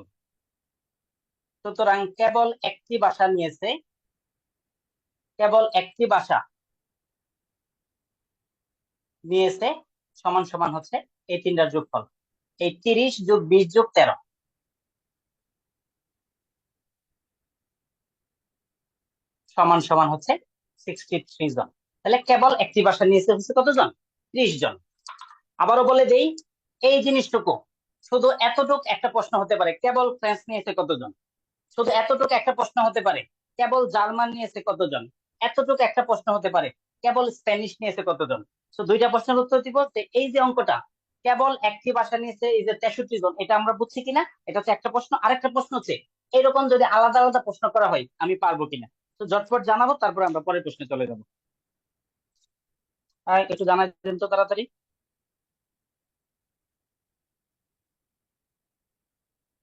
সুতরাং কেবল একটি ভাষা নিয়েছে, কেবল একটি ভাষা নিয়েছে সমান সমান হচ্ছে এই তিনটার যোগফল, এই 30 যোগ 20 যোগ 13 সমান সমান হচ্ছে 63 জন। তাহলে কেবল একটি ভাষা নিয়েছে হচ্ছে কতজন? 30 জন। আবারও বলে দেই, এই জিনিসটুকু শুধু এতটুক একটা প্রশ্ন হতে পারে, কেবল ফ্রান্স নিয়েছে কতজন। শুধু এতটুকু একটা প্রশ্ন হতে পারে, কেবল জার্মান নিয়েছে কতজন। এতটুকু একটা প্রশ্ন হতে পারে, কেবল স্প্যানিশ নিয়েছে কতজন। তো দুইটা প্রশ্নের উত্তর দিব যে এই যে অঙ্কটা কেবল একটি ভাষা নিয়েছে এই যে 63 জন, এটা আমরা বুঝছি কিনা, এটা হচ্ছে একটা প্রশ্ন। আরেকটা প্রশ্ন হচ্ছে এরকম যদি আলাদা আলাদা প্রশ্ন করা হয় আমি পারবো কিনা। তো ঝটপট জানাবো, তারপরে আমরা পরের প্রশ্নে চলে যাবো। একটু জানাই দেন তো তাড়াতাড়ি।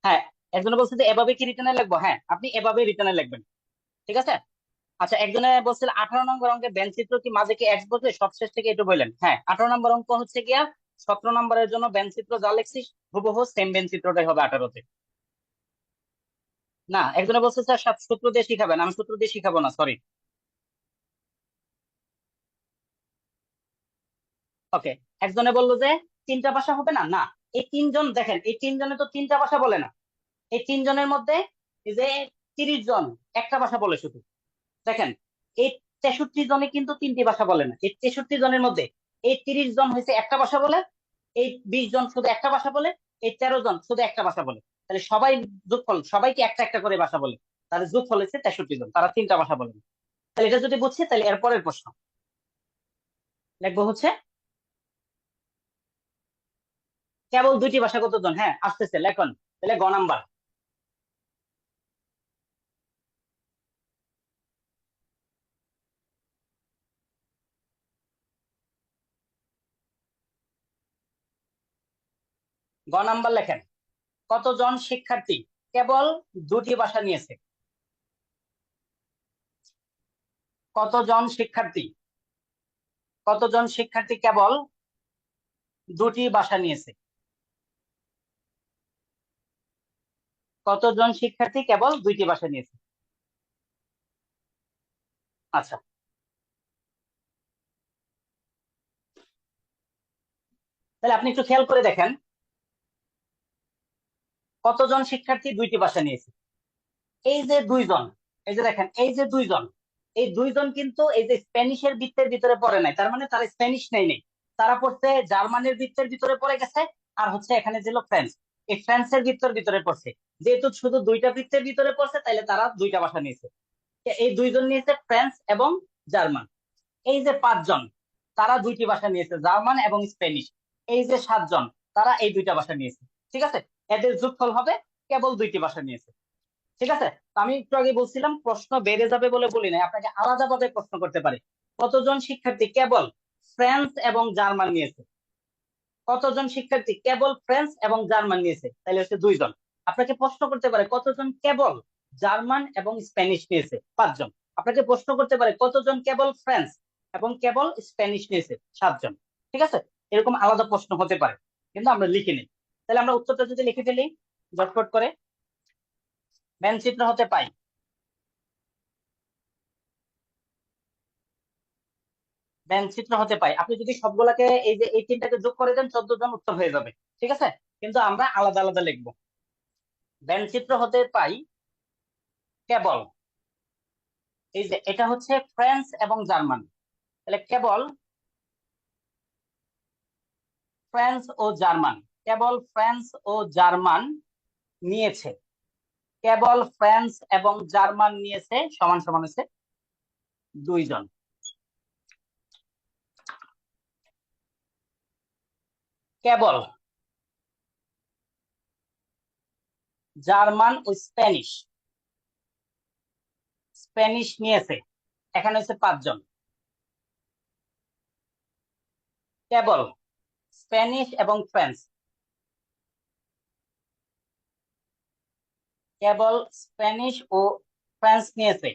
হ্যাঁ, একজনে বলছে যে এভাবে কি রিটার্নে লিখবো? হ্যাঁ, আপনি এভাবে রিটার্নে লিখবেন। ঠিক আছে। আচ্ছা, একজনে বলছিল 18 নম্বর অঙ্কে ব্যঞ্চিত্র কি মাঝে কি এক্স বসবে, সবশেষ থেকে একটু বললেন। হ্যাঁ, 18 নম্বর অঙ্ক হচ্ছে গিয়া 17 নম্বরের জন্য ব্যঞ্চিত্র যা লিখছিস হুবহু সেম ব্যঞ্চিত্রটাই হবে 18-তে। না, একজনে বলছে স্যার সব সূত্র দিয়ে শিখাবেন, আমি সূত্র দিয়ে শিখাবো না, সরি। ওকে, একজনে বললো যে তিনটা ভাষা হবে না। না, এই তিনজন দেখেন, এই তিনজনে তো তিনটা ভাষা বলে না। এই তিনজনের মধ্যে এই যে 30 জন একটা ভাষা বলে শুধু। দেখেন, এই 63 জনে কিন্তু তিনটি ভাষা বলে না। এই 63 জনের মধ্যে এই 30 জন হয়েছে একটা ভাষা বলে, এই 20 জন শুধু একটা ভাষা বলে, এই 13 জন শুধু একটা ভাষা বলে। তাহলে সবাই যোগফল, সবাইকে একটা একটা করে ভাষা বলে, তাহলে যোগফল হচ্ছে 63 জন, তারা তিনটা ভাষা বলেন। তাহলে এটা যদি বুঝছি, তাহলে এর পরের প্রশ্ন লিখবো হচ্ছে কেবল দুইটি ভাষা কতজন। হ্যাঁ আসতেছে, লেখন। তাহলে গ নাম্বার, গ নাম্বার লেখেন কতজন শিক্ষার্থী কেবল দুটি ভাষা নিয়েছে। কতজন শিক্ষার্থী, কতজন শিক্ষার্থী কেবল দুটি ভাষা নিয়েছে। কতজন শিক্ষার্থী কেবল দুইটি ভাষা নিয়েছে। আচ্ছা, তাহলে আপনি একটু খেয়াল করে দেখেন কতজন শিক্ষার্থী দুইটি ভাষা নিয়েছে। এই যে দুইজন, এই যে দেখেন এই যে দুইজন, এই দুইজন কিন্তু এই যে স্প্যানিশের বৃত্তের ভিতরে পড়ে নাই, তার মানে তারা স্প্যানিশ নেই নেই। তারা পড়ছে জার্মানির বৃত্তের ভিতরে পড়ে গেছে, আর হচ্ছে এখানে ছিল ফ্রান্স, এই ফ্রান্সের বৃত্তের ভিতরে পড়ছে। যেহেতু শুধু দুইটা বৃত্তের ভিতরে পড়ছে, তাইলে তারা দুইটা ভাষা নিয়েছে। এই দুইজন নিয়েছে ফ্রান্স এবং জার্মান। এই যে পাঁচজন, তারা দুইটি ভাষা নিয়েছে, জার্মান এবং স্প্যানিশ। এই যে সাতজন, তারা এই দুইটা ভাষা নিয়েছে। ঠিক আছে, এদের যোগফল হবে কেবল দুইটি ভাষা নিয়েছে। ঠিক আছে, তো আমি একটু আগে বলছিলাম প্রশ্ন বেড়ে যাবে বলে বলি নাই, আপনাকে আলাদাভাবে প্রশ্ন করতে পারে কতজন শিক্ষার্থী কেবল ফ্রান্স এবং জার্মান নিয়েছে। কতজন শিক্ষার্থী কেবল ফ্রান্স এবং জার্মান নিয়েছে, তাহলে হচ্ছে দুইজন। আপনাকে প্রশ্ন করতে পারে কতজন কেবল জার্মান এবং স্প্যানিশ নিয়েছে, পাঁচজন। আপনাকে প্রশ্ন করতে পারে কতজন কেবল ফ্রান্স এবং কেবল স্প্যানিশ নিয়েছে, সাতজন। ঠিক আছে, এরকম আলাদা প্রশ্ন হতে পারে, কিন্তু আমরা লিখে নিই। তাহলে আমরা উত্তরটা যদি লিখে ফেলি ঝটপট করে, ম্যানচিত্র হতে পাই চিত্র হতে পাই, আপনি যদি সবগুলাকে এই যে এই তিনটাকে যোগ করে দেন 14 জন উত্তর হয়ে যাবে। ঠিক আছে, কিন্তু আমরা আলাদা আলাদা লিখবো। চিত্র হতে পাই কেবল, এই যে এটা হচ্ছে ফ্রান্স এবং জার্মান, তাহলে কেবল ফ্রান্স ও জার্মান, কেবল ফ্রান্স ও জার্মান নিয়েছে, কেবল ফ্রান্স এবং জার্মান নিয়েছে সমান সমান হচ্ছে দুইজন। কেবল জার্মান ও স্প্যানিশ, স্প্যানিশ নিয়েছে, এখানে হচ্ছে পাঁচজন। কেবল স্প্যানিশ এবং ফ্রান্স, কেবল স্প্যানিশ ও ফ্রান্স নিয়েছে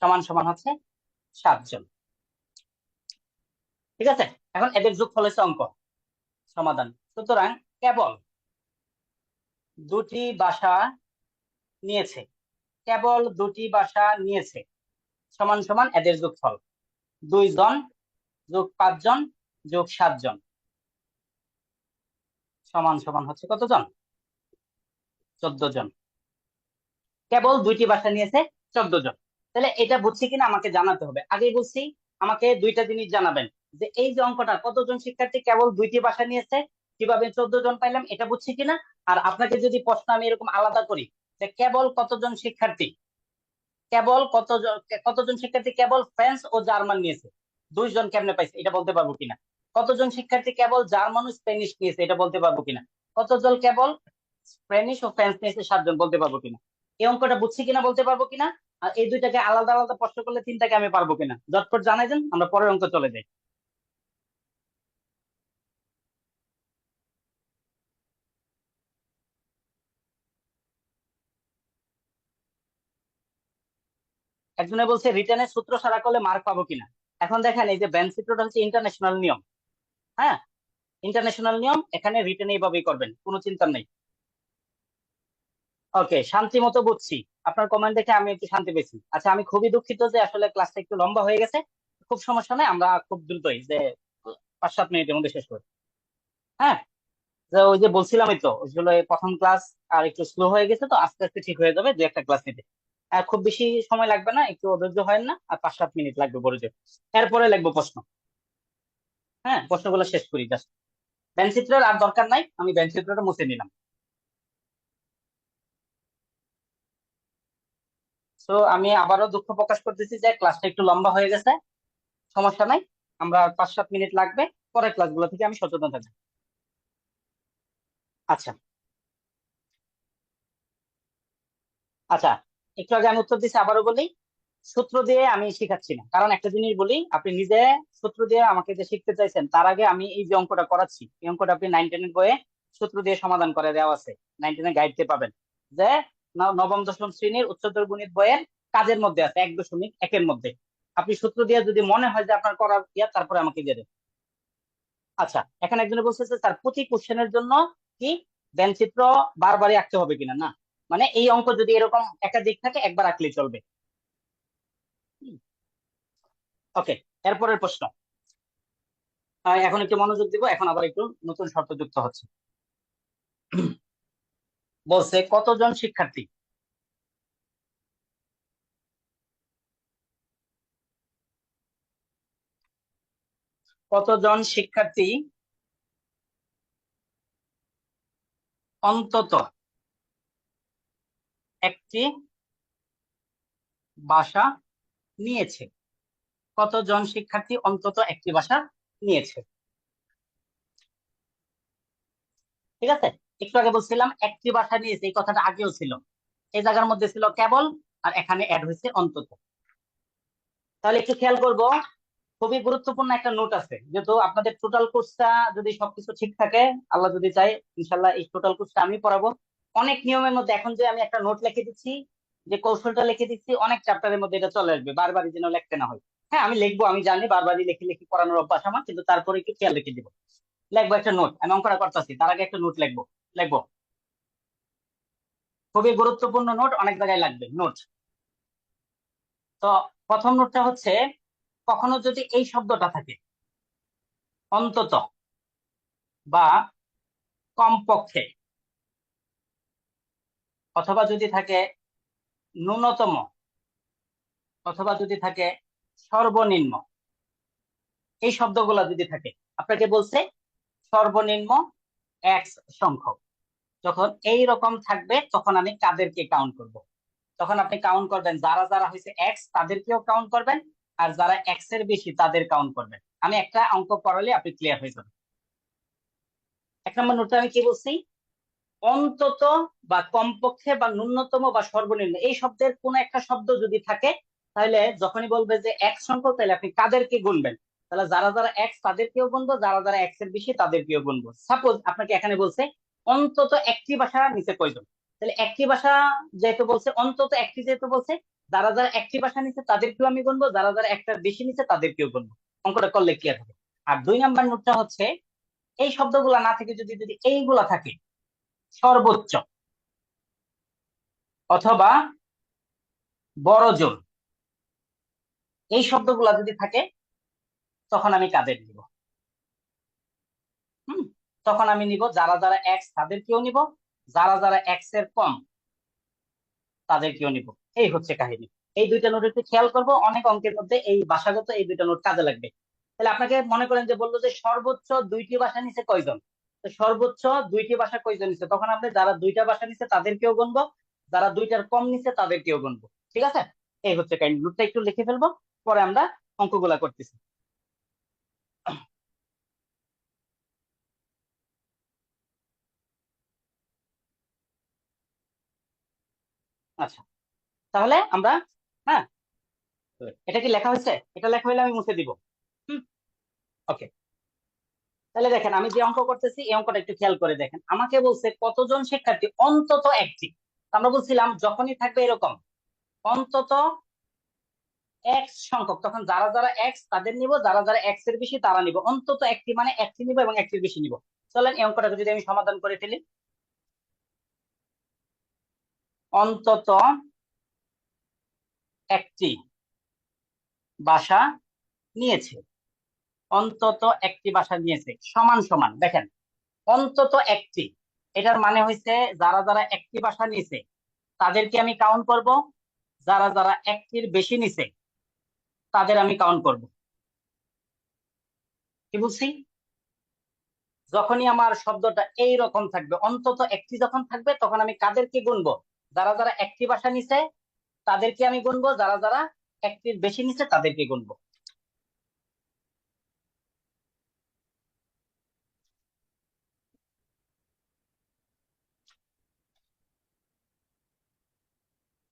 সমান সমান হচ্ছে সাতজন। ঠিক আছে, এখন এদের যোগফল হচ্ছে অঙ্ক সমাধান। সুতরাং কেবল দুটি ভাষা নিয়েছে, কেবল দুটি ভাষা নিয়েছে সমান সমান এদের যোগফল, দুইজন যোগ পাঁচজন যোগ সাতজন সমান সমান হচ্ছে কতজন? 14 জন। কেবল দুইটি ভাষা নিয়েছে 14 জন। তাহলে এটা বুঝছি কিনা আমাকে জানাতে হবে। আগেই বলছি আমাকে দুইটা জিনিস জানাবেন, যে এই যে অঙ্কটা কতজন শিক্ষার্থী কেবল দুইটি ভাষা নিয়েছে, কিভাবে 14 জন পাইলাম এটা বুঝছি কিনা। আর আপনাকে যদি প্রশ্ন আমি এরকম আলাদা করি যে কেবল কতজন শিক্ষার্থী, কেবল কতজন শিক্ষার্থী কেবল ফ্রান্স ও জার্মান নিয়েছে, দুইজন কেমনে পাইছে এটা বলতে পারবো কিনা। কতজন শিক্ষার্থী কেবল জার্মান ও স্প্যানিশ নিয়েছে এটা বলতে পারবো কিনা। কতজন কেবল স্প্যানিশ ও ফ্রান্স নিয়েছে, সাতজন, বলতে পারবো কিনা। এই অঙ্কটা বুঝছি কিনা বলতে পারবো কিনা। আর এই দুইটাকে আলাদা আলাদা প্রশ্ন করলে তিনটাকে আমি পারবো কিনা, ঝটপট জানাই দেন, আমরা পরের অঙ্ক চলে যাই। একজনে বলছে রিটেনের সূত্র সারা করলে মার্ক পাবো কিনা। এখন দেখেন এই যে ব্যান্ড চিত্রটা হচ্ছে ইন্টারন্যাশনাল নিয়ম। হ্যাঁ, ইন্টারন্যাশনাল নিয়ম, এখানে রিটেন এইভাবেই করবেন, কোনো চিন্তা নেই। ওকে, শান্তি মতো বুঝছি, আপনার কমেন্ট দেখে আমি একটু শান্তি পেয়েছি। আচ্ছা, আমি খুবই দুঃখিত যে আসলে ক্লাসটা একটু লম্বা হয়ে গেছে। খুব সমস্যা নেই, আমরা খুব দ্রুতই যে 5-7 মিনিটের মধ্যে শেষ করি। হ্যাঁ, যে ওই যে বলছিলামই তো, আসলে প্রথম ক্লাস আর একটু স্লো হয়ে গেছে, তো আস্তে আস্তে ঠিক হয়ে যাবে দু একটা ক্লাস নিতে। আর খুব বেশি সময় লাগবে না, একটু অধৈর্য হয় না, আর 5-7 মিনিট লাগবে বড় জোর। এরপরে লাগবে প্রশ্ন। হ্যাঁ, প্রশ্নগুলো শেষ করি জাস্ট। চিত্রের আর দরকার নাই, আমি চিত্রটা মুছে নিলাম। তো আমি আবারও দুঃখ প্রকাশ করতেছি যে ক্লাসটা একটু লম্বা হয়ে গেছে। সমস্যা নাই, আমরা 5-7 মিনিট লাগবে, পরের ক্লাসগুলো থেকে আমি সচেতন থাকবো। আচ্ছা আচ্ছা, একটু আগে আমি উত্তর দিচ্ছি, আবারও বলি। সূত্র দিয়ে আমি শিখাচ্ছি না, কারণ একটা জিনিস বলি, আপনি নিজে সূত্র দিয়ে আমাকে যে শিখতে চাইছেন, তার আগে আমি এই যে অঙ্কটা করাচ্ছি, এই অঙ্কটা আপনি 9-10 বইয়ে সূত্র দিয়ে সমাধান করে দেওয়া আছে, 9-10 গাইডতে পাবেন। যে নবম দশম শ্রেণীর উচ্চতর গণিত বইয়ের কাজের মধ্যে আছে 1.1-এর মধ্যে। আপনি সূত্র দিয়ে যদি মনে হয় যে আপনার করার ইয়া, তারপরে আমাকে দিয়ে দেন। আচ্ছা, এখানে একজনে বলছে যে তার প্রতি কোশ্চেনের জন্য কি চিত্র বারবারই আঁকতে হবে কিনা, না, মানে এই অঙ্ক যদি এরকম একাধিক থাকে একবার আঁকলেই চলবে। ওকে, এরপরের প্রশ্ন। এখন একটু মনোযোগ দিব, এখন আবার একটু নতুন শর্ত যুক্ত হচ্ছে। বলছে কতজন শিক্ষার্থী কতজন শিক্ষার্থী অন্তত একটি ভাষা নিয়েছে? কতজন শিক্ষার্থী অন্তত একটি ভাষা নিয়েছে? ঠিক আছে, একটু আগে বলছিলাম একটি ভাষা নিয়েছে, এই কথাটা আগেও ছিল, এই জায়গার মধ্যে ছিল কেবল, আর এখানে অ্যাড হয়েছে অন্তত। তাহলে একটু খেয়াল করব, খুবই গুরুত্বপূর্ণ একটা নোট আছে, যেহেতু আপনাদের টোটাল কোর্সটা যদি সবকিছু ঠিক থাকে, আল্লাহ যদি চায়, ইনশাল্লাহ এই টোটাল কোর্সটা আমি পড়াবো। অনেক নিয়মের মধ্যে এখন যে আমি একটা নোট লিখে দিচ্ছি, যে কৌশলটা লিখে দিচ্ছি, অনেক চ্যাপ্টারের মধ্যে এটা চলে আসবে, বারবারই যেন লিখতে না হয়। হ্যাঁ, আমি লিখবো, আমি জানি বারবারই লিখে লিখে পড়ানোর অভ্যাস আমার, কিন্তু তারপরে একটু খেয়াল রেখে দিব। লিখবো একটা নোট, আমি অঙ্কটা করতেছি, তার আগে একটা নোট লিখবো। লিখবো, খুবই গুরুত্বপূর্ণ নোট, অনেক জায়গায় লাগবে নোট। তো প্রথম নোটটা হচ্ছে, কখনো যদি এই শব্দটা থাকে অন্তত বা কমপক্ষে, অথবা যদি থাকে ন্যূনতম, অথবা যদি থাকে সর্বনিম্ন, এই শব্দগুলো যদি থাকে, আপনাকে বলছে সর্বনিম্ন এক্স সংখ্যক, যখন এই রকম থাকবে তখন আমি কাদেরকে কাউন্ট করব? তখন আপনি কাউন্ট করবেন, যারা যারা হয়েছে এক্স তাদেরকেও কাউন্ট করবেন, আর যারা এক্স এর বেশি তাদের কাউন্ট করবেন। আমি একটা অঙ্ক করালে আপনি ক্লিয়ার হয়ে যাবেন। 1 নম্বর নোটটা আমি কি বলছি, অন্তত বা কমপক্ষে বা ন্যূনতম বা সর্বনিম্ন, এই শব্দের কোন একটা শব্দ যদি থাকে, তাহলে যখনই বলবে যে এক্স সংখ্যক, তাহলে আপনি কাদেরকে গুনবেন? তাহলে যারা যারা এক্স তাদেরকেও গুনবো, যারা যারা এক্স এর বেশি তাদেরকেও গুনবো। সাপোজ আপনাকে এখানে বলছে অন্তত একটি ভাষা নিচে কয়জন, তাহলে একটি ভাষা যেহেতু বলছে, অন্তত একটি যেহেতু বলছে, যারা যারা একটি ভাষা নিচে তাদেরকেও আমি গুনবো, যারা যারা একটার বেশি নিচে তাদেরকেও গুনবো। অঙ্কটা করলে ক্লিয়ার হবে। আর 2 নম্বর নোটটা হচ্ছে, এই শব্দগুলা না থেকে যদি যদি এইগুলা থাকে, সর্বোচ্চ অথবা বড় জোর, এই শব্দগুলা যদি থাকে, তখন আমি কাদের নিব? হুম, তখন আমি নিব যারা যারা এক্স তাদেরকেও নিব, যারা যারা এক্স এর কম তাদেরকেও নিব। এই হচ্ছে কাহিনী। এই 2টা নোট একটু খেয়াল করব, অনেক অঙ্কের মধ্যে এই ভাষাগত এই 2টা নোট কাজে লাগবে। তাহলে আপনাকে মনে করেন যে বললো যে সর্বোচ্চ 2টি ভাষা নিচে কয়জন, তো সর্বোচ্চ 2টি ভাষা কয়জন নিচে, তখন আপনি যারা 2টা ভাষা নিচে তাদেরকেও গুনবো, যারা 2টার কম নিচে তাদেরকেও গুনবো। ঠিক আছে, এই হচ্ছে কাহিনী। নোটটা একটু লিখে ফেলবো, পরে আমরা অঙ্কগুলা করতেছি। আচ্ছা, তাহলে আমরা, হ্যাঁ, এটা কি লেখা হয়েছে? এটা লেখা হলে আমি মুছে দিব। ওকে, তাহলে দেখেন আমি যে অঙ্ক করতেছি, এই অঙ্কটা একটু খেয়াল করে দেখেন। আমাকে বলছে কতজন শিক্ষার্থী অন্তত একটি, আমরা বলছিলাম যখনই থাকবে এরকম অন্তত এক্স সংখ্যক, তখন যারা যারা এক্স তাদের নিব, যারা যারা এক্স এর বেশি তারা নিব। অন্তত একটি মানে একটি নিব এবং একটির বেশি নিব। চলেন এই অঙ্কটাকে যদি আমি সমাধান করে ফেলি, অন্তত একটি ভাষা নিয়েছে, অন্তত একটি ভাষা নিয়েছে সমান সমান, দেখেন অন্তত একটি, এটার মানে হয়েছে যারা যারা একটি ভাষা নিয়েছে তাদেরকে আমি কাউন্ট করব, যারা যারা একটির বেশি নিছে তাদের আমি কাউন্ট করব। কি বলছি? যখনই আমার শব্দটা এই রকম থাকবে, অন্তত একটি যখন থাকবে, তখন আমি কাদেরকে গুনবো? যারা যারা একটি ভাষা নিছে তাদেরকে আমি গুনবো, যারা যারা একটির বেশি নিছে তাদেরকে গুনবো।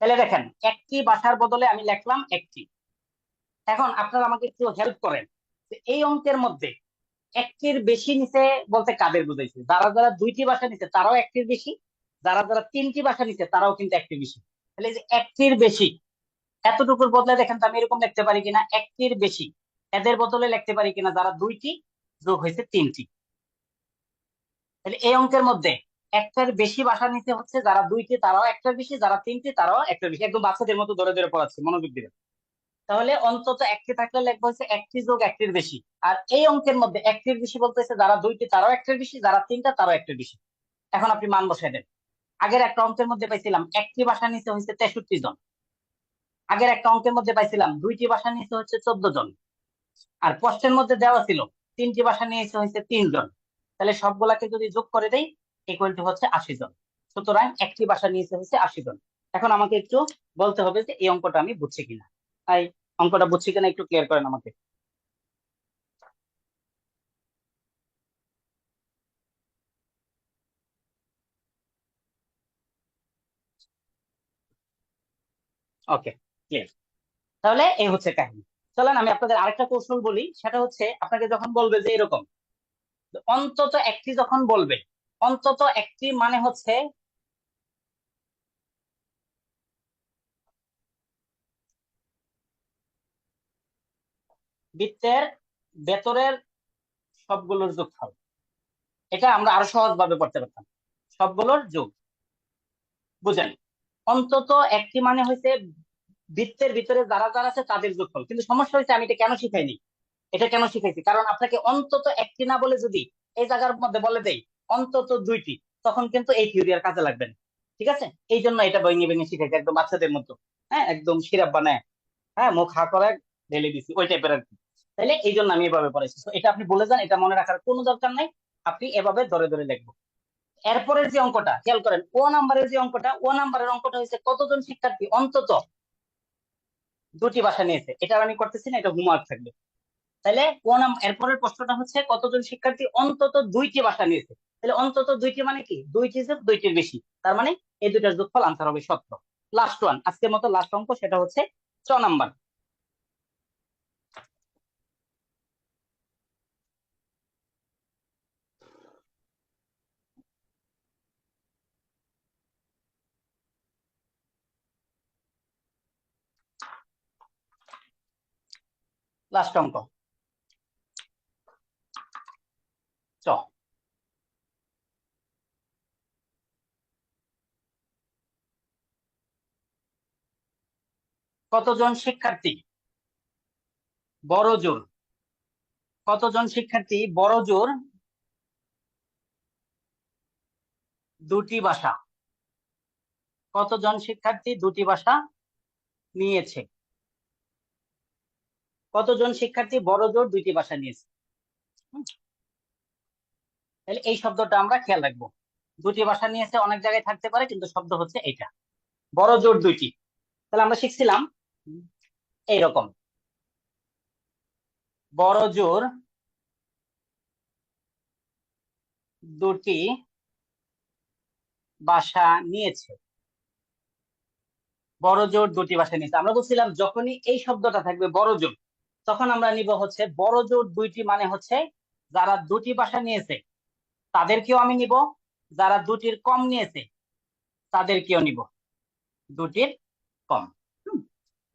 তাহলে দেখেন, একটি ভাষার বদলে আমি লিখলাম একটি। এখন আপনারা আমাকে একটু হেল্প করেন, যে এই অঙ্কের মধ্যে একটির বেশি নিচে বলতে কাদের বুঝাইছে? যারা যারা 2টি ভাষা নিছে তারাও একটির বেশি, যারা যারা 3টি ভাষা নিছে তারাও কিন্তু একটির বেশি। তাহলে এই যে একটির বেশি, এতটুকুর বদলে দেখেন তো আমি এরকম লিখতে পারি কিনা, একটির বেশি এদের বদলে লিখতে পারি কিনা যারা 2টি যোগ হয়েছে 3টি। তাহলে এই অঙ্কের মধ্যে একটার বেশি ভাষা নিতে হচ্ছে যারা 2টি তারাও একটার বেশি, যারা 3টি তারাও একটার বেশি, একদম বাচ্চাদের মতো ধরে ধরে পড়াচ্ছি, মনোযোগ দিবেন। তাহলে অন্তত একটি থাকলে লিখবো হচ্ছে একটি যোগ একটির বেশি। আর এই অঙ্কের মধ্যে একটির বেশি বলতেছে যারা 2টি তারাও একটার বেশি, যারা 3টা তারাও একটার বেশি। এখন আপনি মান বসাই দেন। আগের একটা অঙ্কের মধ্যে পাইছিলাম একটি ভাষা নিচে হচ্ছে 63 জন, আগের একটা অঙ্কের মধ্যে পাইছিলাম 2টি ভাষা নিচে হচ্ছে 14 জন, আর প্রশ্নের মধ্যে দেওয়া ছিল 3টি বাসা নিয়েছে হচ্ছে 3 জন, তাহলে সবগুলাকে যদি যোগ করে দেই ইকুয়াল টু হচ্ছে 80 জন। সুতরাং একটি বাসা নিয়েছে হচ্ছে 80 জন। এখন আমাকে একটু বলতে হবে যে এই অঙ্কটা আমি বুঝছি কিনা। তাই অঙ্কটা বুঝছি কিনা একটু ক্লিয়ার করেন আমাকে। ওকে, ক্লিয়ার। তাহলে এই হচ্ছে কাহিনী। চলেন আমি আপনাদের আরেকটা কৌশল বলি, সেটা হচ্ছে আপনাকে যখন বলবে যে এরকম অন্তত একটি যখন বলবে, অন্তত একটি মানে হচ্ছে বৃত্তের ভেতরের সবগুলোর যোগফল। এটা আমরা আরো সহজ ভাবে করতে পারতাম, সবগুলোর যোগ। বুঝেন, অন্তত একটি মানে হয়েছে বৃত্তের ভিতরে যারা যারা আছে তাদের যোগফল। কিন্তু সমস্যা হয়েছে আমি এটা কেন শিখাইনি, এটা কেন শিখাইছি, কারণ আপনাকে অন্তত একটি না বলে যদি এই জায়গার মধ্যে বলে দেই অন্তত 2টি, তখন কিন্তু এই থিওরি আর কাজে লাগবে না। ঠিক আছে, এই জন্য এটা ভেঙে ভেঙে শিখাইছি, একদম বাচ্চাদের মতো। হ্যাঁ, একদম সিরাপ বানায়, হ্যাঁ, মুখ হা করে ঢেলে দিছি ওই টাইপের আর কি। তাইলে এই জন্য আমি এভাবে পড়াইছি। তো এটা আপনি বলে যান, এটা মনে রাখার কোনো দরকার নাই, আপনি এভাবে ধরে ধরে লিখবো। এরপরের যে অঙ্কটা খেয়াল করেন, ও নাম্বারের যে অঙ্কটা, ও নাম্বারের অঙ্কটা হচ্ছে কতজন শিক্ষার্থী অন্তত 2টি ভাষা নিয়েছে। এটা আর আমি করতেছি না, এটা হোমওয়ার্ক থাকবে। তাহলে এরপরের প্রশ্নটা হচ্ছে কতজন শিক্ষার্থী অন্তত 2টি ভাষা নিয়েছে। তাহলে অন্তত 2টি মানে কি, 2টি যোগ 2টির বেশি, তার মানে এই দুইটার যোগফল আনসার হবে 17। লাস্ট ওয়ান, আজকের মতো লাস্ট অঙ্ক, সেটা হচ্ছে 6 নাম্বার। লাস্ট অঙ্ক চ। কতজন শিক্ষার্থী বড় জোর, কতজন শিক্ষার্থী বড় জোর 2টি ভাষা, কতজন শিক্ষার্থী 2টি ভাষা নিয়েছে, কতজন শিক্ষার্থী বড় জোর 2টি ভাষা নিয়েছে। হুম, তাহলে এই শব্দটা আমরা খেয়াল রাখবো। 2টি ভাষা নিয়েছে অনেক জায়গায় থাকতে পারে, কিন্তু শব্দ হচ্ছে এইটা, বড় জোর 2টি। তাহলে আমরা শিখছিলাম এইরকম, বড় জোর 2টি ভাষা নিয়েছে, বড় জোর 2টি ভাষা নিয়েছে। আমরা বলছিলাম যখনই এই শব্দটা থাকবে বড় জোর, তখন আমরা নিব হচ্ছে বড় জোর 2টি মানে হচ্ছে যারা 2টি ভাষা নিয়েছে তাদেরকেও আমি নিব, যারা 2টির কম নিয়েছে তাদেরকেও নিব, 2টির কম। হুম,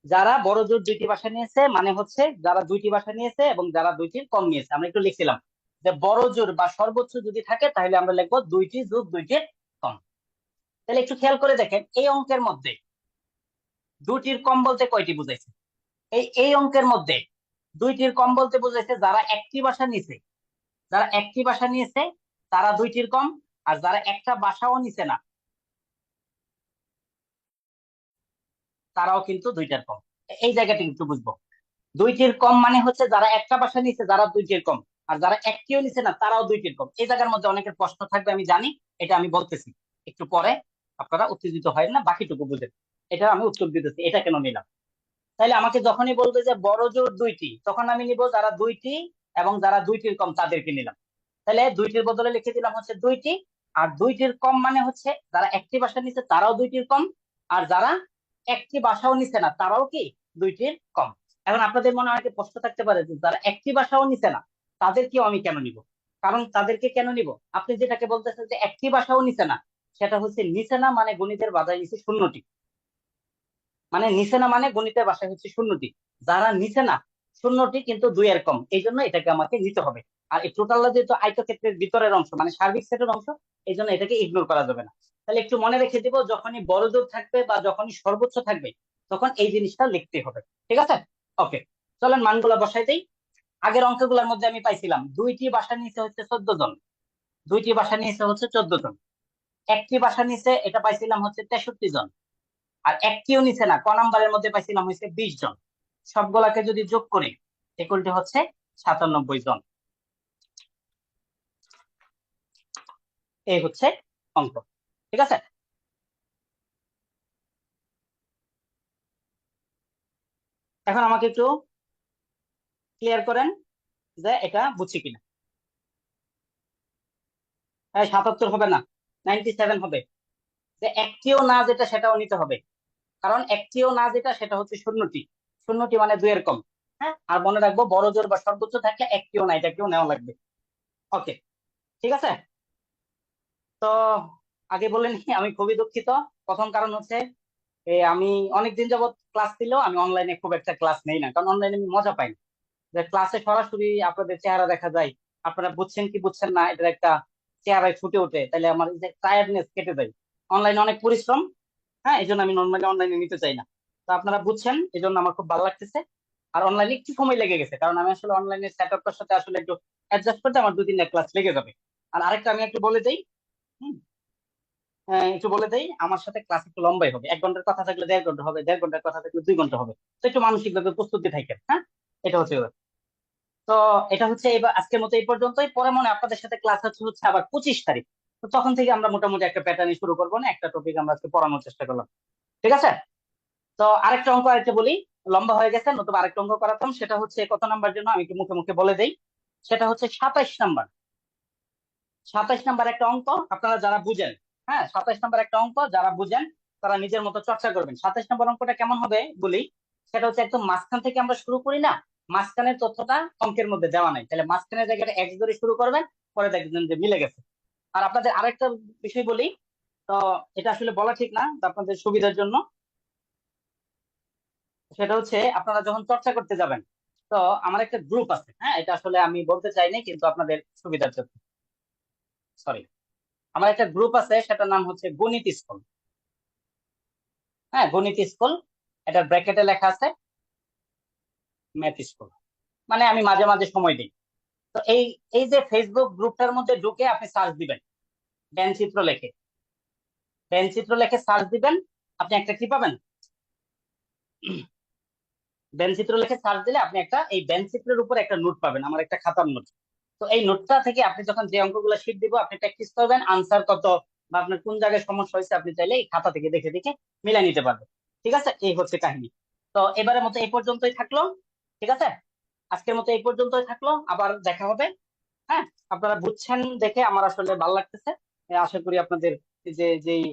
যারা বড় জোর 2টি ভাষা নিয়েছে মানে হচ্ছে যারা 2টি ভাষা নিয়েছে এবং যারা 2টির কম নিয়েছে। আমরা একটু লিখছিলাম যে বড় জোর বা সর্বোচ্চ যদি থাকে তাহলে আমরা লিখবো 2টি যোগ 2টির কম। তাহলে একটু খেয়াল করে দেখেন, এই অঙ্কের মধ্যে 2টির কম বলতে কয়টি বুঝাইছে? এই অঙ্কের মধ্যে 2টির কম বলতে বুঝাইছে যারা একটি ভাষা নিয়েছে, যারা একটি ভাষা নিয়েছে তারা 2টির কম, আর যারা একটা ভাষাও নিছে না তারাও কিন্তু 2টার কম। এই জায়গাটা একটু বুঝবো। 2টির কম মানে হচ্ছে যারা একটা ভাষা নিছে যারা 2টির কম, আর যারা একটিও নিছে না তারাও 2টির কম। এই জায়গার মধ্যে অনেকের প্রশ্ন থাকবে আমি জানি, এটা আমি বলতেছি একটু পরে, আপনারা উত্তেজিত হয় না, বাকিটুকু বুঝেন। এটা আমি উত্তর দিতেছি এটা কেন নিলাম। তাইলে আমাকে যখনই বলবে যে বড় জোর 2টি, তখন আমি নিব যারা 2টি এবং যারা 2টির কম তাদেরকে নিলাম। তাহলে 2টির বদলে লিখে দিলাম হচ্ছে 2টি, আর 2টির কম মানে হচ্ছে যারা একটি ভাষা নিচ্ছে তারাও 2টির কম, আর যারা একটি ভাষাও নিচ্ছে না তারাও কি 2টির কম। এখন আপনাদের মনে অনেকে প্রশ্ন থাকতে পারে যে যারা একটি ভাষাও নিচ্ছে না তাদেরকেও আমি কেন নিব। কারণ তাদেরকে কেন নিব, আপনি যেটাকে বলতেছেন যে একটি ভাষাও নিচ্ছে না, সেটা হচ্ছে নিচে না মানে গণিতের বাজায় নিচে 0টি, মানে নিচে না মানে গণিতের ভাষায় হচ্ছে 0টি। যারা নিচে না 0টি কিন্তু 2 এর কম, এই জন্য এটাকে আমাকে নিতে হবে। আর এই টোটালটা যেহেতু আয়তক্ষেত্রের ভিতরের অংশ মানে সার্বিক সেটের অংশ, এই জন্য এটাকে ইগনোর করা যাবে না। তাহলে একটু মনে রেখে দিব, যখনই বড় জোর থাকবে বা যখনই সর্বোচ্চ থাকবে তখন এই জিনিসটা লিখতে হবে। ঠিক আছে, ওকে, চলেন মানগুলা বসাই দেই। আগের অঙ্কগুলোর মধ্যে আমি পাইছিলাম 2টি ভাষা নিচে হচ্ছে 14 জন, 2টি ভাষা নিচে হচ্ছে 14 জন, একটি ভাষা নিচে এটা পাইছিলাম হচ্ছে 63 জন, আর একটিও নিচে না ক নাম্বারের মধ্যে পাইছিলাম হচ্ছে 20 জন। সবগুলাকে যদি যোগ করি ইকুয়াল টু হচ্ছে 97 জন। এই হচ্ছে অঙ্ক। ঠিক আছে, এখন আমাকে একটু ক্লিয়ার করেন যে এটা বুঝছি কিনা। 77 হবে না, 97 হবে। যে একটিও না যেটা সেটাও নিতে হবে, কারণ একটিও না যেটা সেটা হচ্ছে শূন্যটি। শূন্যটি মানে দুইয়ের কম। হ্যাঁ, আর মনে রাখবো বড় জোর বা সর্বোচ্চ থাকলে একটিও না, এটাকেও নেওয়া লাগবে। ওকে, ঠিক আছে। তো আগে বলেন, আমি খুবই দুঃখিত। প্রথম কারণ হচ্ছে আমি অনেকদিন যাবত ক্লাস দিলেও আমি অনলাইনে খুব একটা ক্লাস নেই না, কারণ অনলাইনে আমি মজা পাই না। যে ক্লাসে সরাসরি আপনাদের চেহারা দেখা যায়, আপনারা বুঝছেন কি বুঝছেন না এটার একটা চেহারায় ফুটে ওঠে, তাহলে আমার এই যে টায়ার্ডনেস কেটে যায়। অনলাইনে অনেক পরিশ্রম, হ্যাঁ, এই জন্য আমি নর্মালি অনলাইনে নিতে চাই না। তো আপনারা বুঝছেন, এই জন্য আমার খুব ভালো লাগতেছে। আর অনলাইনে একটু সময় লেগে গেছে, কারণ আমি আসলে অনলাইনের সেট আপটার সাথে আসলে একটু অ্যাডজাস্ট করতে আমার 2-3টা ক্লাস লেগে যাবে। আর আরেকটা আমি একটু বলে দেই, হুম, একটু বলে দেই, আমার সাথে ক্লাস একটু লম্বাই হবে। 1 ঘন্টার কথা থাকলে 1.5 ঘন্টা হবে, 1.5 ঘন্টার কথা থাকলে 2 ঘন্টা হবে। তো একটু মানসিক ভাবে প্রস্তুতি থাকেন, হ্যাঁ, এটা হচ্ছে ব্যাপার। তো এটা হচ্ছে এবার আজকের মতো এই পর্যন্তই। পরে মনে হয় আপনাদের সাথে ক্লাস হচ্ছে আবার 25 তারিখ। তো তখন থেকে আমরা মোটামুটি একটা প্যাটার্ন শুরু করবো, না একটা টপিক আমরা আজকে পড়ানোর চেষ্টা করলাম। ঠিক আছে, তো আরেকটা অঙ্ক আরেকটা বলি, লম্বা হয়ে গেছে, নতুবা আরেকটা অঙ্ক করাতাম। সেটা হচ্ছে কত নাম্বার জন্য আমি একটু মুখে মুখে বলে দেই। সেটা হচ্ছে 27 নাম্বার। 27 নাম্বার একটা অঙ্ক, আপনারা যারা বুঝেন, হ্যাঁ, 27 নাম্বার একটা অঙ্ক যারা বুঝেন তারা নিজের মতো চর্চা করবেন। 27 নাম্বার অঙ্কটা কেমন হবে বলি। সেটা হচ্ছে একদম মাঝখান থেকে আমরা শুরু করি না, মাঝখানের তথ্যটা অঙ্কের মধ্যে দেওয়া নাই, তাহলে মাঝখানের জায়গাটা এক্স ধরে শুরু করবেন, পরে দেখবেন যে মিলে গেছে। আর আপনাদের আরেকটা বিষয় বলি, তো এটা আসলে বলা ঠিক না, তো আপনাদের সুবিধার জন্য, সেটা হচ্ছে আপনারা যখন চর্চা করতে যাবেন, তো আমার একটা গ্রুপ আছে, হ্যাঁ, এটা আসলে আমি বলতে চাইনি কিন্তু আপনাদের সুবিধার জন্য, সরি। আমার একটা গ্রুপ আছে, সেটার নাম হচ্ছে গণিত স্কুল। হ্যাঁ, গণিত স্কুল, এটা ব্র্যাকেটে লেখা আছে ম্যাথ স্কুল। মানে আমি মাঝে মাঝে সময় দিই। তো এই এই যে ফেসবুক গ্রুপটার মধ্যে ঢুকে আপনি সার্চ দিবেন ব্যঞ্চিত্র লেখে, ব্যঞ্চিত্র লেখে সার্চ দিবেন, আপনি একটা কি পাবেন, ব্যঞ্চিত্র লেখে সার্চ দিলে আপনি একটা এই ব্যঞ্চিত্রের উপর একটা নোট পাবেন, আমার একটা খাতার নোট। তো এই নোটটা থেকে আপনি যখন যে অঙ্কগুলো শিট দিব আপনি প্র্যাকটিস করবেন, আনসার কত বা আপনার কোন জায়গায় সমস্যা হয়েছে আপনি চাইলে এই খাতা থেকে দেখে দেখে মিলাই নিতে পারবেন। ঠিক আছে, এই হচ্ছে কাহিনী। তো এবারের মতো এই পর্যন্তই থাকলো। ঠিক আছে, আজকের মতো এই পর্যন্তই থাকলো, আবার দেখা হবে। হ্যাঁ, আপনারা বুঝছেন দেখে আমার আসলে ভালো লাগতেছে। আশা করি আপনাদের এই যে যেই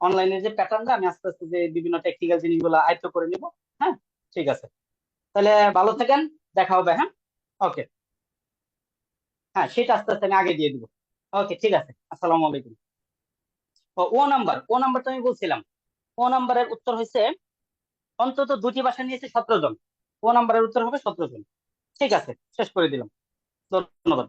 অনলাইনে যে প্যাটার্নটা আমি আস্তে আস্তে যে বিভিন্ন টেকনিক্যাল জিনিসগুলো আয়ত্ত করে নিব। হ্যাঁ, ঠিক আছে, তাহলে ভালো থাকেন, দেখা হবে। হ্যাঁ, ওকে, হ্যাঁ, সেটা আস্তে আস্তে আমি আগে দিয়ে দিব। ওকে, ঠিক আছে, আসসালামু আলাইকুম। ও নাম্বার তো আমি বলছিলাম, ও নাম্বারের উত্তর হয়েছে অন্তত দুটি ভাষা নিয়েছে 17 জন। ও নাম্বারের উত্তর হবে 17 জন। ঠিক আছে, শেষ করে দিলাম। ধন্যবাদ।